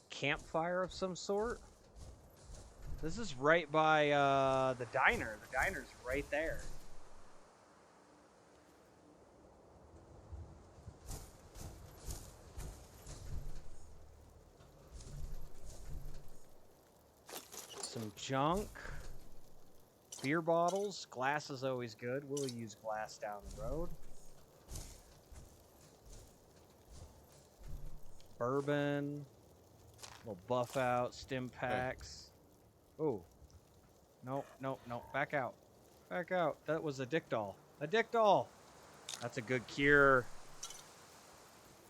Campfire of some sort. This is right by the diner. The diner's right there. Some junk. Beer bottles. Glass is always good. We'll use glass down the road. Bourbon. Little buff out. Stim packs. Oh. No, no, no. Back out. Back out. That was a dick doll. A dick doll! That's a good cure.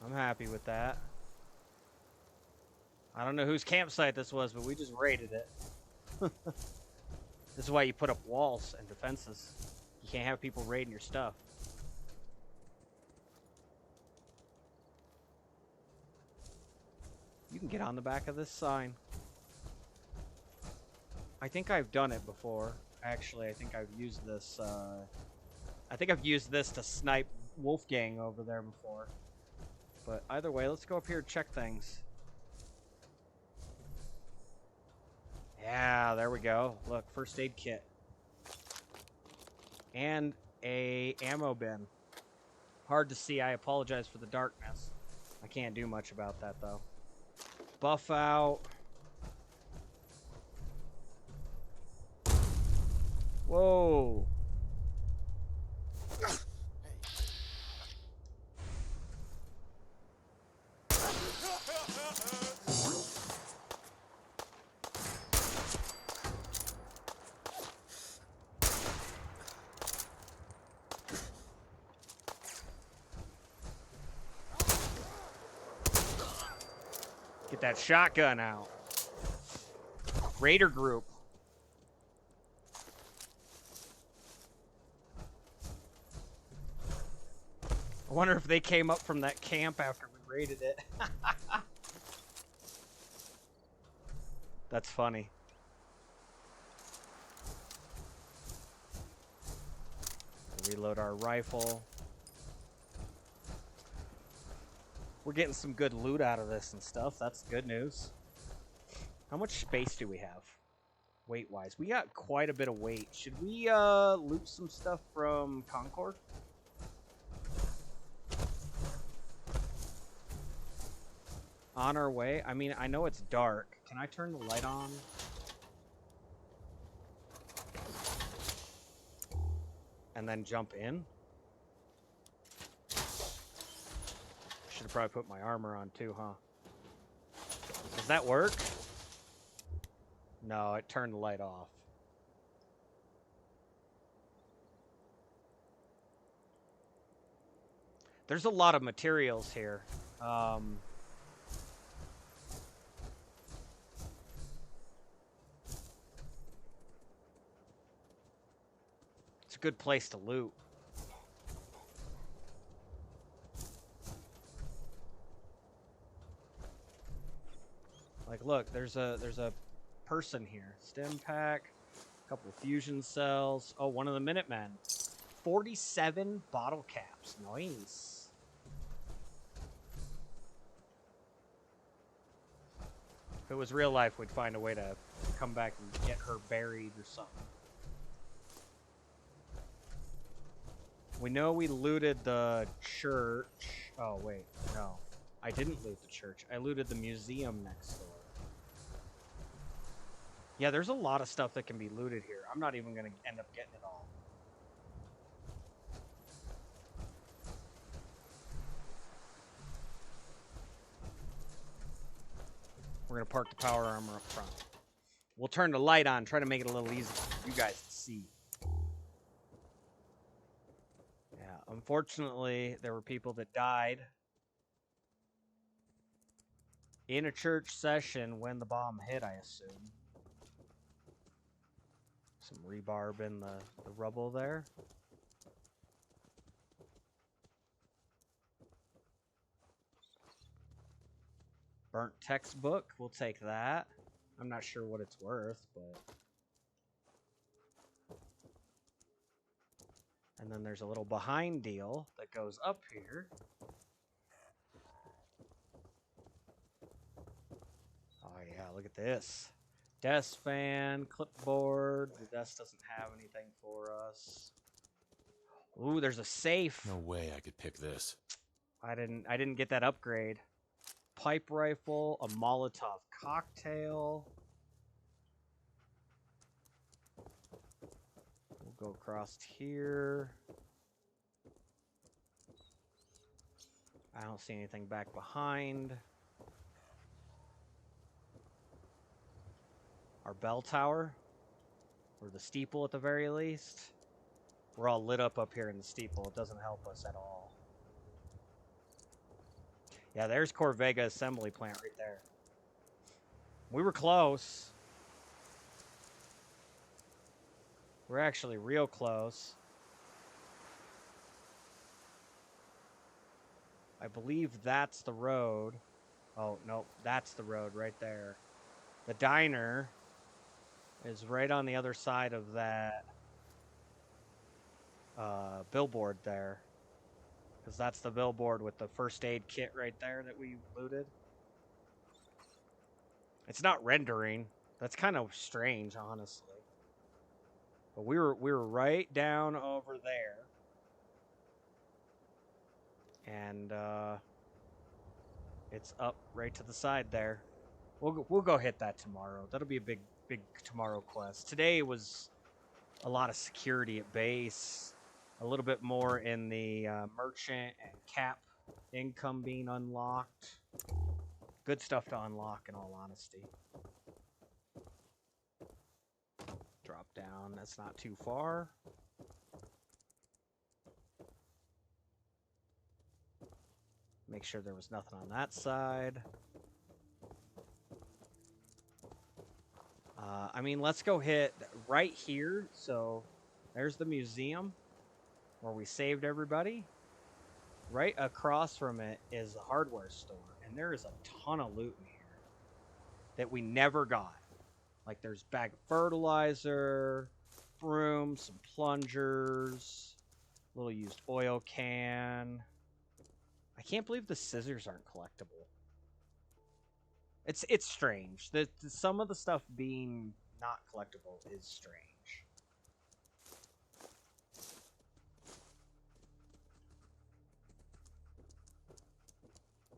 I'm happy with that. I don't know whose campsite this was, but we just raided it. This is why you put up walls and defenses. You can't have people raiding your stuff. You can get on the back of this sign. I think I've done it before. Actually, I think I've used this. I think I've used this to snipe Wolfgang over there before. But either way, let's go up here and check things. Yeah, there we go. Look, first aid kit. And a ammo bin. Hard to see. I apologize for the darkness. I can't do much about that, though. Buff out. Whoa. Get that shotgun out. Raider group. I wonder if they came up from that camp after we raided it. That's funny. Reload our rifle. We're getting some good loot out of this and stuff. That's good news. How much space do we have? Weight-wise. We got quite a bit of weight. Should we loot some stuff from Concord? On our way? I mean, I know it's dark. Can I turn the light on? And then jump in? Should have probably put my armor on too, huh? Does that work? No, it turned the light off. There's a lot of materials here. It's a good place to loot. Like, look, there's a person here. Stem pack, a couple of fusion cells. Oh, one of the Minutemen. 47 bottle caps. Nice. If it was real life, we'd find a way to come back and get her buried or something. We know we looted the church. Oh, wait. No. I didn't loot the church. I looted the museum next door. Yeah, there's a lot of stuff that can be looted here. I'm not even going to end up getting it all. We're going to park the power armor up front. We'll turn the light on, try to make it a little easier for you guys to see. Yeah, unfortunately, there were people that died in a church session when the bomb hit, I assume. Some rebarb in the rubble there. Burnt textbook, we'll take that. I'm not sure what it's worth, but... And then there's a little behind deal that goes up here. Oh yeah, look at this. Desk fan, clipboard. The desk doesn't have anything for us. Ooh, there's a safe. No way I could pick this. I didn't get that upgrade. Pipe rifle, a Molotov cocktail. We'll go across here. I don't see anything back behind. Our bell tower, or the steeple at the very least. We're all lit up here in the steeple. It doesn't help us at all. Yeah, there's Corvega assembly plant right there. We were close. We're actually real close. I believe that's the road. Oh, no, that's the road right there. The diner is right on the other side of that billboard there. Because that's the billboard with the first aid kit right there that we looted. It's not rendering. That's kind of strange, honestly. But we were right down over there. And It's up right to the side there. We'll go hit that tomorrow. That'll be a big tomorrow quest. Today was a lot of security at base, a little bit more in the merchant and cap income being unlocked. Good stuff to unlock, in all honesty. Drop down. That's not too far. Make sure there was nothing on that side. I mean, let's go hit right here. So there's the museum where we saved everybody. Right across from it is the hardware store. And there is a ton of loot in here that we never got. Like there's bag of fertilizer, broom, some plungers, little used oil can. I can't believe the scissors aren't collectible. It's strange. Some of the stuff being not collectible is strange.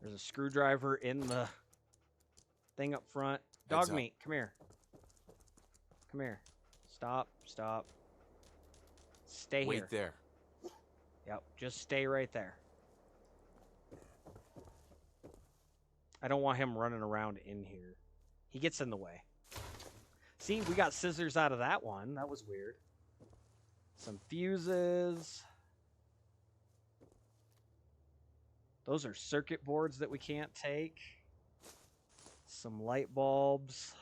There's a screwdriver in the thing up front. Dog meat, come here. Come here. Stop. Stay here. Wait there. Yep, just stay right there. I don't want him running around in here. He gets in the way. See, we got scissors out of that one. That was weird. Some fuses. Those are circuit boards that we can't take. Some light bulbs.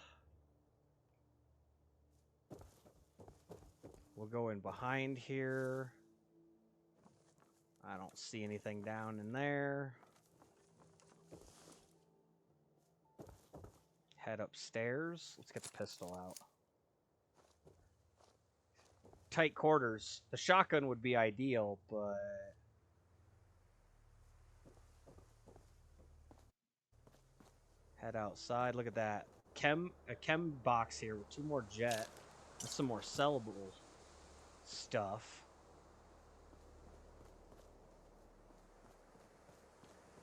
We'll go in behind here. I don't see anything down in there. Head upstairs. Let's get the pistol out. Tight quarters. The shotgun would be ideal, but... Head outside. Look at that. A chem box here with 2 more jet. And some more sellable stuff.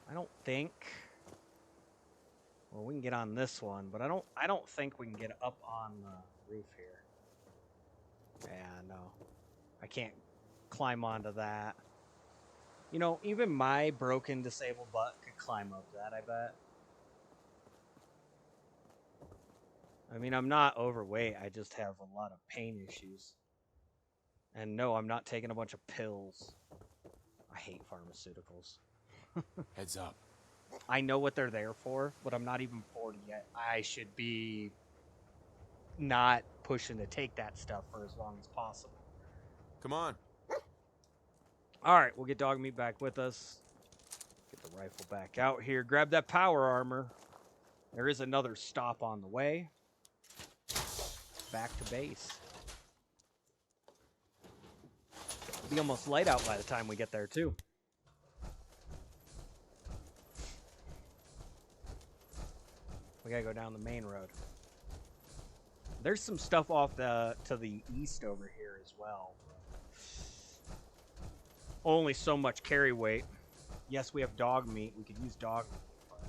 I don't think... Well, we can get on this one, but I don't think we can get up on the roof here. Yeah, no. I can't climb onto that. You know, even my broken disabled butt could climb up that, I bet. I mean, I'm not overweight. I just have a lot of pain issues. And no, I'm not taking a bunch of pills. I hate pharmaceuticals. Heads up. I know what they're there for, but I'm not even 40 yet. I should be not pushing to take that stuff for as long as possible. Come on. All right, we'll get dog meat back with us. Get the rifle back out here. Grab that power armor. There is another stop on the way. Back to base. It'll be almost light out by the time we get there, too. We gotta go down the main road. There's some stuff off to the east over here as well. Only so much carry weight. Yes, we have dog meat. We could use dog meat. But...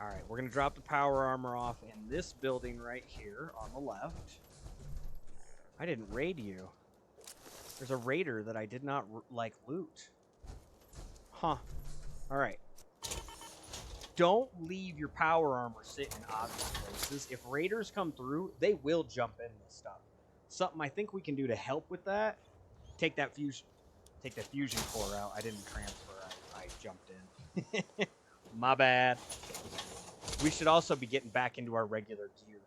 Alright, we're gonna drop the power armor off in this building right here on the left. I didn't raid you. There's a raider that I did not like loot. Huh. Alright. Don't leave your power armor sitting in obvious places. If raiders come through, they will jump in this stuff. Something I think we can do to help with that. Take that fusion core out. I didn't transfer. I jumped in. My bad. We should also be getting back into our regular gear.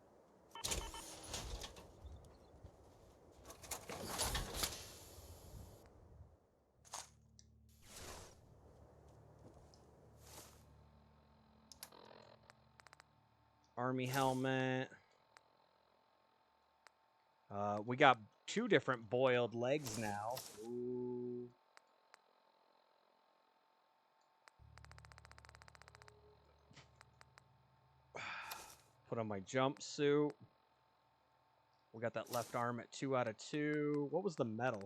Army helmet. We got 2 different boiled legs now. Ooh. Put on my jumpsuit. We got that left arm at 2 out of 2. What was the metal?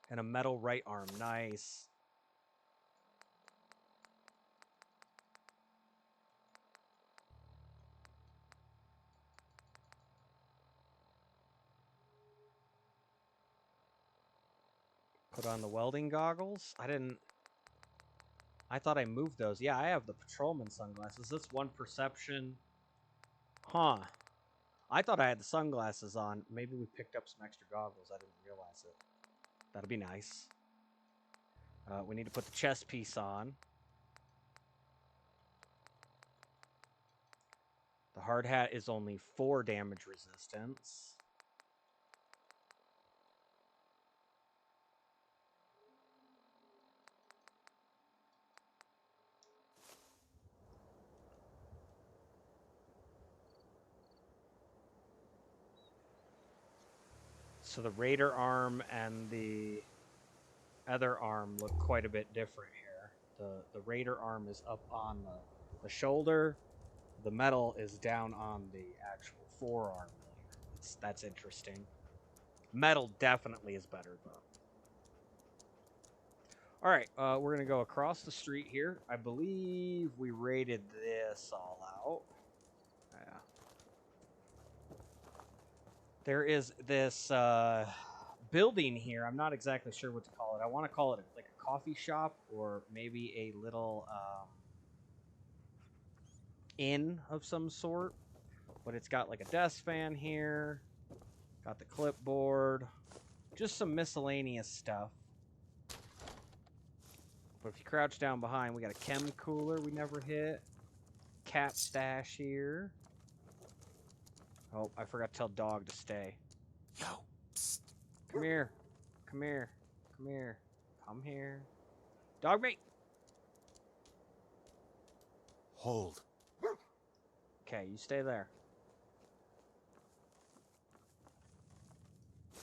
And a metal right arm. Nice. Put on the welding goggles. I thought I moved those. Yeah, I have the patrolman sunglasses. That's one perception. Huh. I thought I had the sunglasses on. Maybe we picked up some extra goggles. I didn't realize it. That'd be nice. We need to put the chest piece on. The hard hat is only 4 damage resistance. So the Raider arm and the other arm look quite a bit different here. The Raider arm is up on the shoulder. The metal is down on the actual forearm. That's interesting. Metal definitely is better though. All right, we're gonna go across the street here. I believe we raided this all out. Yeah. There is this building here. I'm not exactly sure what to call it. I want to call it like a coffee shop or maybe a little inn of some sort. But it's got like a desk fan here. Got the clipboard. Just some miscellaneous stuff. But if you crouch down behind, we got a chem cooler we never hit. Cat stash here. Oh, I forgot to tell dog to stay. Yo, psst. Come here. Come here. Come here. Come here. Dog mate. Hold. Okay, you stay there.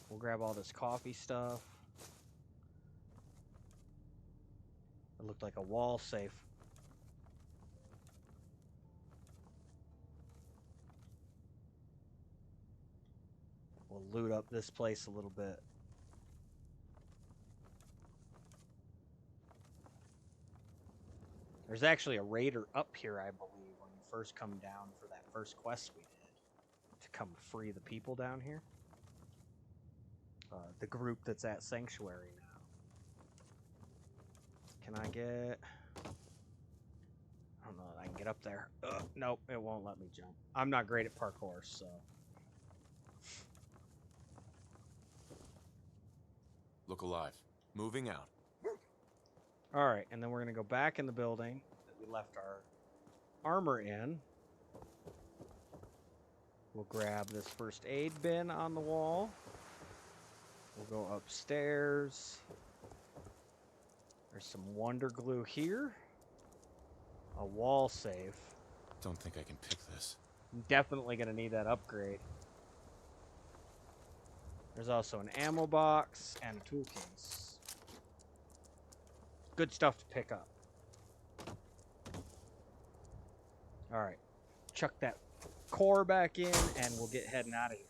We'll grab all this coffee stuff. It looked like a wall safe. We'll loot up this place a little bit. There's actually a raider up here, I believe, when you first come down for that first quest we did. To come free the people down here. The group that's at Sanctuary now. Can I get... I don't know if I can get up there. Nope, it won't let me jump. I'm not great at parkour, so... Look alive. Moving out. Alright, and then we're going to go back in the building that we left our armor in. We'll grab this first aid bin on the wall. We'll go upstairs. There's some Wonder Glue here. A wall safe. Don't think I can pick this. I'm definitely going to need that upgrade. There's also an ammo box and a tool case. Good stuff to pick up. Alright. Chuck that core back in and we'll get heading out of here.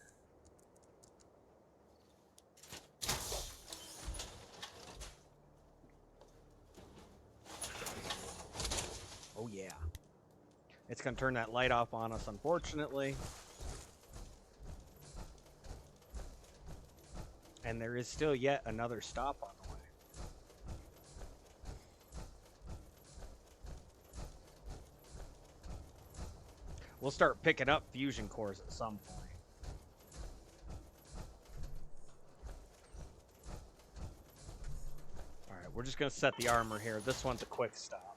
Oh yeah. It's going to turn that light off on us, unfortunately. And there is still yet another stop on the way. We'll start picking up fusion cores at some point. Alright, we're just going to set the armor here. This one's a quick stop.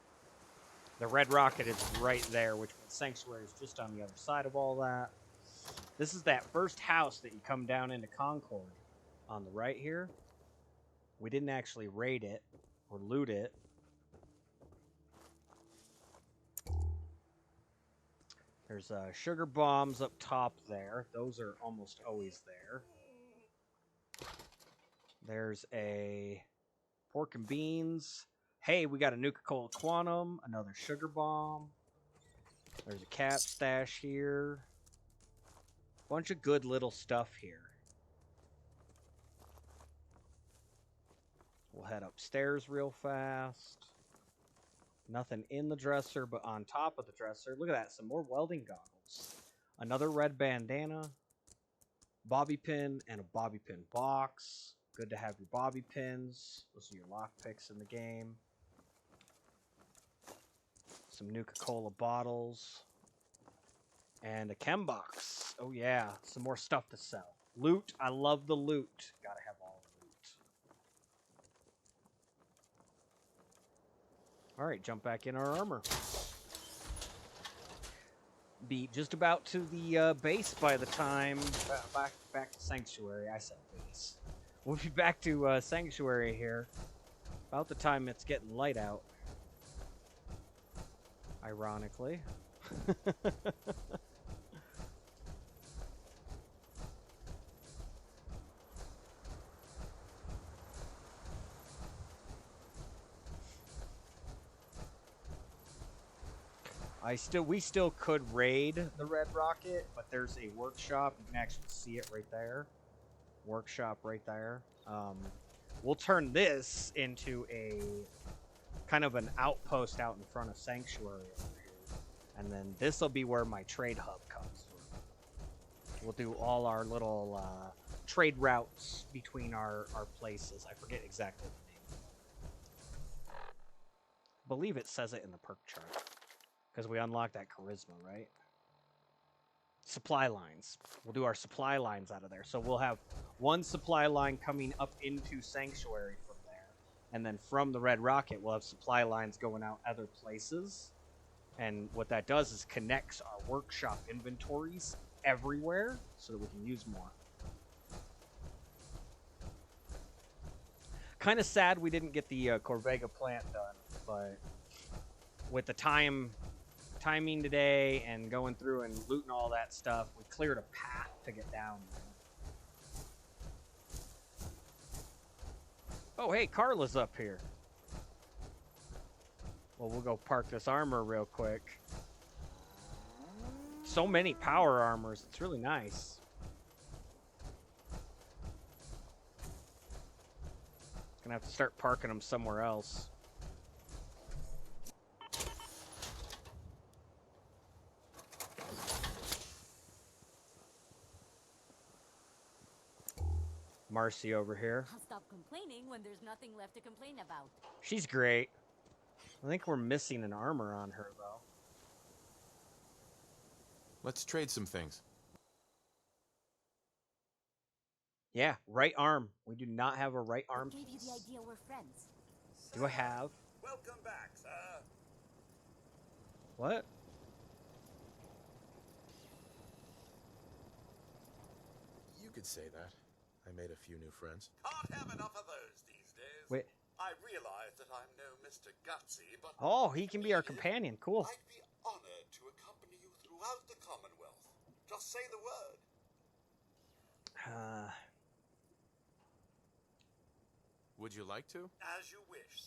The red rocket is right there, which means Sanctuary is just on the other side of all that. This is that first house that you come down into Concord. On the right here. We didn't actually raid it or loot it. There's sugar bombs up top there. Those are almost always there. There's a pork and beans. Hey, we got a Nuka-Cola Quantum. Another sugar bomb. There's a cat stash here. Bunch of good little stuff here. We'll head upstairs real fast. Nothing in the dresser, but on top of the dresser, look at that, some more welding goggles. Another red bandana, bobby pin, and a bobby pin box. good to have your bobby pins. Those are your lock picks in the game. Some Nuka-Cola bottles. And a chem box. Oh yeah, some more stuff to sell. Loot. I love the loot. Gotta have all the loot. Alright, jump back in our armor. Be just about to the base by the time... Back to Sanctuary. I said base. We'll be back to Sanctuary here. About the time it's getting light out. Ironically. We still could raid the Red Rocket, but there's a workshop. You can actually see it right there. Workshop right there. We'll turn this into a kind of an outpost out in front of Sanctuary over here. And then this will be where my trade hub comes from. We'll do all our little trade routes between our places. I forget exactly the name. I believe it says it in the perk chart. Because we unlocked that charisma, right? Supply lines. We'll do our supply lines out of there. So we'll have one supply line coming up into Sanctuary from there. And then from the Red Rocket, we'll have supply lines going out other places. And what that does is connects our workshop inventories everywhere so that we can use more. Kind of sad we didn't get the Corvega plant done, but with the timing today and going through and looting all that stuff, we cleared a path to get down there. Oh, hey, Carla's up here. Well, we'll go park this armor real quick. So many power armors. It's really nice. Gonna have to start parking them somewhere else. Marcy over here. I'll stop complaining when there's nothing left to complain about. She's great. I think we're missing an armor on her, though. Let's trade some things. Yeah, right arm. We do not have a right arm. What gave you the idea we're friends? Do I have? Welcome back, sir. What? You could say that. I made a few new friends. Can't have enough of those these days. Wait. I realize that I'm no Mr. Gutsy, but... Oh, he can be our companion. Cool. I'd be honored to accompany you throughout the Commonwealth. Just say the word. Would you like to? As you wish,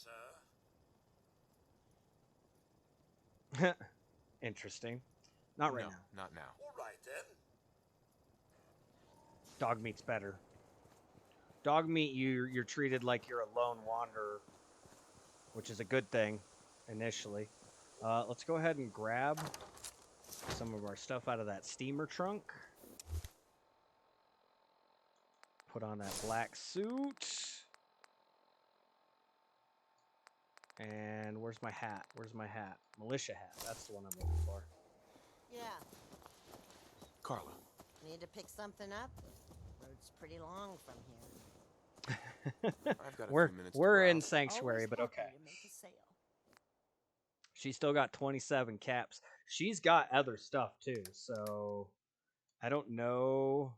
sir. Interesting. Not right No, now. not now. All right, then. Dog meat's better. Dog meat, you're treated like you're a lone wanderer, which is a good thing, initially. Let's go ahead and grab some of our stuff out of that steamer trunk. Put on that black suit. And where's my hat? Where's my hat? Militia hat. That's the one I'm looking for. Yeah. Carla. Need to pick something up? Road's pretty long from here. I've got a few minutes to we're in browse. Sanctuary, Always but happy okay. to make a sale. She's still got 27 caps. She's got other stuff too, so I don't know.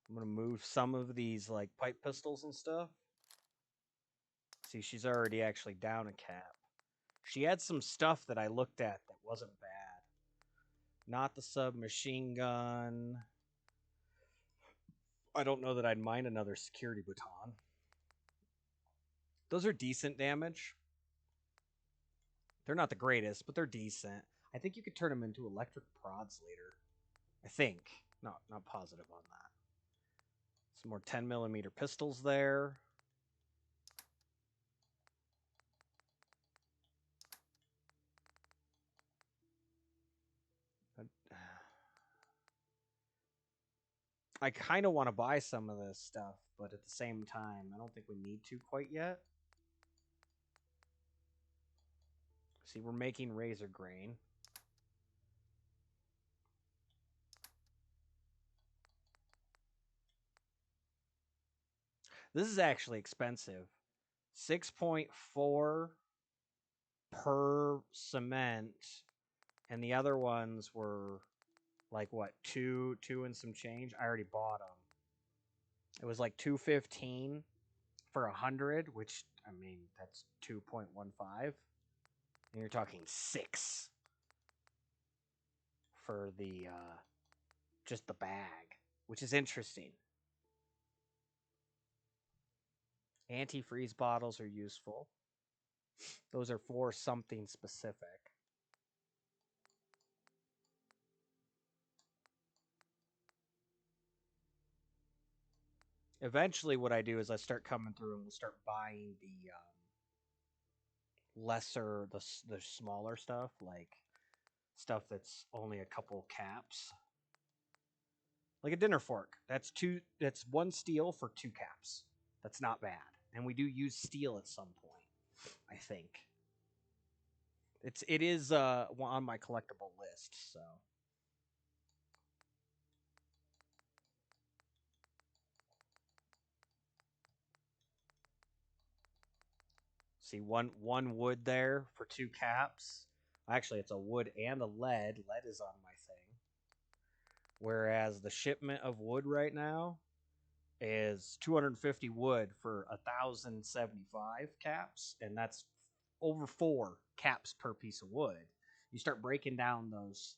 I'm gonna move some of these like pipe pistols and stuff. See, she's already actually down a cap. She had some stuff that I looked at that wasn't bad. Not the submachine gun. I don't know that I'd mind another security baton. Those are decent damage. They're not the greatest, but they're decent. I think you could turn them into electric prods later. I think. Not positive on that. Some more 10mm pistols there. I kind of want to buy some of this stuff, but at the same time, I don't think we need to quite yet. See, we're making razor grain. This is actually expensive. 6.4 per cement, and the other ones were like what, two and some change. I already bought them. It was like 215 for 100, which I mean that's 2.15, and you're talking 6 for the just the bag, which is interesting. Antifreeze bottles are useful. Those are for something specific. Eventually, what I do is I start coming through and we'll start buying the lesser, the smaller stuff, like stuff that's only a couple caps. Like a dinner fork. That's 1 steel for 2 caps. That's not bad. And we do use steel at some point, I think. It is on my collectible list, so. See, one wood there for 2 caps. Actually, it's a wood and a lead. Lead is on my thing. Whereas the shipment of wood right now is 250 wood for 1,075 caps, and that's over 4 caps per piece of wood. You start breaking down those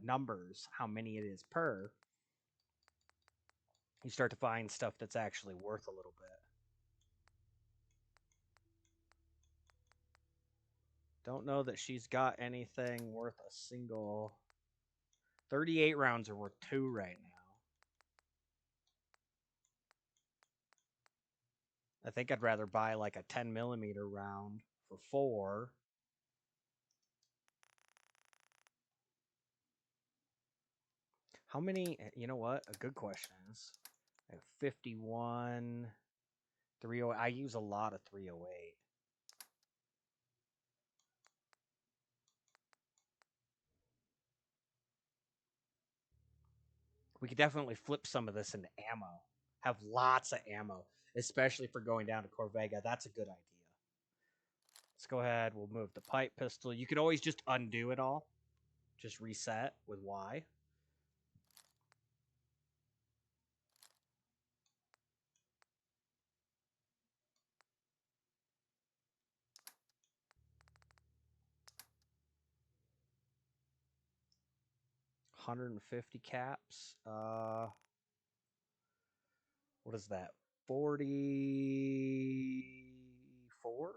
numbers, how many it is per, you start to find stuff that's actually worth a little bit. Don't know that she's got anything worth a single. 38 rounds are worth 2 right now. I think I'd rather buy like a 10mm round for 4. How many? You know what? A good question is, I have 51, 308. I use a lot of 308. We could definitely flip some of this into ammo. Have lots of ammo, especially for going down to Corvega. That's a good idea. Let's go ahead. We'll move the pipe pistol. You could always just undo it all. Just reset with Y. $150 caps. What is that? 44?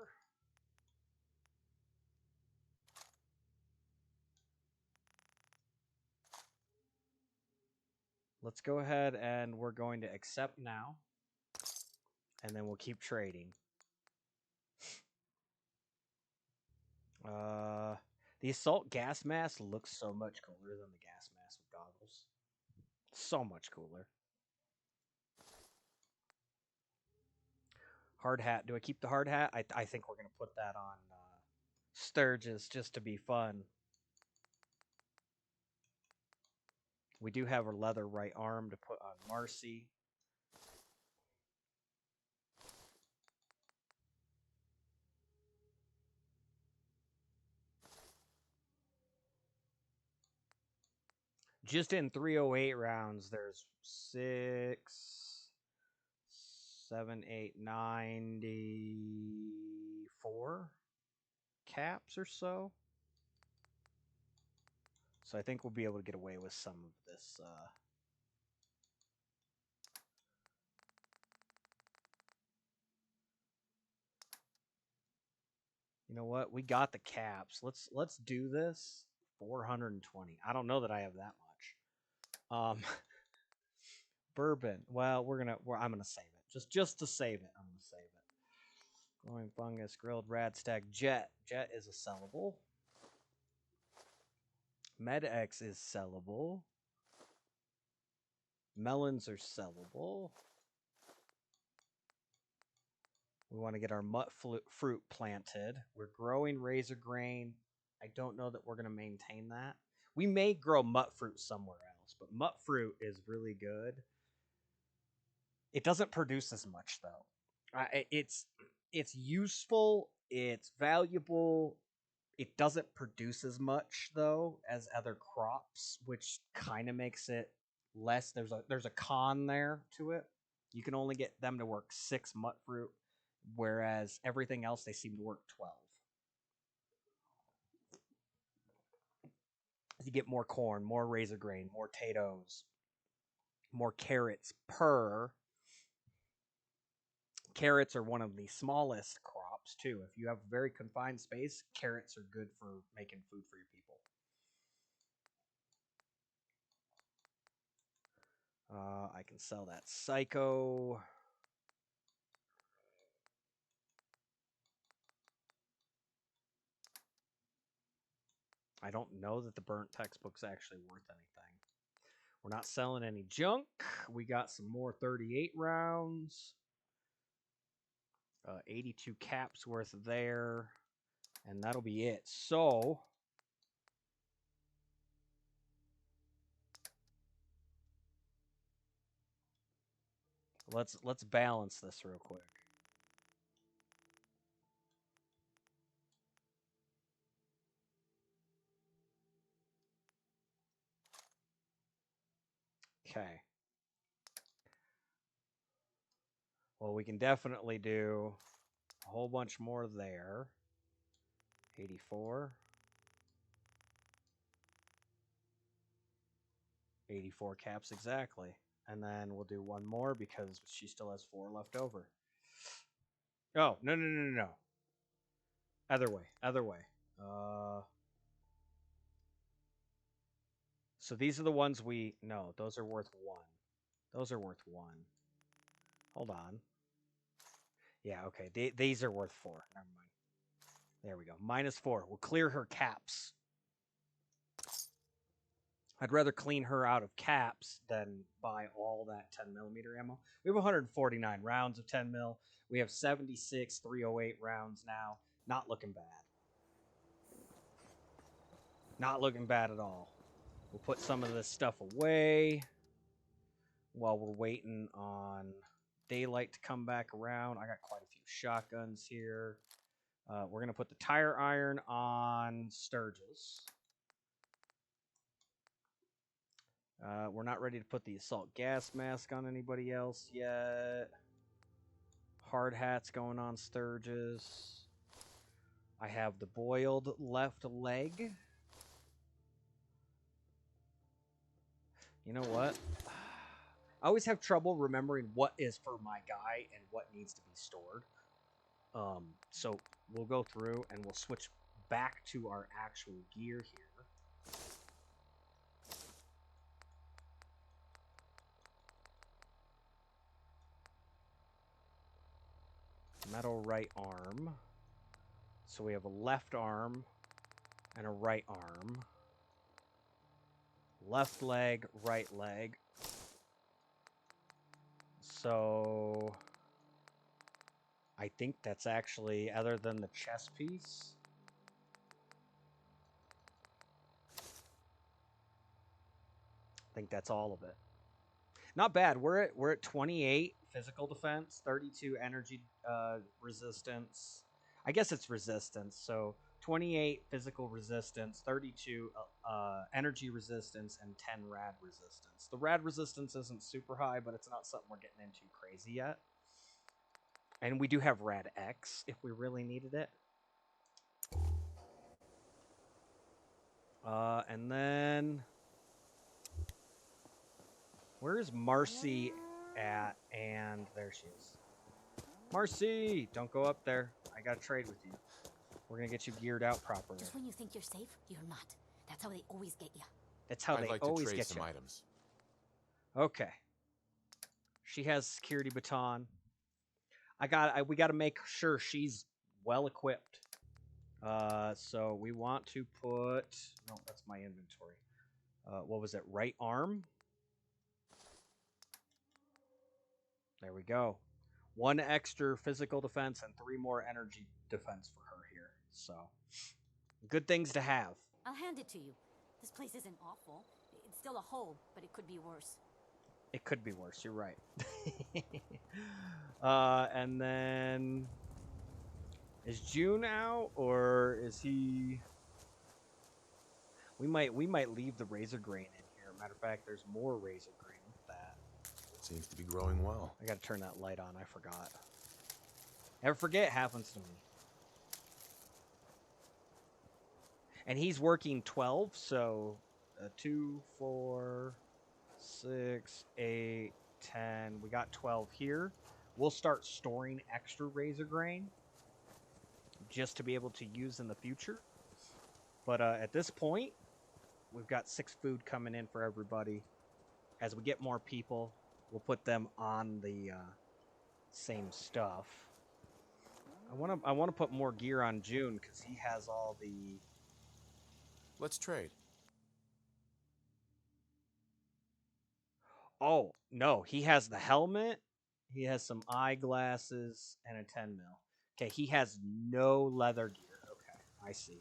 Let's go ahead and we're going to accept now. And then we'll keep trading. The assault gas mask looks so much cooler than the gas mask with goggles. So much cooler. Hard hat. Do I keep the hard hat? I think we're going to put that on Sturgis just to be fun. We do have our leather right arm to put on Marcy. Just in 308 rounds, there's 6, 7, 8, 94 caps or so. So I think we'll be able to get away with some of this. You know what? We got the caps. Let's do this. 420. I don't know that I have that much. Bourbon. Well, I'm gonna save it. Just to save it, I'm gonna save it. Glowing fungus, grilled radstag, jet. Jet is a sellable. MedX is sellable. Melons are sellable. We want to get our fruit planted. We're growing razor grain. I don't know that we're going to maintain that. We may grow mut fruit somewhere else, but mut fruit is really good. It doesn't produce as much though. It's useful. It's valuable. It doesn't produce as much though as other crops, which kind of makes it less. There's a con there to it. You can only get them to work 6 mut fruit, whereas everything else they seem to work 12. You get more corn, more razor grain, more potatoes, more carrots per. Carrots are one of the smallest crops too. If you have very confined space, carrots are good for making food for your people. I can sell that psycho. I don't know that the burnt textbook's actually worth anything. We're not selling any junk. We got some more 38 rounds. 82 caps worth there. And that'll be it. So let's balance this real quick. Okay. Well, we can definitely do a whole bunch more there. 84. 84 caps exactly. And then we'll do one more because she still has 4 left over. Oh, no. Other way. So these are the ones no, those are worth 1. Those are worth 1. Hold on. Yeah, okay. These are worth 4. Never mind. There we go. -4. We'll clear her caps. I'd rather clean her out of caps than buy all that 10mm ammo. We have 149 rounds of 10 mil. We have 76 308 rounds now. Not looking bad. Not looking bad at all. We'll put some of this stuff away while we're waiting on daylight to come back around. I got quite a few shotguns here. We're going to put the tire iron on Sturgis. We're not ready to put the assault gas mask on anybody else yet. Hard hat's going on Sturgis. I have the boiled left leg. You know what? I always have trouble remembering what is for my guy and what needs to be stored. So we'll go through and we'll switch back to our actual gear here. Metal right arm. So we have a left arm and a right arm. Left leg, right leg. So I think that's actually, other than the chest piece, I think that's all of it. Not bad. We're at 28 physical defense, 32 energy resistance. I guess it's resistance. So 28 physical resistance, 32 energy resistance, and 10 rad resistance. The rad resistance isn't super high, but it's not something we're getting into crazy yet. And we do have rad X if we really needed it. And then where's Marcy at? And there she is. Marcy, don't go up there. I gotta trade with you. We're gonna get you geared out properly. Just when you think you're safe, you're not. That's how they always get you. That's how I'd they like always to trade get some you. items. Okay. She has security baton. We gotta make sure she's well equipped. So we want to put. No, that's my inventory. What was it? Right arm. There we go. 1 extra physical defense and 3 more energy defense for her here. So, good things to have. I'll hand it to you. This place isn't awful. It's still a hole, but it could be worse. It could be worse. You're right. And then is June out, or is he? We might leave the razor grain in here. Matter of fact, there's more razor grain with that. Seems to be growing well. I gotta turn that light on. I forgot. Ever forget? It happens to me. And he's working 12, so 2, 4, 6, 8, 10. We got 12 here. We'll start storing extra razor grain just to be able to use in the future. But at this point, we've got 6 food coming in for everybody. As we get more people, we'll put them on the same stuff. I want to put more gear on June because he has all the. Let's trade. Oh no, he has the helmet. He has some eyeglasses and a 10 mil. Okay, he has no leather gear. Okay, I see.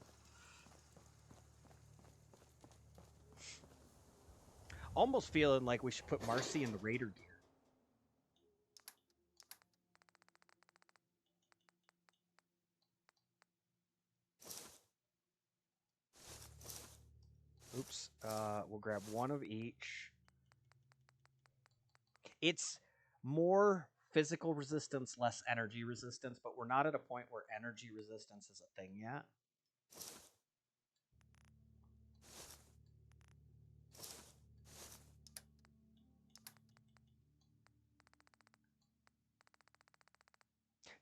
Almost feeling like we should put Marcy in the Raider gear. Oops. We'll grab 1 of each. It's more physical resistance, less energy resistance, but we're not at a point where energy resistance is a thing yet.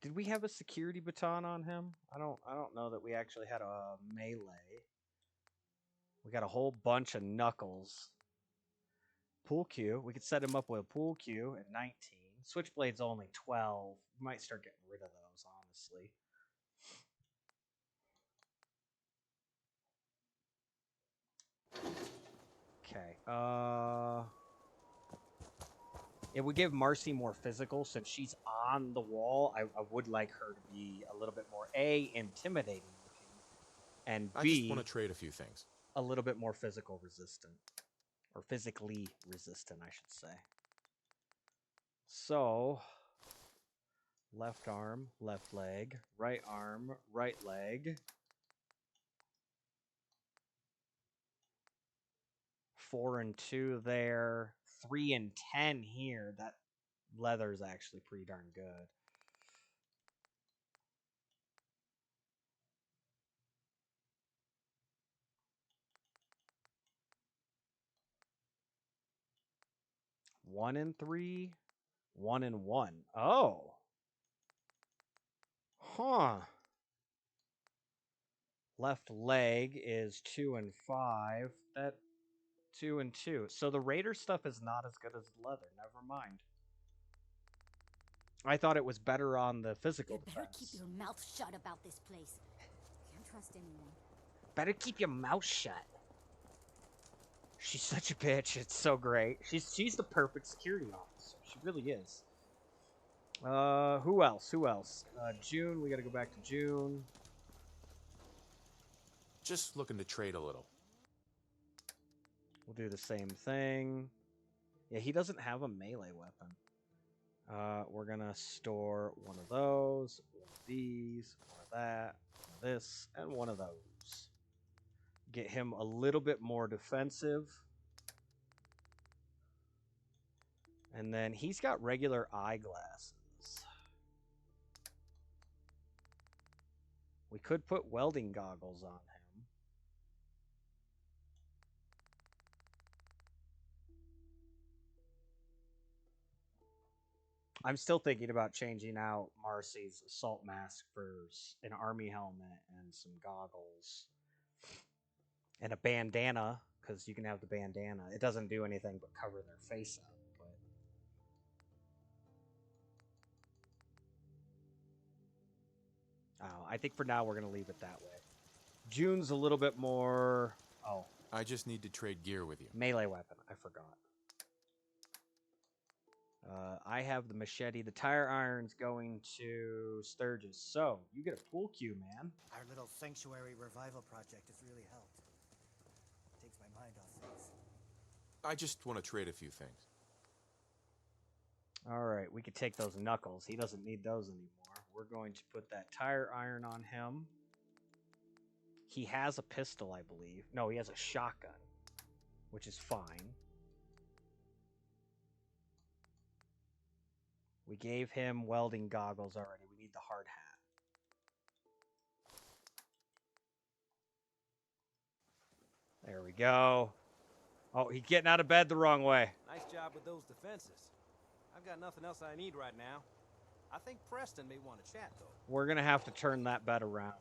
Did we have a security baton on him? I don't know that we actually had a melee. We got a whole bunch of knuckles. Pool cue. We could set him up with a pool cue at 19. Switchblade's only 12. We might start getting rid of those, honestly. Okay. It would give Marcy more physical since she's on the wall. I would like her to be a little bit more A, intimidating looking, and B, I just want to trade a few things. A little bit more physical resistant. Or physically resistant, I should say. So, left arm, left leg, right arm, right leg. 4 and 2 there. 3 and 10 here. That leather's actually pretty darn good. One and 3, 1 and 1. Oh. Huh. Left leg is 2 and 5. That 2 and 2. So the Raider stuff is not as good as leather. Never mind. I thought it was better on the physical You better defense. keep your mouth shut about this place. Can't trust anyone. Better keep your mouth shut. She's such a bitch. It's so great. She's the perfect security officer. She really is. Who else? Who else? June. We got to go back to June. Just looking to trade a little. We'll do the same thing. Yeah, he doesn't have a melee weapon. We're gonna store 1 of those, 1 of these, 1 of that, 1 of this, and 1 of those. Get him a little bit more defensive. And then he's got regular eyeglasses. We could put welding goggles on him. I'm still thinking about changing out Marcy's assault mask for an army helmet and some goggles. And a bandana, because you can have the bandana. It doesn't do anything but cover their face up. But I think for now we're going to leave it that way. June's a little bit more... Oh. I just need to trade gear with you. Melee weapon. I forgot. I have the machete. The tire iron's going to Sturgis. So, you get a pool cue, man. Our little sanctuary revival project has really helped. Takes my mind off things. I just want to trade a few things. Alright, we could take those knuckles. He doesn't need those anymore. We're going to put that tire iron on him. He has a pistol, I believe. No, he has a shotgun, which is fine. We gave him welding goggles already. We need the hard hat. There we go. Oh, he's getting out of bed the wrong way. Nice job with those defenses. I've got nothing else I need right now. I think Preston may want to chat, though. We're going to have to turn that bed around.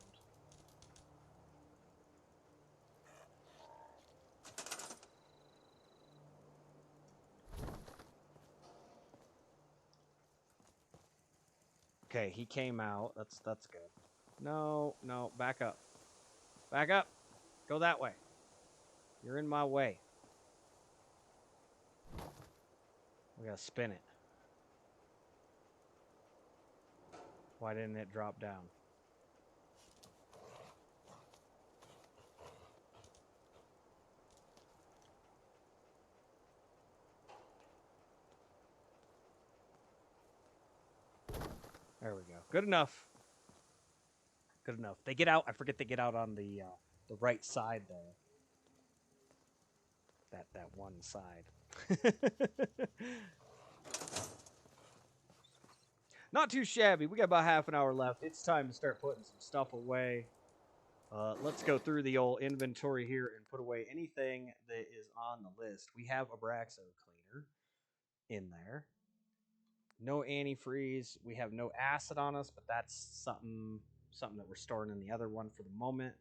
Okay, he came out. That's good. No, back up. Back up. Go that way. You're in my way. We gotta spin it. Why didn't it drop down? There we go. Good enough. Good enough. They get out. I forget they get out on the right side there. That one side. Not too shabby. We got about half an hour left. It's time to start putting some stuff away. Let's go through the old inventory here and put away anything that is on the list. We have a Abraxo cleaner in there. No antifreeze. We have no acid on us, but that's something that we're storing in the other one for the moment.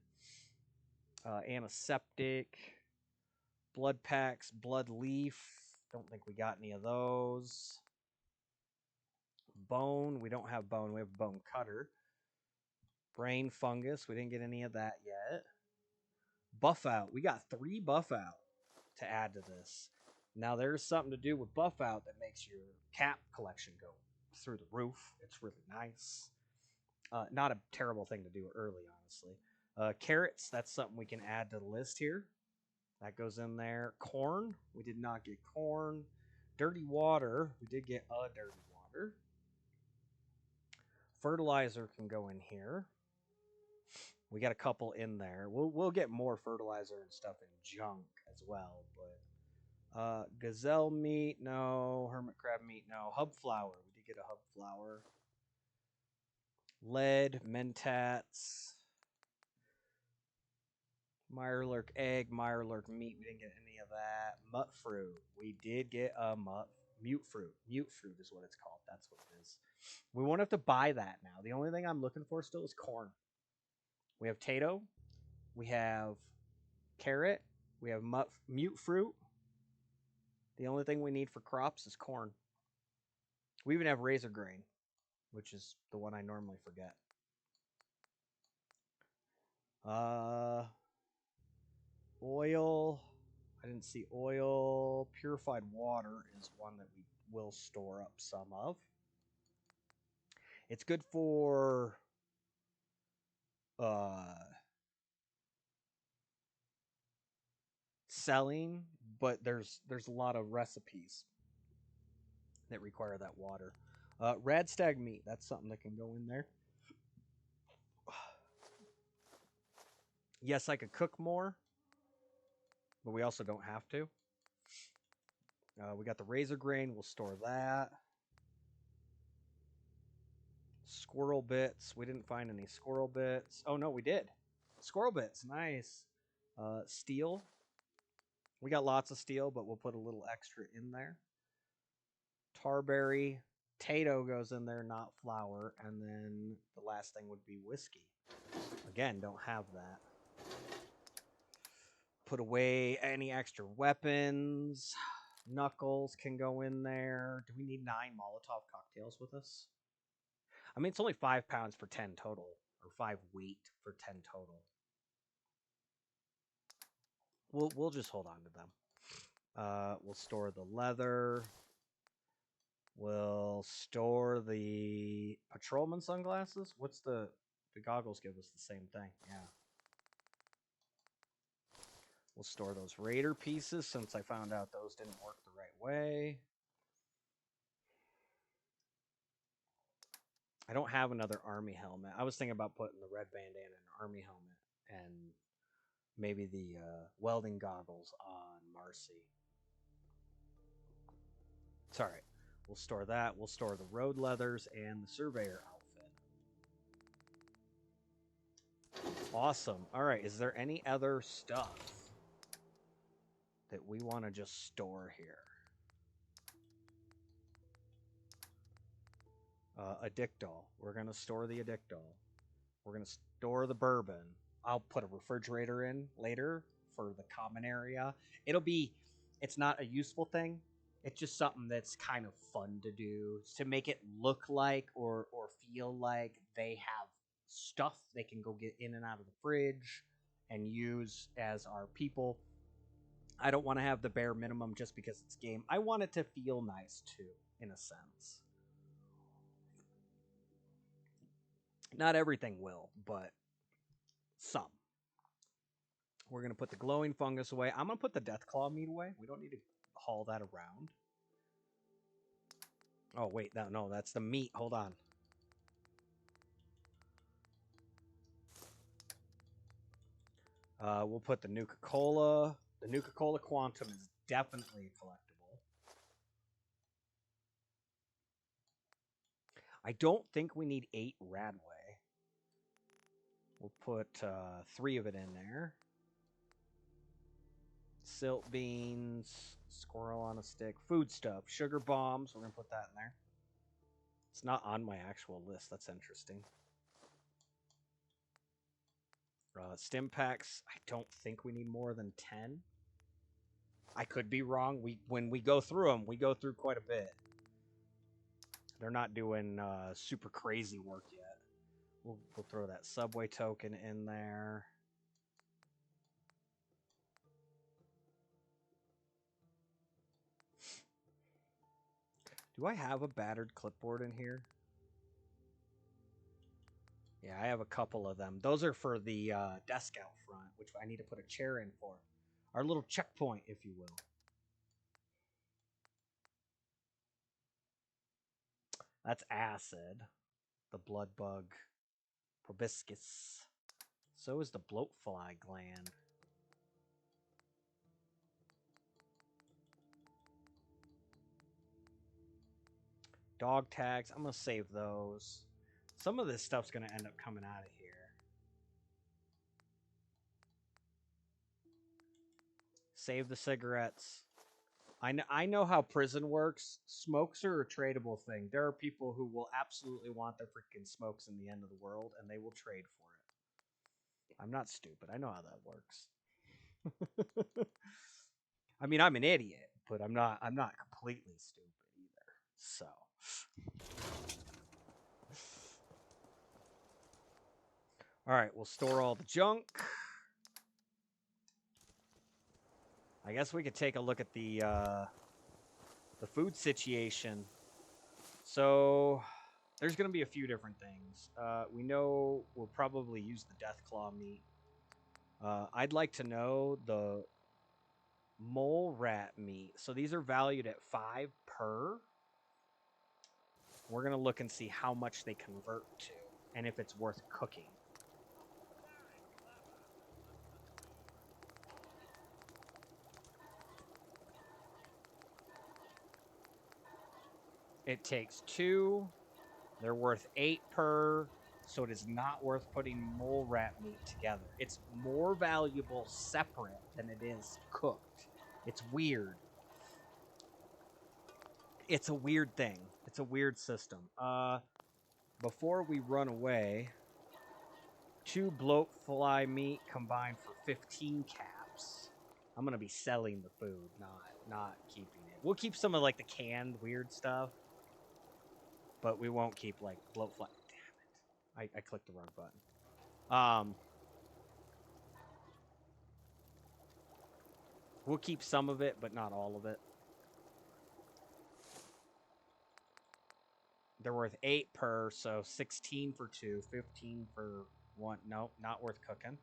Antiseptic. Blood packs. Blood leaf. Don't think we got any of those. Bone. We don't have bone. We have bone cutter. Brain fungus. We didn't get any of that yet. Buff out. We got 3 buff out to add to this. Now, there's something to do with buff out that makes your cap collection go through the roof. It's really nice. Not a terrible thing to do early, honestly. Carrots, that's something we can add to the list here. That goes in there. Corn, we did not get corn. Dirty water, we did get a dirty water. Fertilizer can go in here. We got a couple in there. We'll get more fertilizer and stuff in junk as well, but gazelle meat, no. Hermit crab meat, no. Hub flour, we did get a hub flour. Lead, mentats. Mirelurk egg, Mirelurk meat, we didn't get any of that. Mutt fruit, we did get a mute fruit. Mute fruit is what it's called. That's what it is. We won't have to buy that now. The only thing I'm looking for still is corn. We have Tato. We have carrot. We have mute fruit. The only thing we need for crops is corn. We even have razor grain, which is the one I normally forget. Oil. I didn't see oil. Purified water is one that we will store up some of. It's good for selling, but there's a lot of recipes that require that water. Radstag meat, that's something that can go in there. Yes, I could cook more, but we also don't have to. We got the razor grain, we'll store that. Squirrel bits, we didn't find any squirrel bits. Oh no, we did. Squirrel bits, nice. Steel. We got lots of steel, but we'll put a little extra in there. Tarberry. Tato goes in there, not flour. And then the last thing would be whiskey. Again, don't have that. Put away any extra weapons. Knuckles can go in there. Do we need 9 Molotov cocktails with us? I mean, it's only 5 pounds for 10 total. Or 5 weight for 10 total. We'll just hold on to them. We'll store the leather. We'll store the patrolman sunglasses. What's the goggles give us the same thing? Yeah. We'll store those raider pieces since I found out those didn't work the right way. I don't have another army helmet. I was thinking about putting the red bandana in an army helmet and maybe the welding goggles on Marcy. It's all right. We'll store that. We'll store the road leathers and the surveyor outfit. Awesome. All right. Is there any other stuff that we want to just store here? A Dictol. We're going to store the Dictol. We're going to store the bourbon. I'll put a refrigerator in later for the common area. It's not a useful thing. It's just something that's kind of fun to do to make it look like or feel like they have stuff they can go get in and out of the fridge and use as our people. I don't want to have the bare minimum just because it's game. I want it to feel nice too, in a sense. Not everything will, but some. We're going to put the glowing fungus away. I'm going to put the Deathclaw meat away. We don't need to haul that around. Oh, wait. No, that's the meat. Hold on. We'll put the Nuka-Cola. The Nuka-Cola Quantum is definitely a collectible. I don't think we need 8 Radway. We'll put 3 of it in there. Silt beans, squirrel on a stick, food stuff, sugar bombs. We're going to put that in there. It's not on my actual list. That's interesting. Stim packs. I don't think we need more than 10. I could be wrong. When we go through them, we go through quite a bit. They're not doing super crazy work yet. We'll throw that subway token in there. Do I have a battered clipboard in here? Yeah, I have a couple of them. Those are for the desk out front, which I need to put a chair in for. Our little checkpoint, if you will. That's acid. The blood bug. Proboscis. So is the bloatfly gland. Dog tags. I'm going to save those. Some of this stuff's going to end up coming out of here. Save the cigarettes. I know how prison works. Smokes are a tradable thing. There are people who will absolutely want their freaking smokes in the end of the world, and they will trade for it. I'm not stupid. I know how that works. I mean, I'm an idiot, but I'm not completely stupid either. So, all right, we'll store all the junk. I guess we could take a look at the food situation. So, there's going to be a few different things. We know we'll probably use the Deathclaw meat. I'd like to know the mole rat meat. So these are valued at 5 per. We're going to look and see how much they convert to and if it's worth cooking. It takes 2. They're worth 8 per, so it is not worth putting mole rat meat together. It's more valuable separate than it is cooked. It's weird. It's a weird thing. It's a weird system. Before we run away, 2 bloatfly meat combined for 15 caps. I'm gonna be selling the food, not keeping it. We'll keep some of like the canned weird stuff, but we won't keep like bloatfly. Damn it! I clicked the wrong button. We'll keep some of it, but not all of it. They're worth 8 per, so 16 for 2, 15 for 1. Nope, not worth cooking.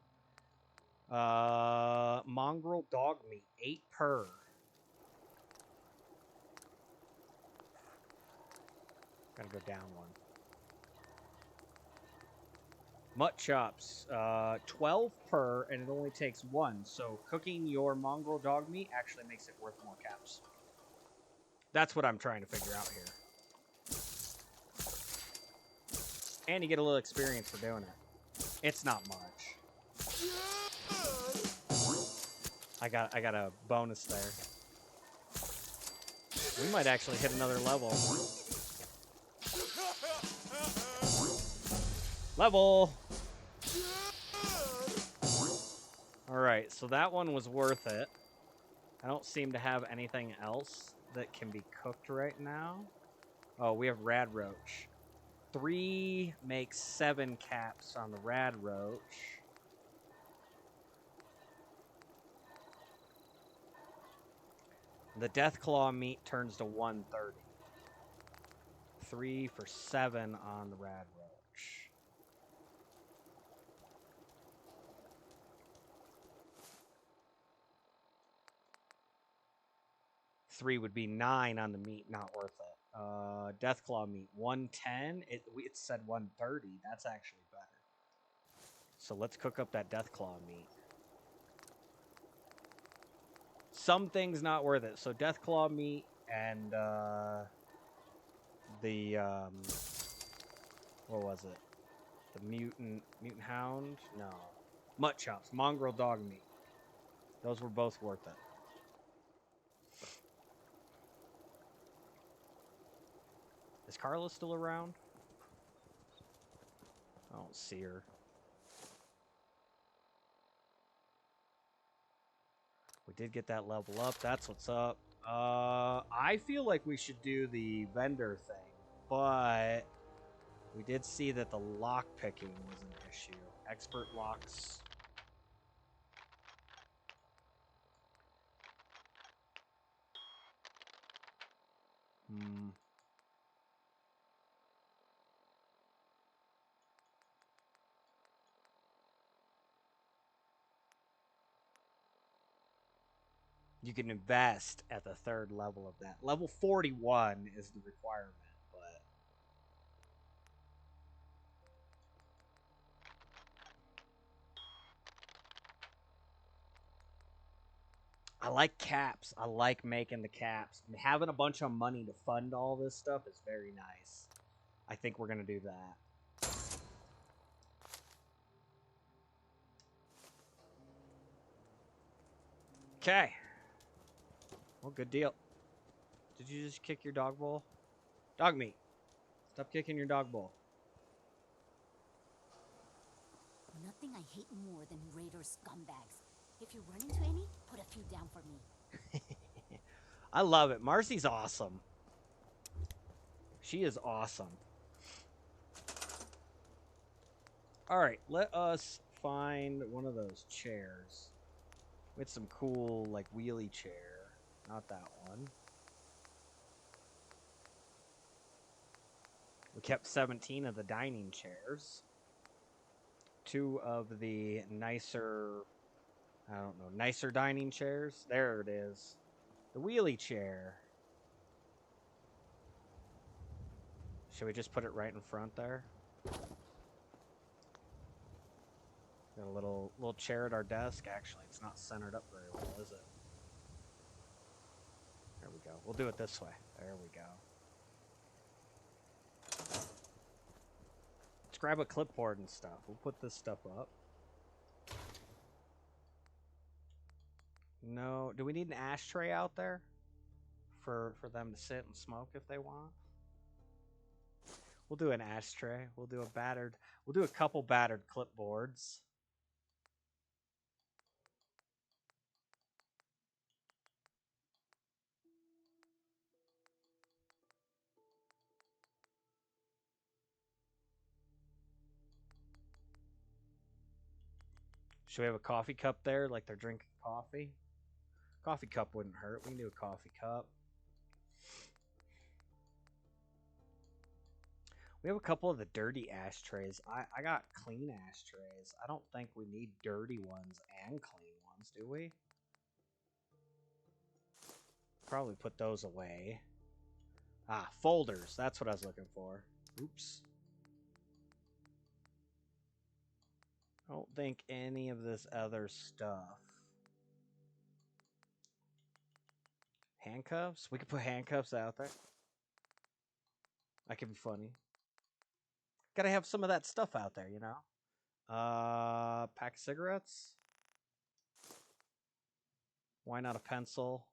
Mongrel dog meat, 8 per. Gotta go down one. Mutt chops, 12 per, and it only takes 1. So cooking your mongrel dog meat actually makes it worth more caps. That's what I'm trying to figure out here. And you get a little experience for doing it. It's not much. I got a bonus there. We might actually hit another level. Level! Alright, so that one was worth it. I don't seem to have anything else that can be cooked right now. Oh, we have rad roach. 3 makes 7 caps on the rad roach. The Deathclaw meat turns to 130. 3 for 7 on the rad roach. Three would be 9 on the meat, not worth it. Deathclaw meat, 110. It said 130. That's actually better. So let's cook up that Deathclaw meat. Some things not worth it. So Deathclaw meat and what was it? The mutant hound? No. Mutt chops, mongrel dog meat. Those were both worth it. Is Carla still around? I don't see her. We did get that level up. That's what's up. I feel like we should do the vendor thing, but we did see that the lock picking was an issue. Expert locks. You can invest at the 3rd level of that. Level 41 is the requirement, but I like caps. I like making the caps. And having a bunch of money to fund all this stuff is very nice. I think we're going to do that. Okay. Well, good deal. Did you just kick your dog bowl? Dog meat. Stop kicking your dog bowl. Nothing I hate more than raider scumbags. If you run into any, put a few down for me. I love it. Marcy's awesome. She is awesome. Alright, let us find one of those chairs. With some cool, like, wheelie chair. Not that one. We kept 17 of the dining chairs. 2 of the nicer, I don't know, nicer dining chairs. There it is. The wheelie chair. Should we just put it right in front there? Got a little chair at our desk. Actually, it's not centered up very well, is it? There we go. We'll do it this way. There we go. Let's grab a clipboard and stuff. We'll put this stuff up. No. Do we need an ashtray out there? For them to sit and smoke if they want? We'll do an ashtray. We'll do a couple battered clipboards. Should we have a coffee cup there, like they're drinking coffee? Coffee cup wouldn't hurt. We can do a coffee cup. We have a couple of the dirty ashtrays. I got clean ashtrays. I don't think we need dirty ones and clean ones, do we? Probably put those away. Ah, folders. That's what I was looking for. Oops. I don't think any of this other stuff. Handcuffs? We could put handcuffs out there. That could be funny. Gotta have some of that stuff out there, you know? Pack of cigarettes? Why not a pencil?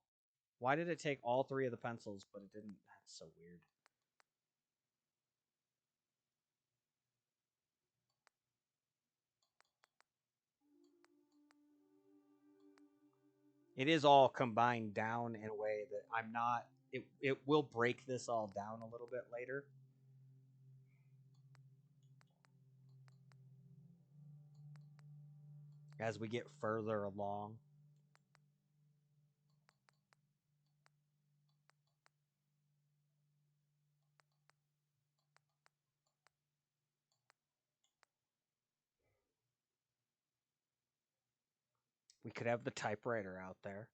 Why did it take all three of the pencils, but it didn't? That's so weird. It is all combined down in a way that I'm not... It will break this all down a little bit later. As we get further along. We could have the typewriter out there.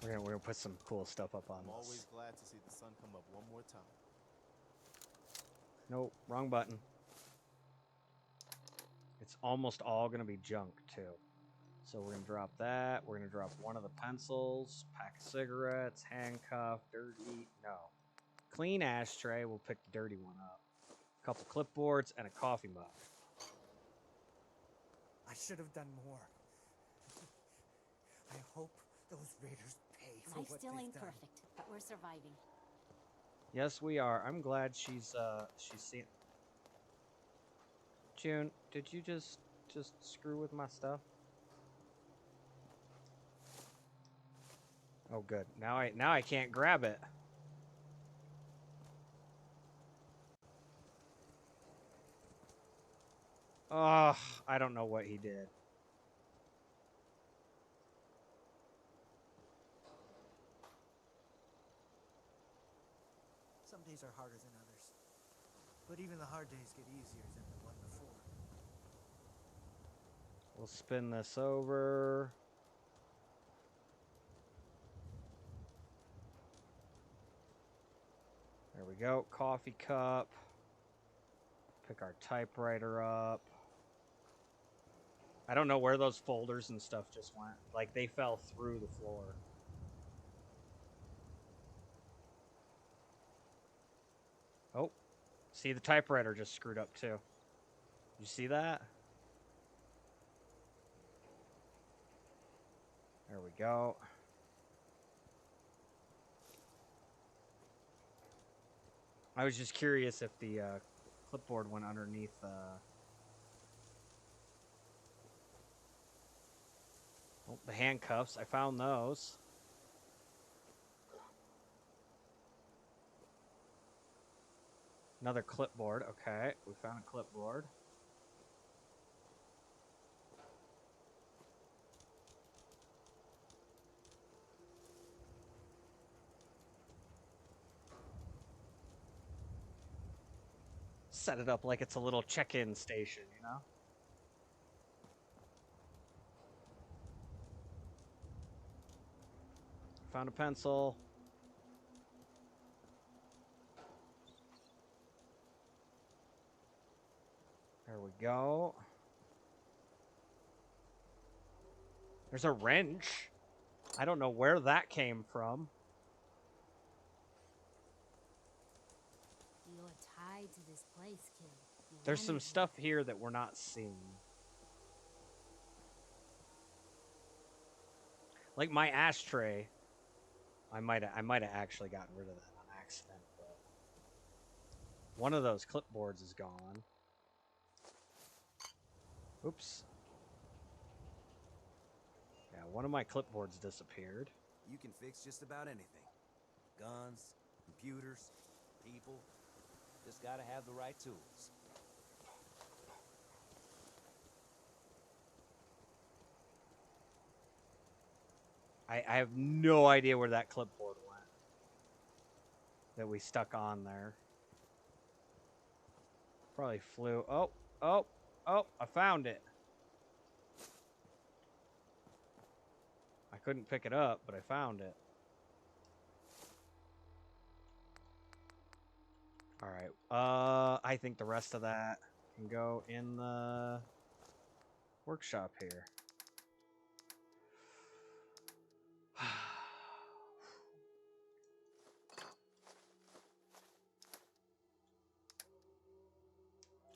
We're gonna put some cool stuff up on I'm this. always glad to see the sun come up one more time. Nope, wrong button. It's almost all gonna be junk too. So we're gonna drop that. We're gonna drop one of the pencils, pack of cigarettes, handcuff, dirty. No. Clean ashtray, we'll pick the dirty one up. A couple clipboards and a coffee mug. I should have done more. I hope those raiders pay for Life what still they've ain't done. perfect, but we're surviving. Yes, we are. I'm glad she's seen. June, did you just screw with my stuff? Oh, good. Now I can't grab it. Oh, I don't know what he did. Some days are harder than others. But even the hard days get easier than the one before. We'll spin this over. There we go. Coffee cup. Pick our typewriter up. I don't know where those folders and stuff just went. Like, they fell through the floor. Oh. See, the typewriter just screwed up, too. You see that? There we go. I was just curious if the clipboard went underneath... Oh, the handcuffs. I found those. Another clipboard. Okay, we found a clipboard. Set it up like it's a little check-in station, you know? Found a pencil. There we go. There's a wrench. I don't know where that came from. You're tied to this place, kid. There's some stuff here that we're not seeing. Like my ashtray. I might have actually gotten rid of that on accident, but one of those clipboards is gone. Oops. Yeah, one of my clipboards disappeared. You can fix just about anything. Guns, computers, people. Just gotta have the right tools. I have no idea where that clipboard went that we stuck on there. Probably flew. Oh, I found it. I couldn't pick it up, but I found it. All right. I think the rest of that can go in the workshop here.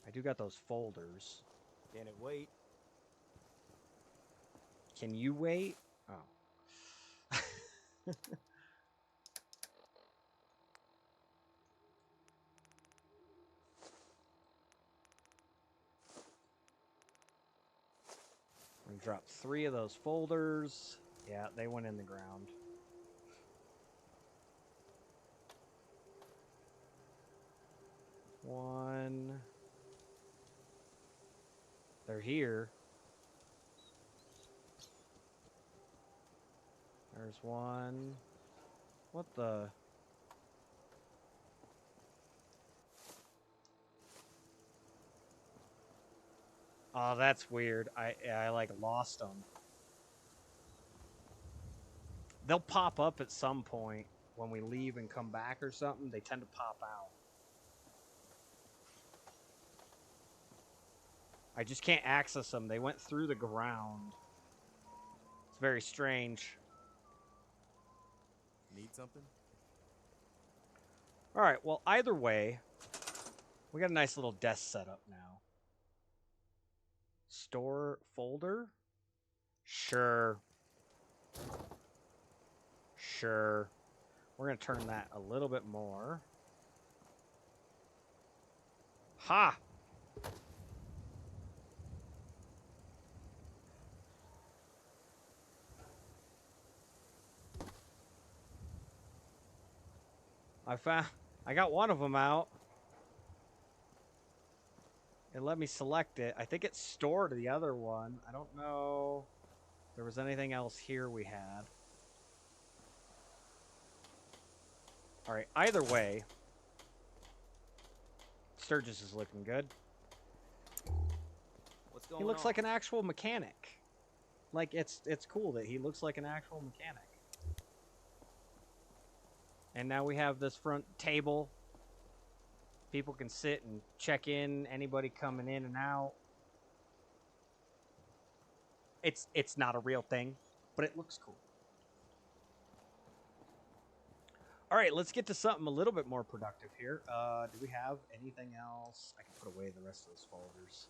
I do got those folders. Can it wait? Can you wait? Oh. I'm gonna drop 3 of those folders. Yeah, they went in the ground. One. They're here. There's one. What the? Oh, that's weird. I like lost them. They'll pop up at some point when we leave and come back or something. They tend to pop out. I just can't access them. They went through the ground. It's very strange. Need something? All right, well, either way, we got a nice little desk setup now. Store folder? Sure. Sure. We're going to turn that a little bit more. Ha! I got one of them out. It let me select it. I think it stored the other one. I don't know if there was anything else here we had. All right, either way, Sturgis is looking good. What's going on? He looks like an actual mechanic. Like, it's cool that he looks like an actual mechanic. And now we have this front table. People can sit and check in. Anybody coming in and out. It's not a real thing, but it looks cool. All right, let's get to something a little bit more productive here. Do we have anything else? I can put away the rest of those folders.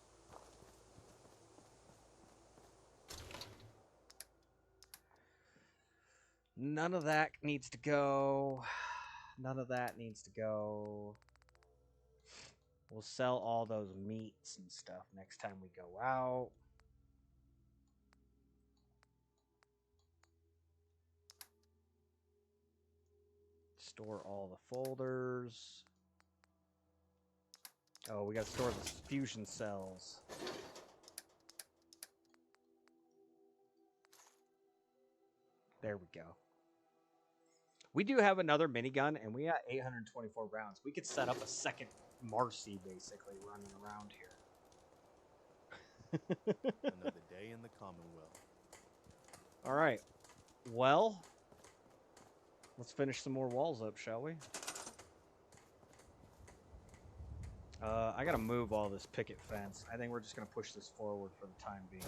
None of that needs to go. None of that needs to go. We'll sell all those meats and stuff next time we go out. Store all the folders. Oh, we gotta store the fusion cells. There we go. We do have another minigun, and we got 824 rounds. We could set up a second Marcy, basically, running around here. Another day in the Commonwealth. All right. Well, let's finish some more walls up, shall we? I gotta move all this picket fence. I think we're just gonna push this forward for the time being.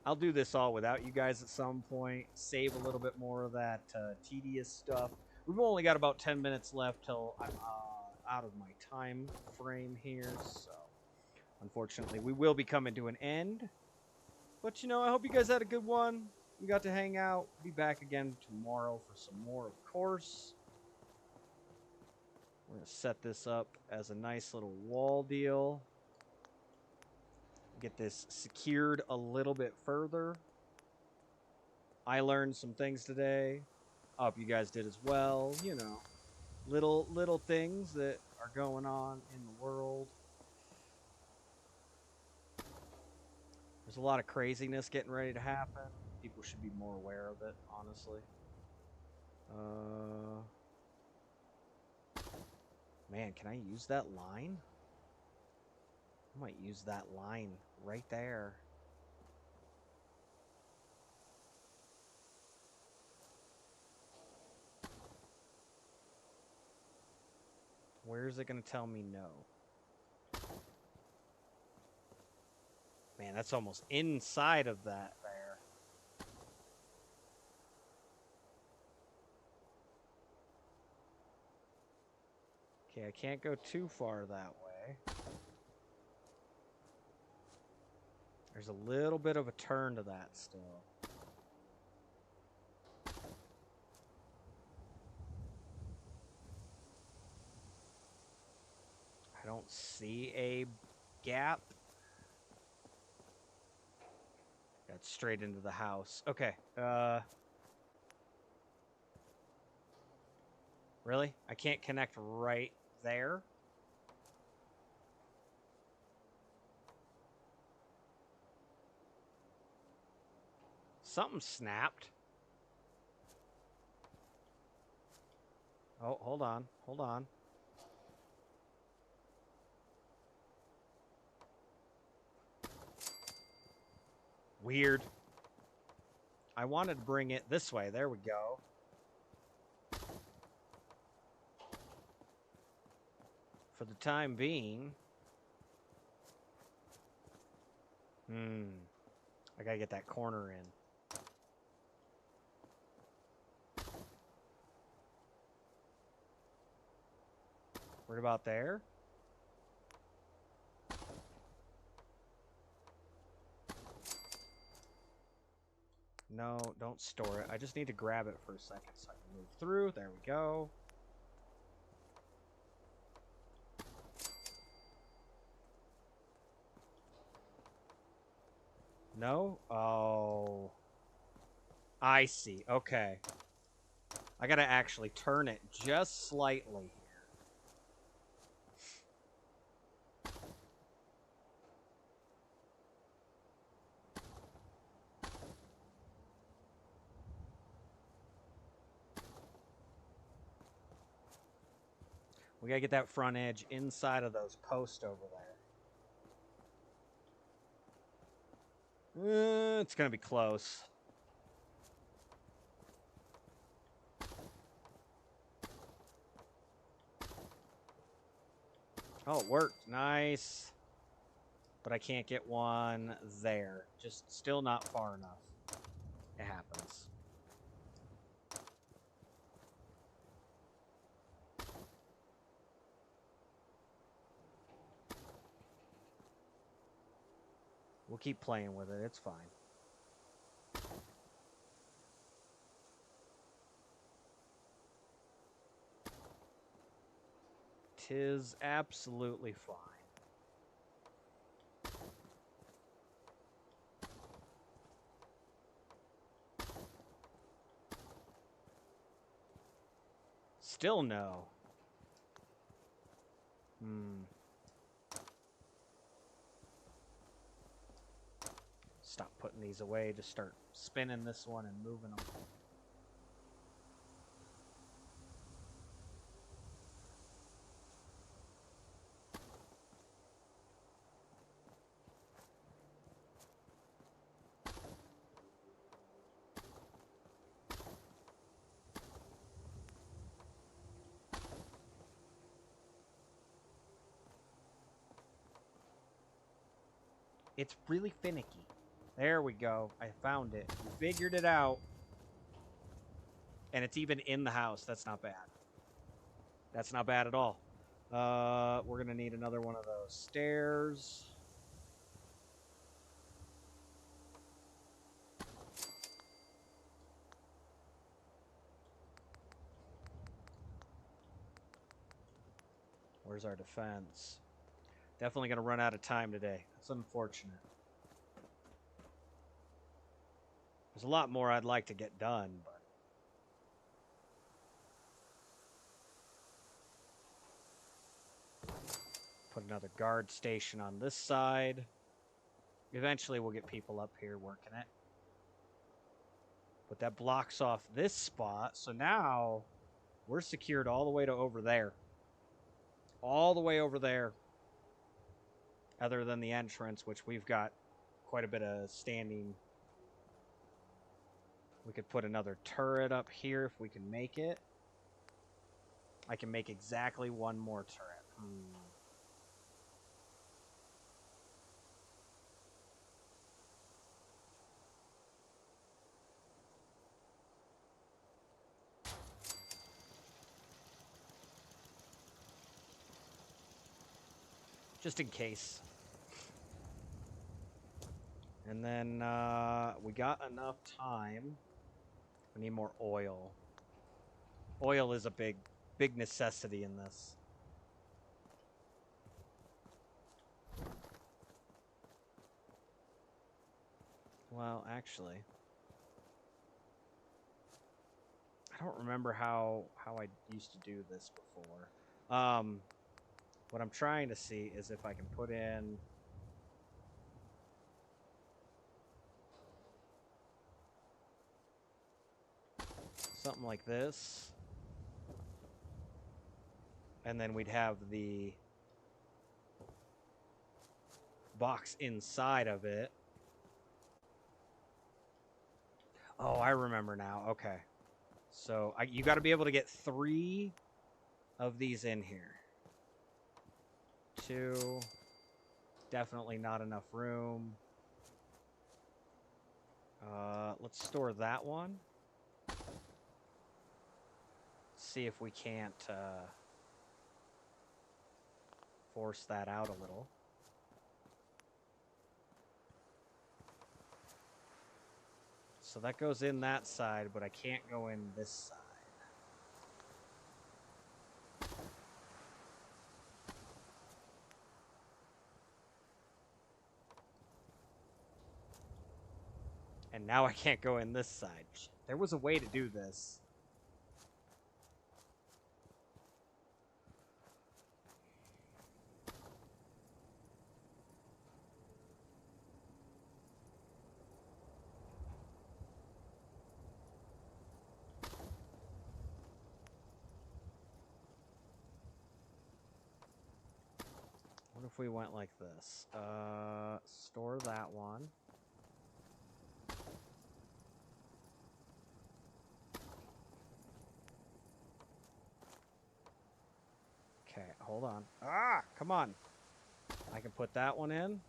I'll do this all without you guys at some point. Save a little bit more of that tedious stuff. We've only got about 10 minutes left till I'm out of my time frame here. So, unfortunately, we will be coming to an end. But, you know, I hope you guys had a good one. We got to hang out. Be back again tomorrow for some more, of course. We're going to set this up as a nice little wall deal. Get this secured a little bit further. I learned some things today. I hope you guys did as well. You know, little things that are going on in the world. There's a lot of craziness getting ready to happen. People should be more aware of it, honestly. Man, can I use that line? I might use that line right there. Where is it going to tell me no? Man, that's almost inside of that there. Okay, I can't go too far that way. There's a little bit of a turn to that still. I don't see a gap. Got straight into the house. Okay. Really? I can't connect right there? Something snapped. Oh, hold on. Hold on. Weird. I wanted to bring it this way. There we go. For the time being. I gotta get that corner in. Right about there. No, don't store it. I just need to grab it for a second so I can move through. There we go. No? Oh. I see. Okay. I gotta actually turn it just slightly here. We gotta get that front edge inside of those posts over there. It's gonna be close. Oh, it worked. Nice. But I can't get one there. Just still not far enough. It happens. We'll keep playing with it. It's fine. Tis absolutely fine. Still no. Stop putting these away. Just start spinning this one and moving them. It's really finicky. There we go. I found it. We figured it out. And it's even in the house. That's not bad. That's not bad at all. We're going to need another one of those stairs. Where's our defense? Definitely going to run out of time today. That's unfortunate. There's a lot more I'd like to get done, but put another guard station on this side. Eventually we'll get people up here working it. But that blocks off this spot, so now we're secured all the way to over there. All the way over there. Other than the entrance, which we've got quite a bit of standing. We could put another turret up here if we can make it. I can make exactly one more turret. Just in case. And then we got enough time. We need more oil. Oil is a big necessity in this. Well, actually, I don't remember how I used to do this before. What I'm trying to see is if I can put in something like this. And then we'd have the box inside of it. Oh, I remember now. Okay. So you got to be able to get 3 of these in here. 2. Definitely not enough room. Let's store that one. See if we can't force that out a little. So that goes in that side, but I can't go in this side. And now I can't go in this side. There was a way to do this. What if we went like this? Store that one. Okay, hold on. Ah, come on. I can put that one in.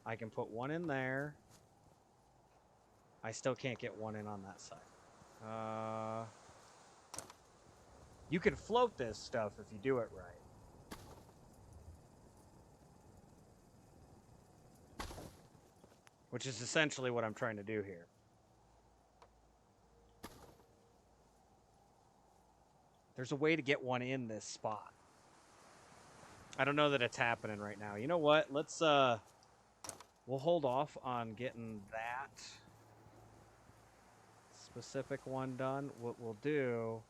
I can put one in there. I still can't get one in on that side. You can float this stuff if you do it right. Which is essentially what I'm trying to do here. There's a way to get one in this spot. I don't know that it's happening right now. You know what? Let's, we'll hold off on getting that specific one done. What we'll do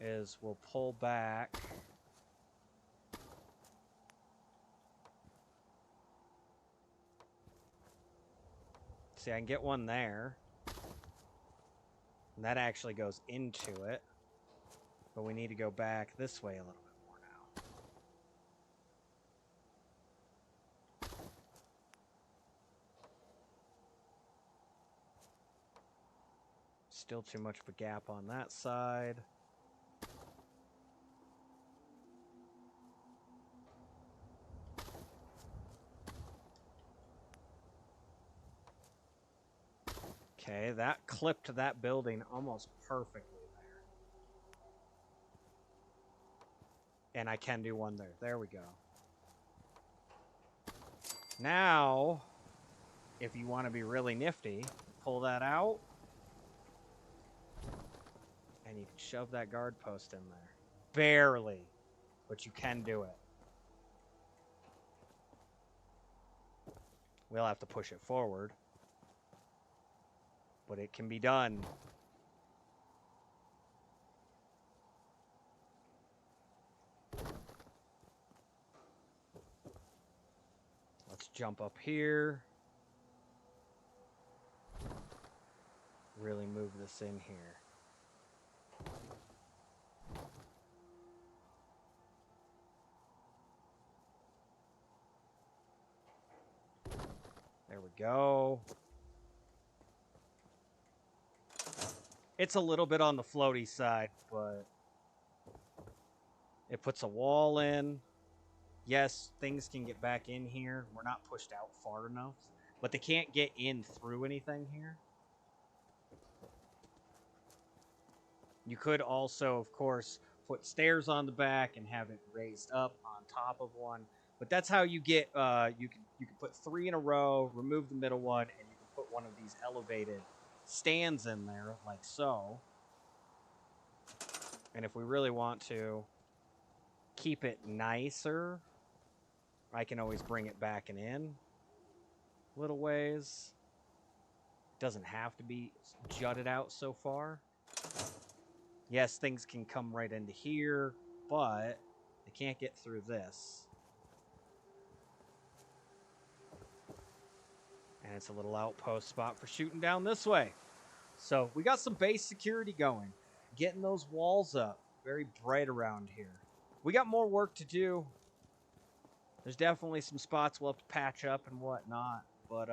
is we'll pull back. See, I can get one there. And that actually goes into it. But we need to go back this way a little bit more now. Still too much of a gap on that side. Okay, that clipped that building almost perfectly there. And I can do one there. There we go. Now, if you want to be really nifty, pull that out. And you can shove that guard post in there. Barely. But you can do it. We'll have to push it forward. But it can be done. Let's jump up here. really move this in here. There we go. It's a little bit on the floaty side, but it puts a wall in. Yes, things can get back in here. We're not pushed out far enough, but they can't get in through anything here. You could also, of course, put stairs on the back and have it raised up on top of one. But that's how you get, you can put 3 in a row, remove the middle one, and you can put one of these elevated stands in there, like so. And if we really want to keep it nicer, I can always bring it back and in little ways. Doesn't have to be jutted out so far. Yes, things can come right into here, but they can't get through this. And it's a little outpost spot for shooting down this way. So we got some base security going. Getting those walls up. Very bright around here. We got more work to do. There's definitely some spots we'll have to patch up and whatnot. But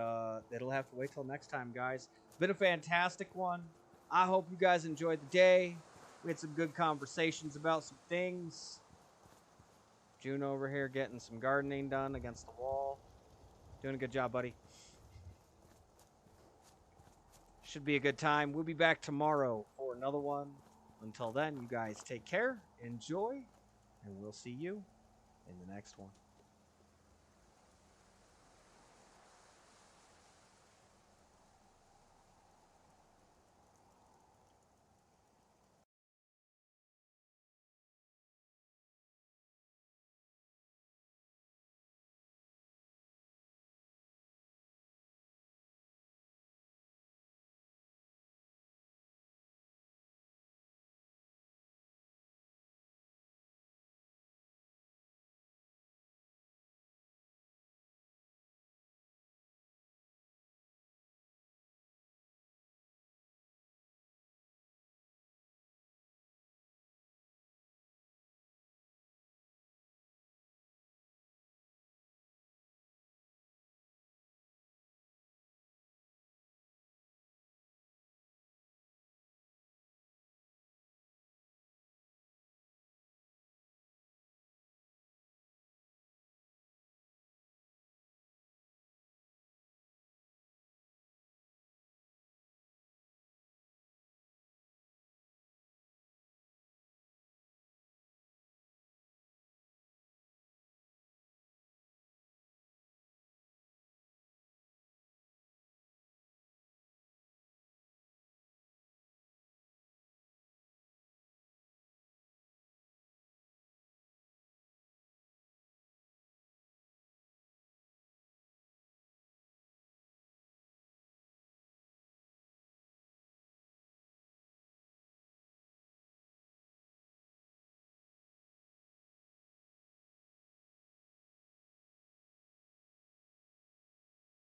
it'll have to wait till next time, guys. Been a fantastic one. I hope you guys enjoyed the day. We had some good conversations about some things. June over here getting some gardening done against the wall. Doing a good job, buddy. Should be a good time. We'll be back tomorrow for another one. Until then, you guys take care, enjoy, and we'll see you in the next one.